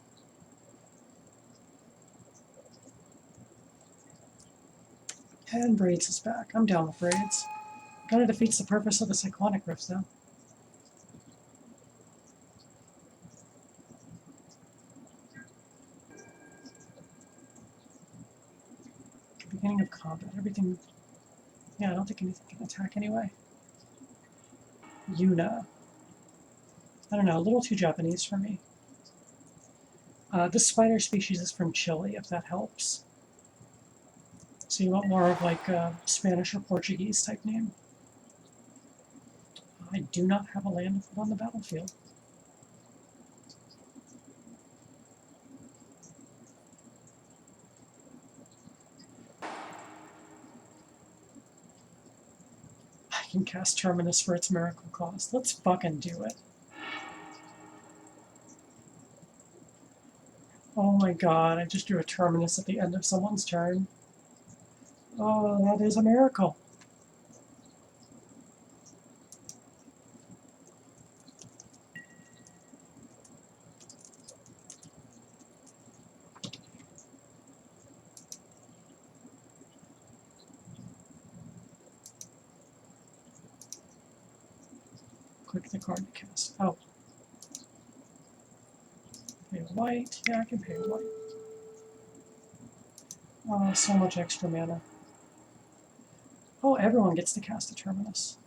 And Braids is back. I'm down with Braids. Kind of defeats the purpose of the Cyclonic Rift, though. Beginning of combat. Everything... Yeah, I don't think anything can attack anyway. Yuna. I don't know, a little too Japanese for me. This spider species is from Chile, if that helps. So you want more of like a Spanish or Portuguese type name. I do not have a land to put on the battlefield. I can cast Terminus for its miracle cost. Let's fucking do it. Oh my god, I just drew a Terminus at the end of someone's turn. Oh, that is a miracle. Click the card to cast. Oh. Pay a white. Yeah, I can pay a white. Oh, so much extra mana. Oh, everyone gets to cast a Terminus.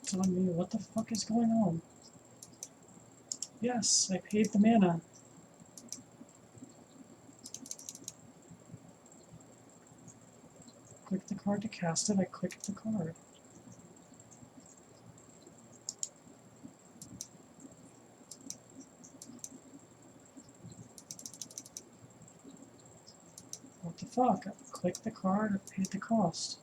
Telling me what the fuck is going on. Yes, I paid the mana. Click the card to cast it, I clicked the card. What the fuck? I clicked the card, I paid the cost.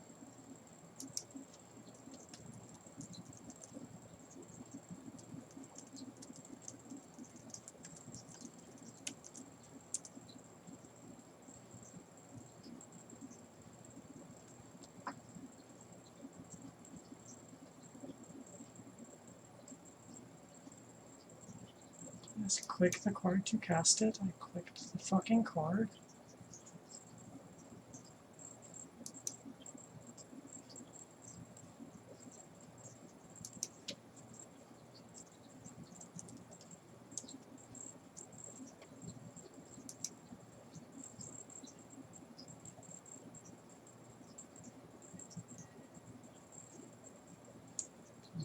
Just click the card to cast it, I clicked the fucking card.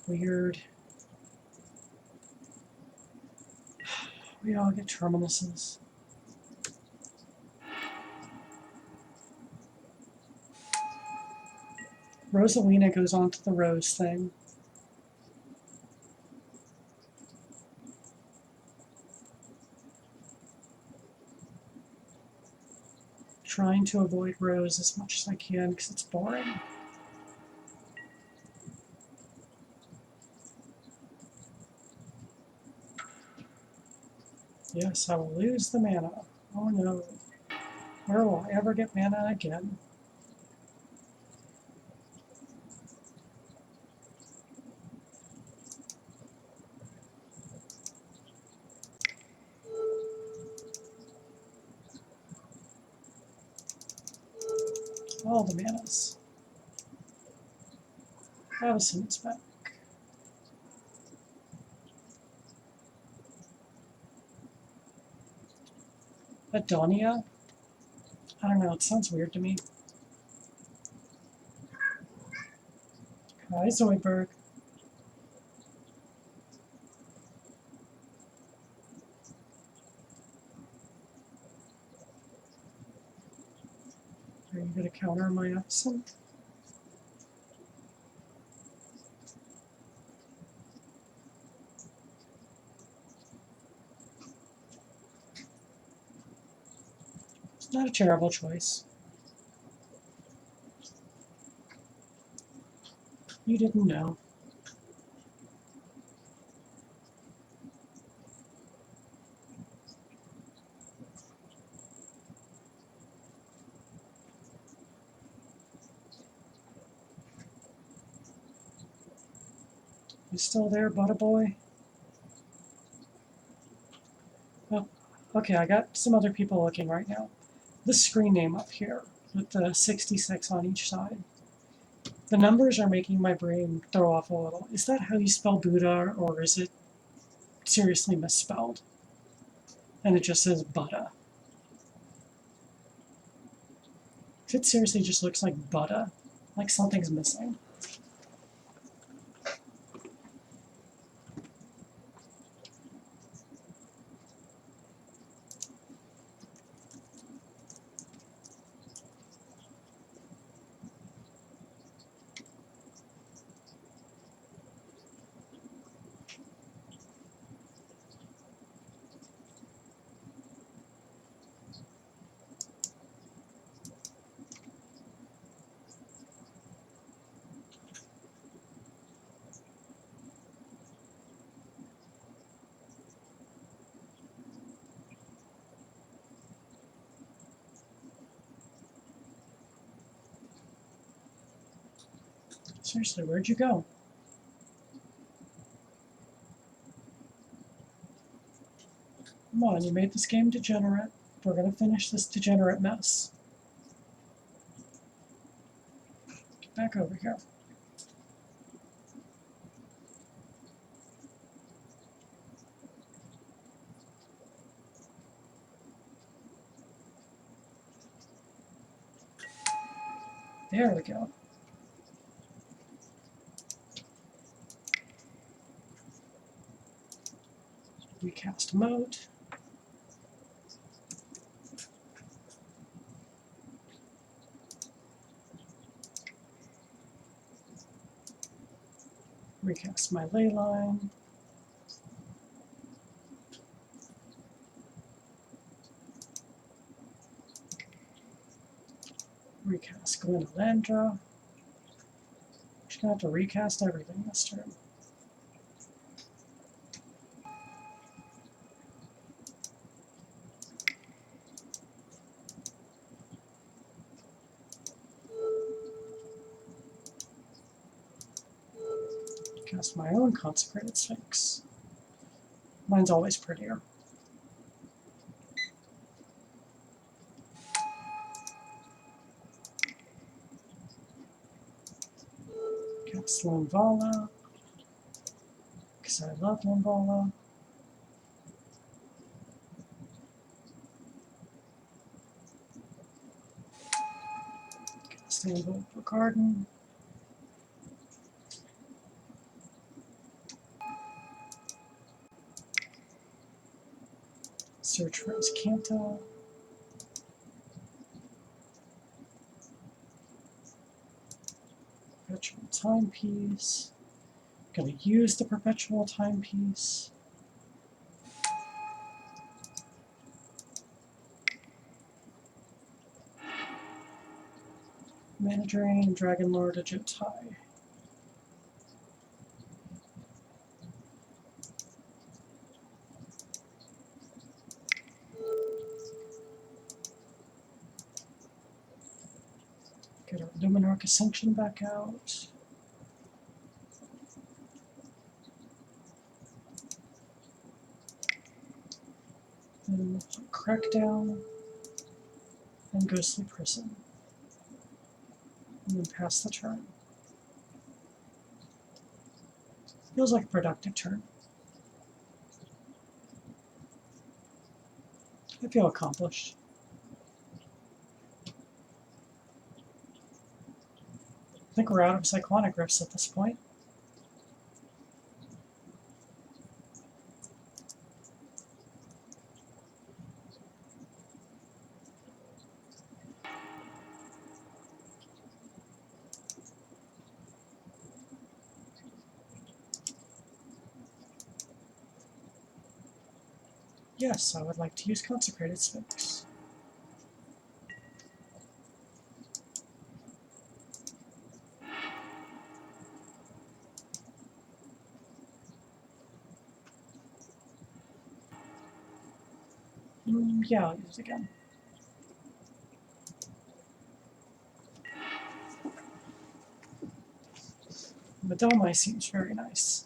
Weird. We all get Terminuses. Rosalina goes on to the Rose thing. Trying to avoid Rose as much as I can because it's boring. Yes, I will lose the mana. Oh no. Where will I ever get mana again? All the manas. Avacyn is back. Adonia? I don't know, it sounds weird to me. Hi, Zoidberg. Are you going to counter my Avacyn? It's not a terrible choice. You didn't know. You still there, Butter Boy? Oh, okay, I got some other people looking right now. This screen name up here, with the 66 on each side. The numbers are making my brain throw off a little. Is that how you spell Buddha, or is it seriously misspelled? And it just says Buddha. If it seriously just looks like Buddha, like something's missing. Seriously, where'd you go? Come on, you made this game degenerate. We're gonna finish this degenerate mess. Get back over here. There we go. Recast mode. Recast my ley line. Recast Glenalandra. Just gonna have to recast everything this turn. Cast my own Consecrated Sphinx. Mine's always prettier. Cast Linvala, because I love Linvala. Cast Invoke for Garden. Search for Azcanta. Perpetual Timepiece. Gonna use the Perpetual Timepiece. Mana Drain, Dragon Lord, Ajotai. Get our Luminarch Ascension back out. Then Crackdown and Ghostly Prison. And then pass the turn. Feels like a productive turn. I feel accomplished. I think we're out of cyclonic rifts at this point. Yes, I would like to use Consecrated Sphinx. Yeah, I'll use it again. Madalmai seems very nice.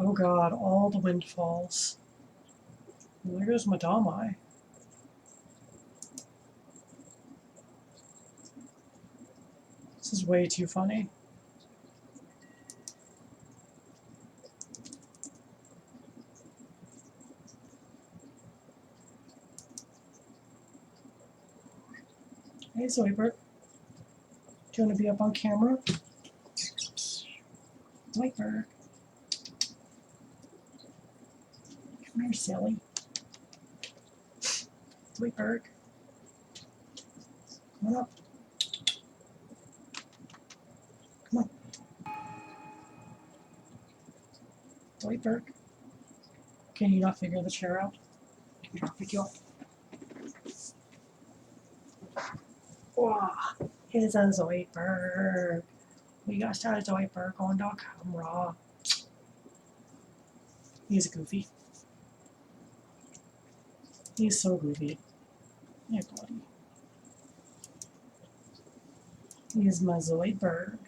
Oh god, all the windfalls. Well, there goes Madalmai. This is way too funny. Hey Zoidberg, do you want to be up on camera? Zoidberg. Come here, silly. Zoidberg. Come on up. Come on. Zoidberg. Can you not figure the chair out? Here, I'll pick you up. Wow, here's a Zoidberg. We got a Zoidberg on the camera. He's goofy. He's so goofy. Yeah, buddy. He's my Zoidberg.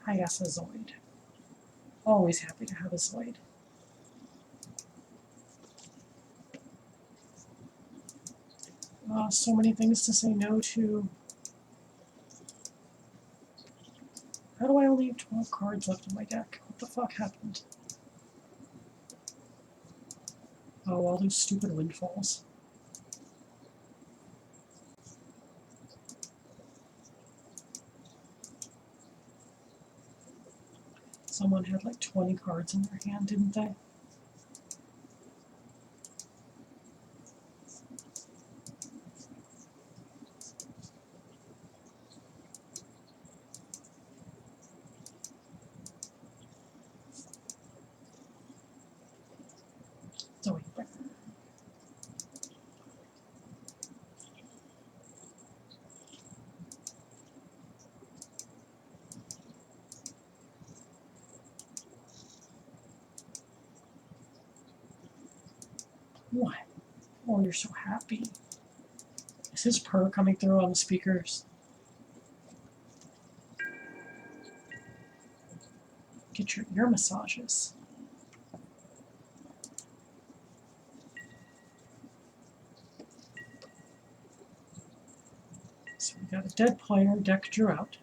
I guess a Zoid. Always happy to have a Zoid. So many things to say no to. How do I only have 12 cards left in my deck? What the fuck happened? Oh, all those stupid windfalls. Someone had like 20 cards in their hand, didn't they? Zoidberg. What? Oh, you're so happy. Is his purr coming through on the speakers? Get your ear massages. So we got a dead player, deck drew out.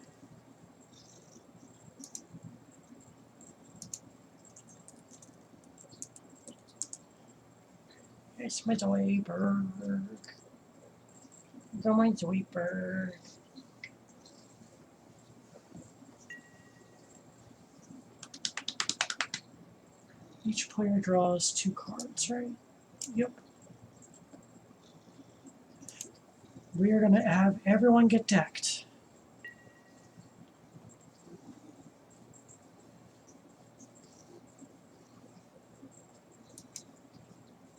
It's my Zoidberg. Go my Zoidberg. Each player draws 2 cards, right? Yep. We are going to have everyone get decked.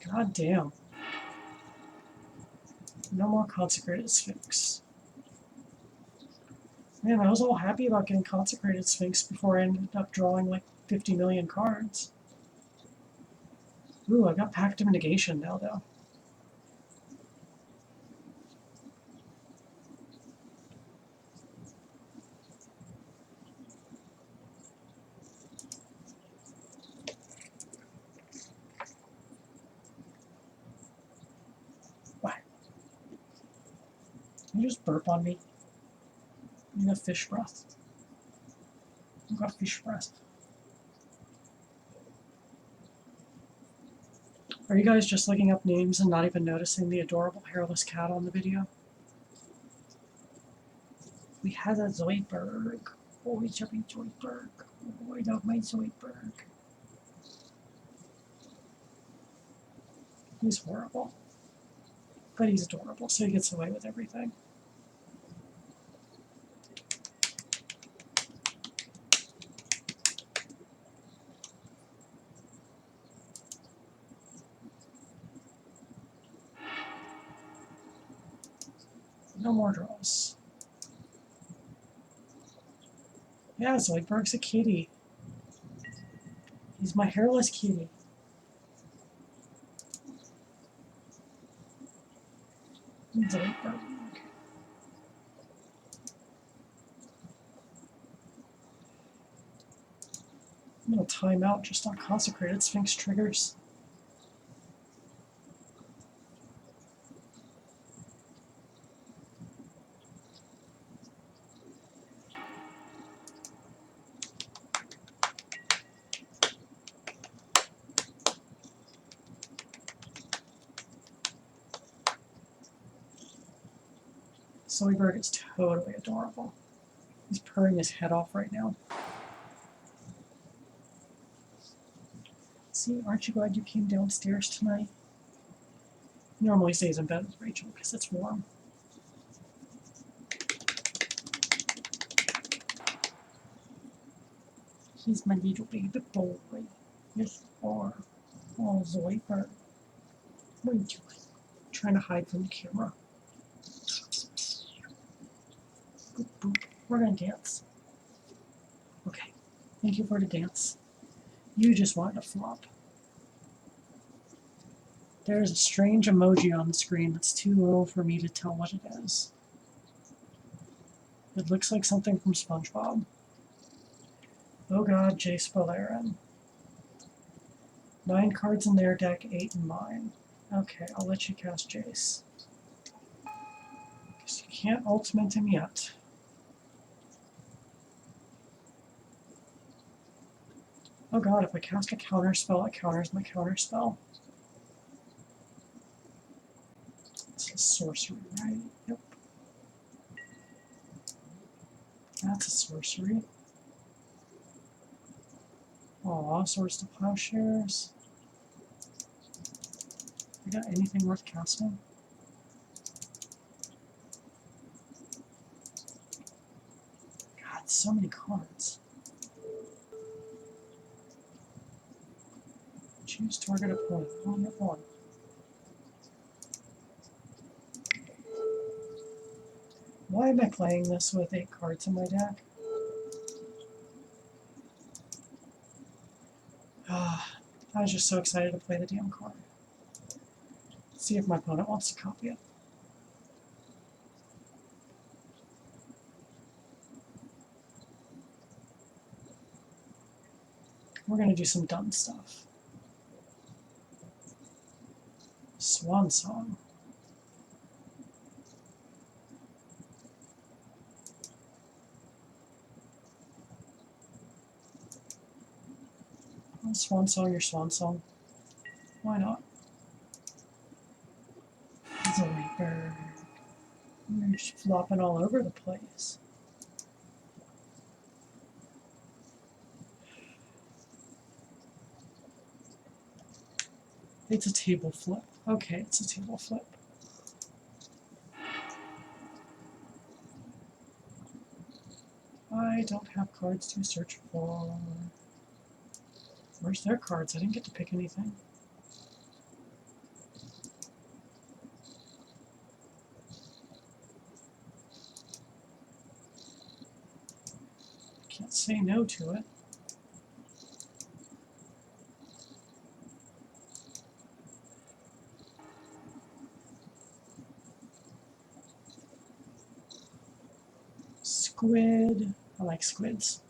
God damn. No more Consecrated Sphinx. Man, I was all happy about getting Consecrated Sphinx before I ended up drawing like 50 million cards. Ooh, I got Pact of Negation now, though. Can you just burp on me? You got fish breath. You got fish breath. Are you guys just looking up names and not even noticing the adorable hairless cat on the video? We had a Zoidberg. Oh, it's a big Zoidberg. Oh, I love my Zoidberg. He's horrible. But he's adorable, so he gets away with everything. No more draws. Yeah, Zoidberg's a kitty. He's my hairless kitty. Zoidberg. I'm gonna time out just on consecrated Sphinx triggers. Zoidberg is totally adorable. He's purring his head off right now. See, aren't you glad you came downstairs tonight? He normally stays in bed with Rachel because it's warm. He's my little baby boy. Yes, or oh, Zoidberg. What are you doing? Trying to hide from the camera. Boop, boop. We're gonna dance. Okay, thank you for the dance. You just wanted to flop. There's a strange emoji on the screen that's too low for me to tell what it is. It looks like something from SpongeBob. Oh god, Jace Beleren. 9 cards in their deck, 8 in mine. Okay, I'll let you cast Jace. Because you can't ultimate him yet. Oh god, if I cast a counter spell, it counters my counter spell. It's a sorcery, right? Yep. That's a sorcery. Aw, Swords to Plowshares. You got anything worth casting? God, so many cards. Choose target opponent. Only one. Why am I playing this with 8 cards in my deck? I was just so excited to play the damn card. See if my opponent wants to copy it. We're going to do some dumb stuff. Swan Song. Swan Song, your Swan Song. Why not? Zoidberg. You're just flopping all over the place. It's a table flip. Okay, it's a table flip. I don't have cards to search for. Where's their cards? I didn't get to pick anything. Can't say no to it. Squid. I like squids.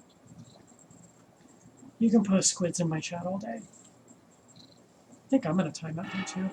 You can post squids in my chat all day. I think I'm going to time out here too.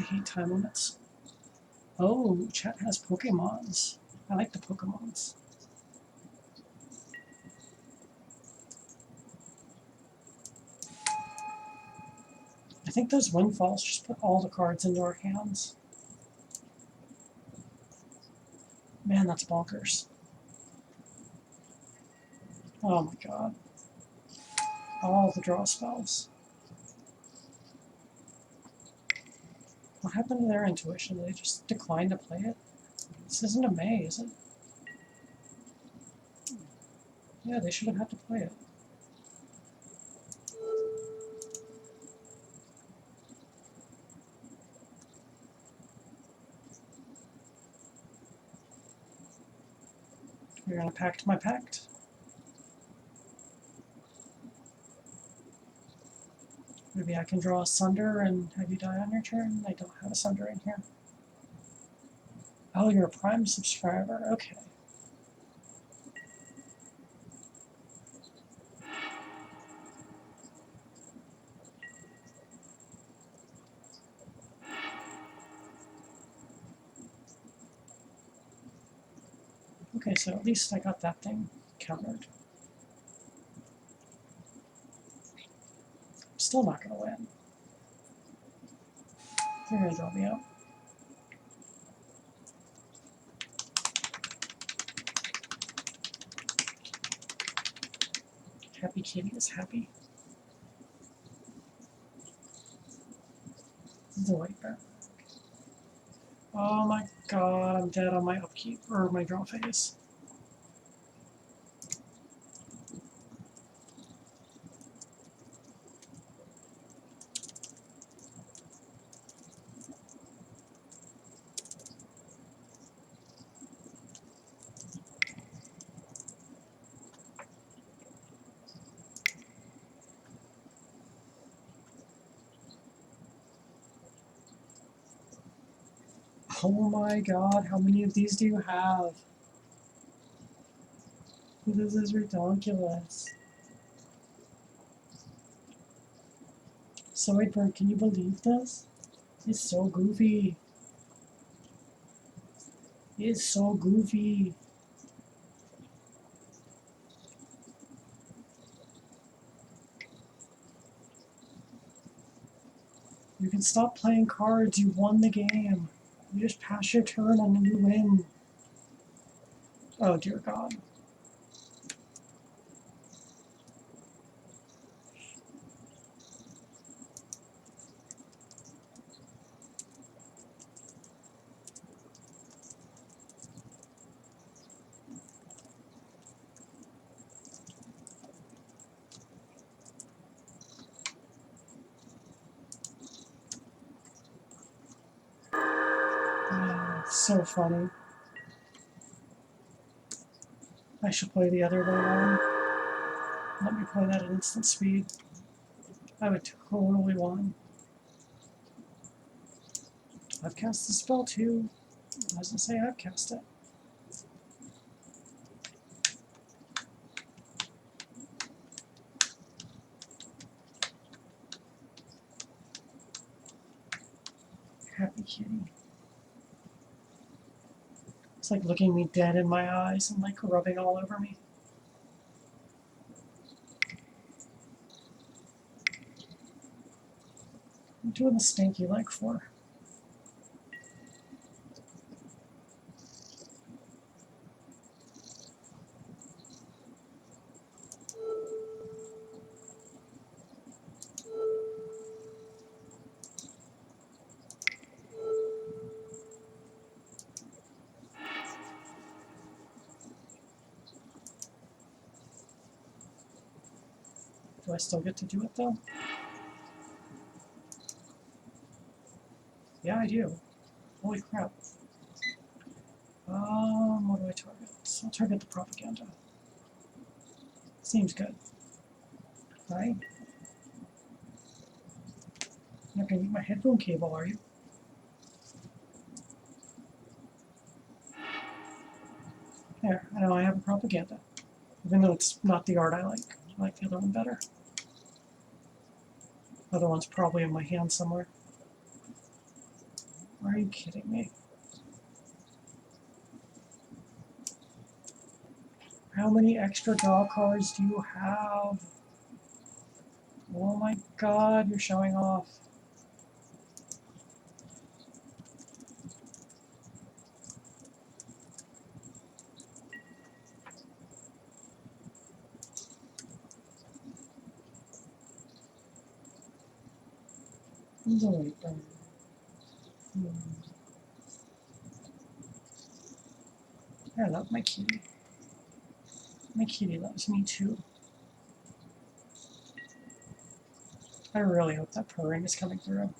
hate time limits. Oh, chat has Pokemons. I like the Pokemons. I think those windfalls just put all the cards into our hands. Man, that's bonkers. Oh my god. All the draw spells. What happened to their intuition? Did they just decline to play it? This isn't a May, is it? Yeah, they should have had to play it. You're gonna pact my pact. Maybe I can draw a Sunder and have you die on your turn. I don't have a Sunder in here. Oh, you're a Prime subscriber. Okay. Okay, so at least I got that thing countered. I'm still not gonna win. You're gonna draw me out. Happy Kitty is happy. The white bear. Oh my god, I'm dead on my upkeep, or my draw phase. Oh my god, how many of these do you have? This is ridiculous. Soydberg, can you believe this? It's so goofy. It's so goofy. You can stop playing cards, you won the game. You just pass your turn and then you win. Oh dear god. So funny. I should play the other way around. Let me play that at instant speed. I would totally won. I've cast the spell too. I was gonna say I've cast it. Happy Kitty. It's like looking me dead in my eyes and like rubbing all over me. I'm doing the stanky leg for. Do I still get to do it though? Yeah, I do. Holy crap. What do I target? I'll target the propaganda. Seems good. Right? You're not gonna eat my headphone cable, are you? There, I know I have a propaganda. Even though it's not the art I like. I like the other one better. The other one's probably in my hand somewhere. Are you kidding me? How many extra draw cards do you have? Oh my god, you're showing off. I love my kitty. My kitty loves me too. I really hope that purring is coming through.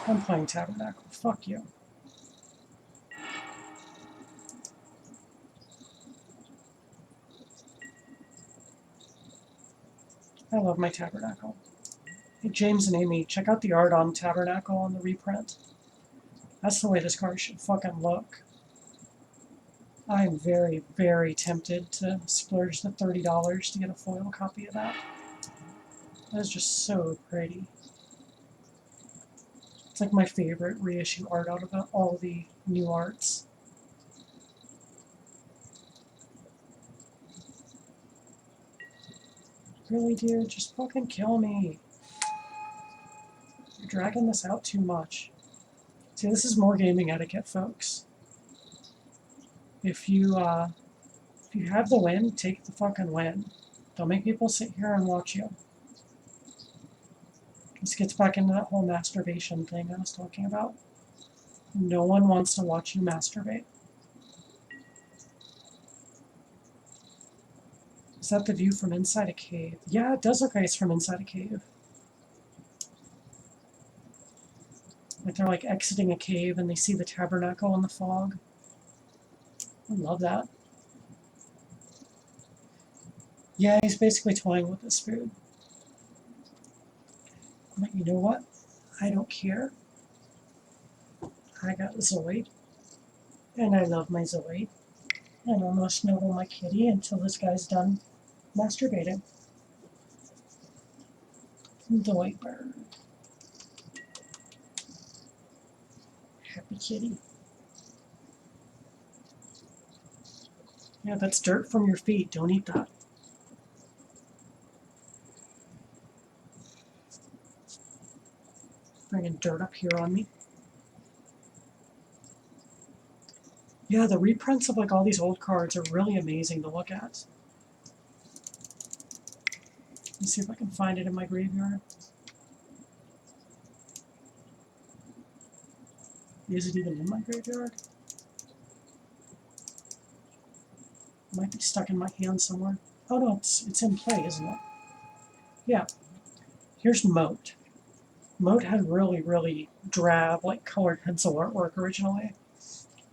I'm playing Tabernacle. Fuck you. I love my Tabernacle. Hey, James and Amy, check out the art on Tabernacle on the reprint. That's the way this card should fucking look. I'm very, very tempted to splurge the $30 to get a foil copy of that. That is just so pretty. It's like my favorite reissue art out of all the new arts. Really, dude? Just fucking kill me. You're dragging this out too much. See, this is more gaming etiquette, folks. If you have the win, take the fucking win. Don't make people sit here and watch you. This gets back into that whole masturbation thing I was talking about. No one wants to watch you masturbate. Is that the view from inside a cave? Yeah, it does look nice from inside a cave. Like they're like exiting a cave and they see the tabernacle in the fog. I love that. Yeah, he's basically toying with his food. But you know what? I don't care. I got Zoid. And I love my Zoid. And I'm gonna snuggle my kitty until this guy's done masturbating. Zoid bird. Happy kitty. Yeah, that's dirt from your feet. Don't eat that. Bringing dirt up here on me. Yeah, the reprints of like all these old cards are really amazing to look at. Let me see if I can find it in my graveyard. Is it even in my graveyard? It might be stuck in my hand somewhere. Oh no, it's in play, isn't it? Yeah. Here's Moat. Moat had really, really drab, like colored pencil artwork originally.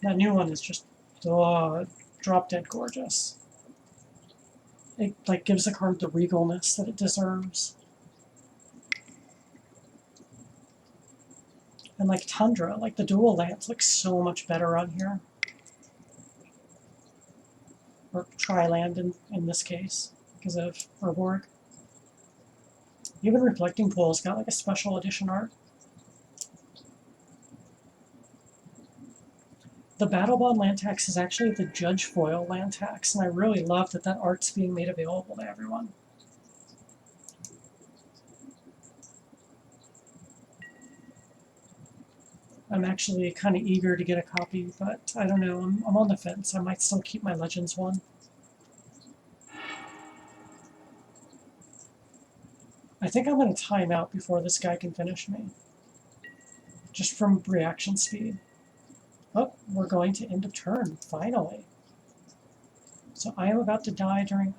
That new one is just drop dead gorgeous. It like gives the card the regalness that it deserves. And like Tundra, like the dual lands look so much better on here. Or Tri-land in this case, because of Urborg. Even Reflecting Pool's got like a special edition art. The Battle Bond land tax is actually the Judge Foil land tax, and I really love that that art's being made available to everyone. I'm actually kind of eager to get a copy, but I don't know, I'm on the fence. I might still keep my Legends one. I think I'm going to time out before this guy can finish me. Just from reaction speed. Oh, we're going to end of turn, finally. So I am about to die during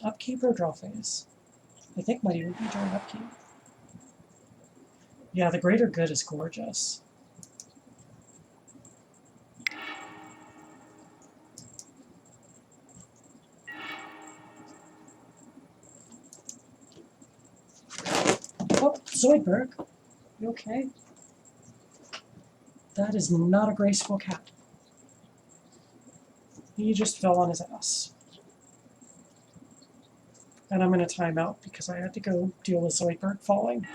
upkeep or draw phase. I think might even be during upkeep. Yeah, the Greater Good is gorgeous. Oh, Zoidberg. You okay? That is not a graceful cat. He just fell on his ass. And I'm going to time out because I had to go deal with Zoidberg falling.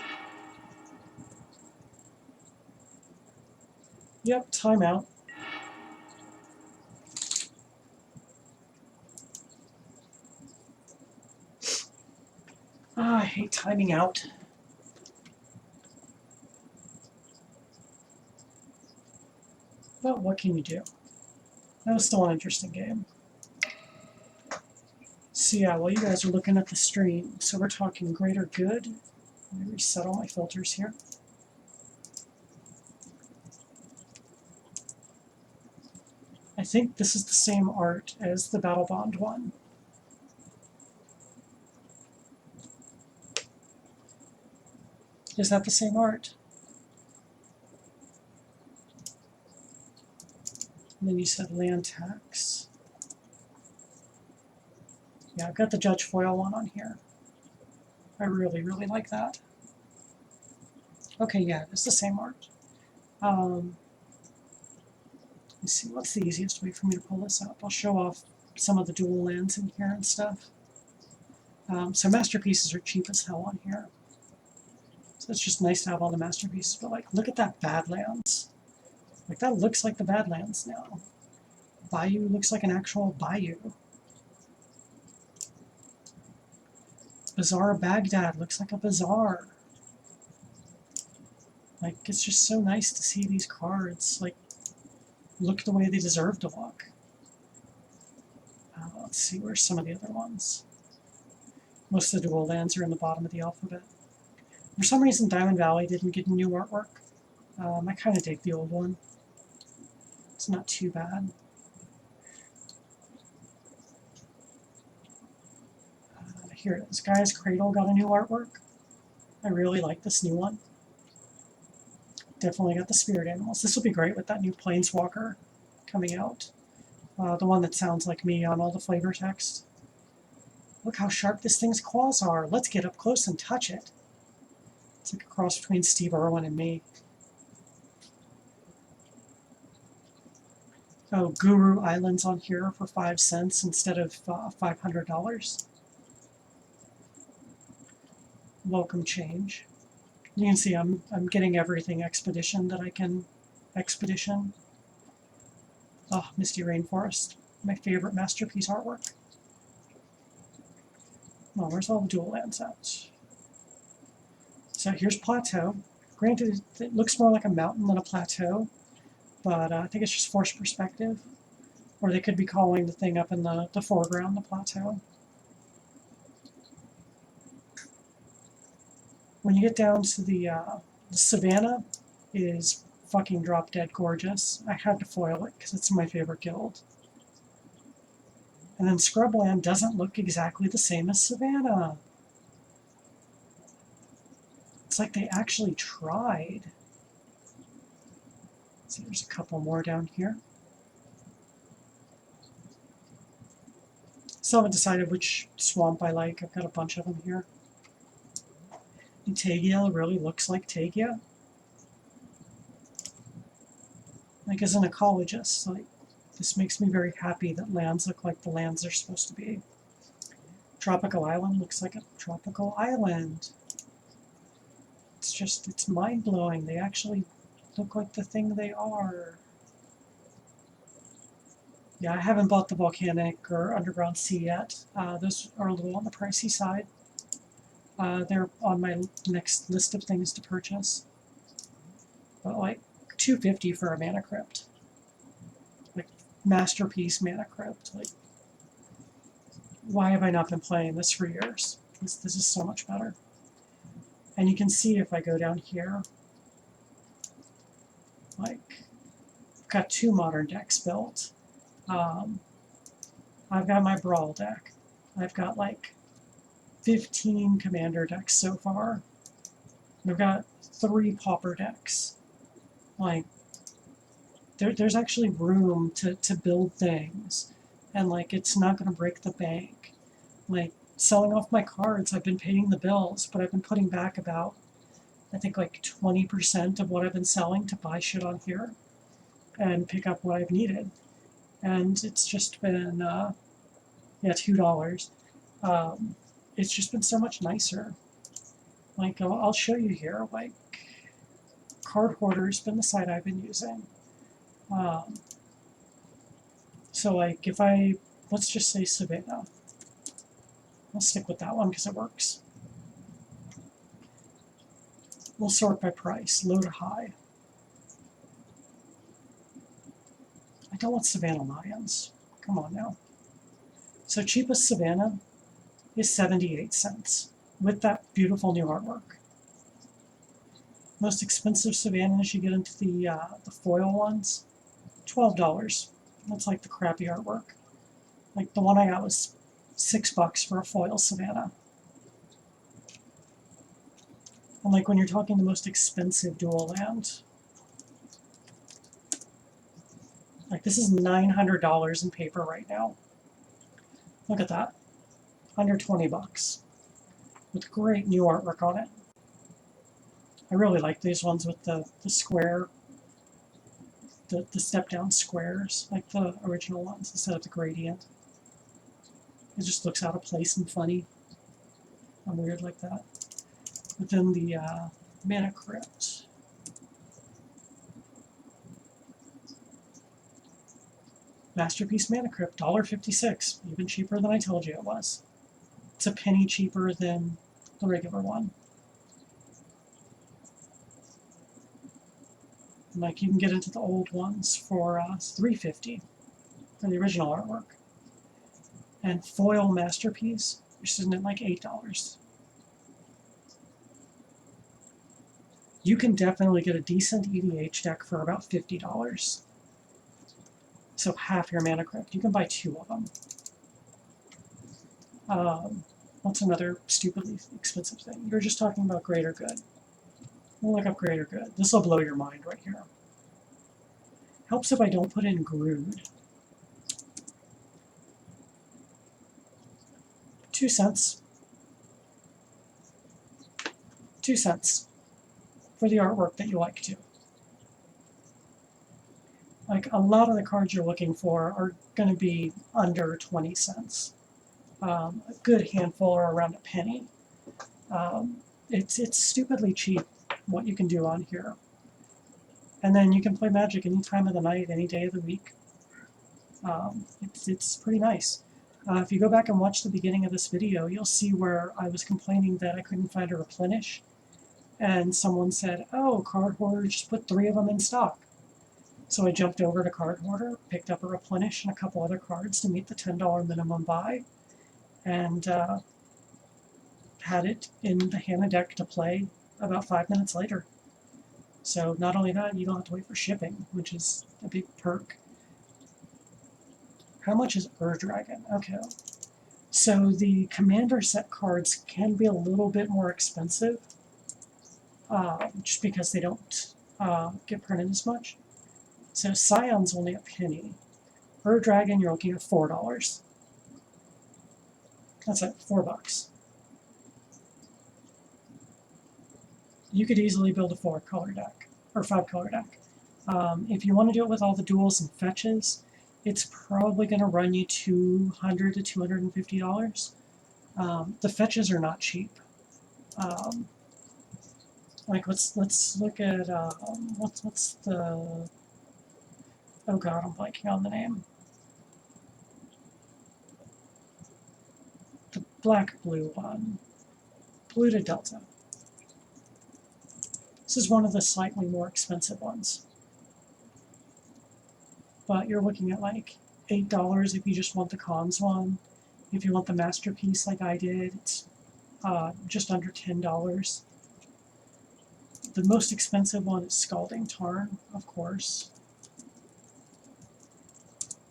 Yep, timeout. I hate timing out. But what can you do? That was still an interesting game. So yeah, while you guys are looking at the stream, so we're talking greater good. Let me reset all my filters here. I think this is the same art as the Battle Bond one. Is that the same art? And then you said land tax. Yeah, I've got the Judge Foil one on here. I really, really like that. Okay, yeah, it's the same art. Let's see, what's the easiest way for me to pull this up? I'll show off some of the dual lands in here and stuff. So masterpieces are cheap as hell on here. So it's just nice to have all the masterpieces, but like, look at that Badlands. Like, that looks like the Badlands now. Bayou looks like an actual bayou. Bazaar Baghdad looks like a bazaar. Like, it's just so nice to see these cards, like, look the way they deserve to look. Let's see, where's some of the other ones? Most of the dual lands are in the bottom of the alphabet. For some reason, Diamond Valley didn't get new artwork. I kind of dig the old one. It's not too bad. Here it is. Guy's Cradle got a new artwork. I really like this new one. Definitely got the spirit animals. This will be great with that new Planeswalker coming out. The one that sounds like me on all the flavor text. Look how sharp this thing's claws are. Let's get up close and touch it. It's like a cross between Steve Irwin and me. Oh, Guru Island's on here for 5 cents instead of $500. Welcome change. You can see I'm getting everything expedition that I can expedition. Oh, Misty Rainforest, my favorite masterpiece artwork. Oh, where's all the dual lands at? So here's Plateau. Granted, it looks more like a mountain than a plateau, but I think it's just forced perspective. Or they could be calling the thing up in the foreground the plateau. When you get down to the savannah, is fucking drop dead gorgeous. I had to foil it because it's my favorite guild. And then Scrubland doesn't look exactly the same as Savannah. It's like they actually tried. So there's a couple more down here. Still haven't decided which swamp I like. I've got a bunch of them here. And Tagia really looks like Tagia. Like, as an ecologist, like, this makes me very happy that lands look like the lands they're supposed to be. Tropical Island looks like a tropical island. It's just, it's mind-blowing. They actually look like the thing they are. Yeah, I haven't bought the Volcanic or Underground Sea yet. Those are a little on the pricey side. They're on my next list of things to purchase. But like $250 for a Mana Crypt. Like, masterpiece Mana Crypt. Like, why have I not been playing this for years? This is so much better. And you can see if I go down here, like, I've got 2 modern decks built. I've got my Brawl deck. I've got like 15 Commander decks so far. I've got 3 Pauper decks. Like, there's actually room to build things. And like, it's not going to break the bank. Like, selling off my cards, I've been paying the bills, but I've been putting back about, I think, like 20% of what I've been selling to buy shit on here and pick up what I've needed. and it's just been yeah, $2. It's just been so much nicer. Like I'll show you here. Like Card Hoarder's been the site I've been using. So like if let's just say Savannah. I'll stick with that one because it works. We'll sort by price, low to high. I don't want Savannah Lions. Come on now. So cheapest Savannah is 78 cents with that beautiful new artwork. Most expensive Savannahs you get into the foil ones, $12. That's like the crappy artwork. Like the one I got was $6 for a foil Savannah. And like when you're talking the most expensive dual land, like this is $900 in paper right now. Look at that, under $20 with great new artwork on it. I really like these ones with the square, the step down squares, like the original ones instead of the gradient. It just looks out of place and funny and weird like that. But then the Mana Crypt. Masterpiece Mana Crypt, $1.56, even cheaper than I told you it was. It's a penny cheaper than the regular one. And like you can get into the old ones for $3.50 for the original artwork. And foil Masterpiece, you're sitting at like $8. You can definitely get a decent EDH deck for about $50. So half your Mana Crypt. You can buy 2 of them. What's another stupidly expensive thing? You're just talking about Greater Good. We'll look up Greater Good. This will blow your mind right here. Helps if I don't put in Grood. 2 cents. 2 cents for the artwork that you like to. Like a lot of the cards you're looking for are going to be under 20 cents. A good handful are around a penny. It's stupidly cheap what you can do on here. And then you can play Magic any time of the night, any day of the week. It's pretty nice. If you go back and watch the beginning of this video, you'll see where I was complaining that I couldn't find a replenish. And someone said, oh, Card Hoarder, just put 3 of them in stock. So I jumped over to Card Hoarder, picked up a replenish and a couple other cards to meet the $10 minimum buy, and had it in the Hanna deck to play about 5 minutes later. So not only that, you don't have to wait for shipping, which is a big perk. How much is Dragon? Okay. So the Commander set cards can be a little bit more expensive, just because they don't get printed as much. So Scion's only a penny. Dragon, you're looking at $4. That's like $4. You could easily build a 4-color deck, or 5-color deck. If you want to do it with all the duels and fetches, it's probably going to run you $200 to $250. The fetches are not cheap. Like let's look at what's the, oh god, I'm blanking on the name. The black-blue one. Blue to Delta. This is one of the slightly more expensive ones. But you're looking at like $8 if you just want the cons one. If you want the Masterpiece like I did, it's just under $10. The most expensive one is Scalding Tarn, of course.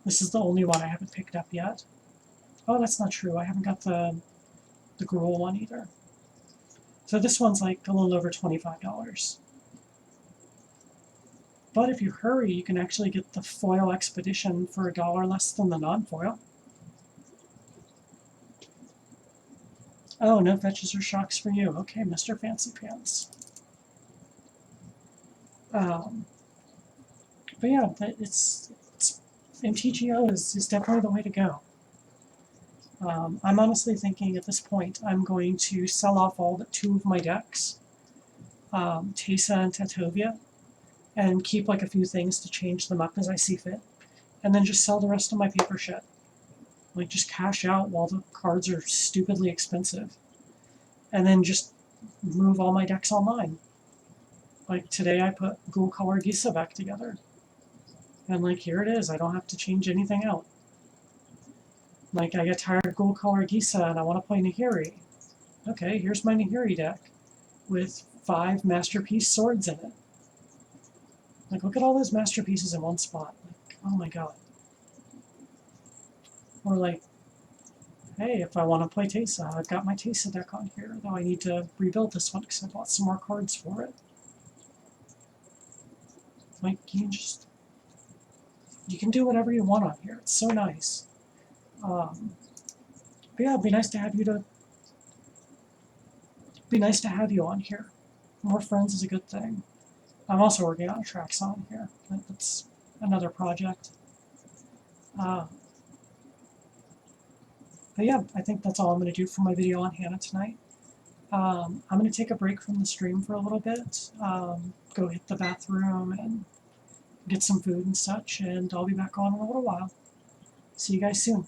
This is the only one I haven't picked up yet. Oh, that's not true. I haven't got the Gruul one either. So this one's like a little over $25. But if you hurry, you can actually get the Foil Expedition for $1 less than the non-foil. Oh, no fetches or shocks for you. Okay, Mr. Fancy Pants. But yeah, it's MTGO is definitely the way to go. I'm honestly thinking at this point I'm going to sell off all but 2 of my decks, Teysa and Tatovia, and keep like a few things to change them up as I see fit, and then just sell the rest of my paper shit. Like just cash out while the cards are stupidly expensive, and then just move all my decks online. Like today I put Ghoul Color Gisa back together, and like here it is. I don't have to change anything out. Like I get tired of Ghoul Color Gisa and I want to play Nahiri. Okay, here's my Nahiri deck with 5 masterpiece swords in it. Like look at all those masterpieces in one spot. Like, oh my god. Or like, hey, if I want to play Teysa, I've got my Teysa deck on here, though I need to rebuild this one because I bought some more cards for it. Like you can do whatever you want on here. It's so nice. But yeah, it'd be nice to have you on here. More friends is a good thing. I'm also working on a track song here. That's another project. But yeah, I think that's all I'm going to do for my video on Hanna tonight. I'm going to take a break from the stream for a little bit, go hit the bathroom and get some food and such, and I'll be back on in a little while. See you guys soon.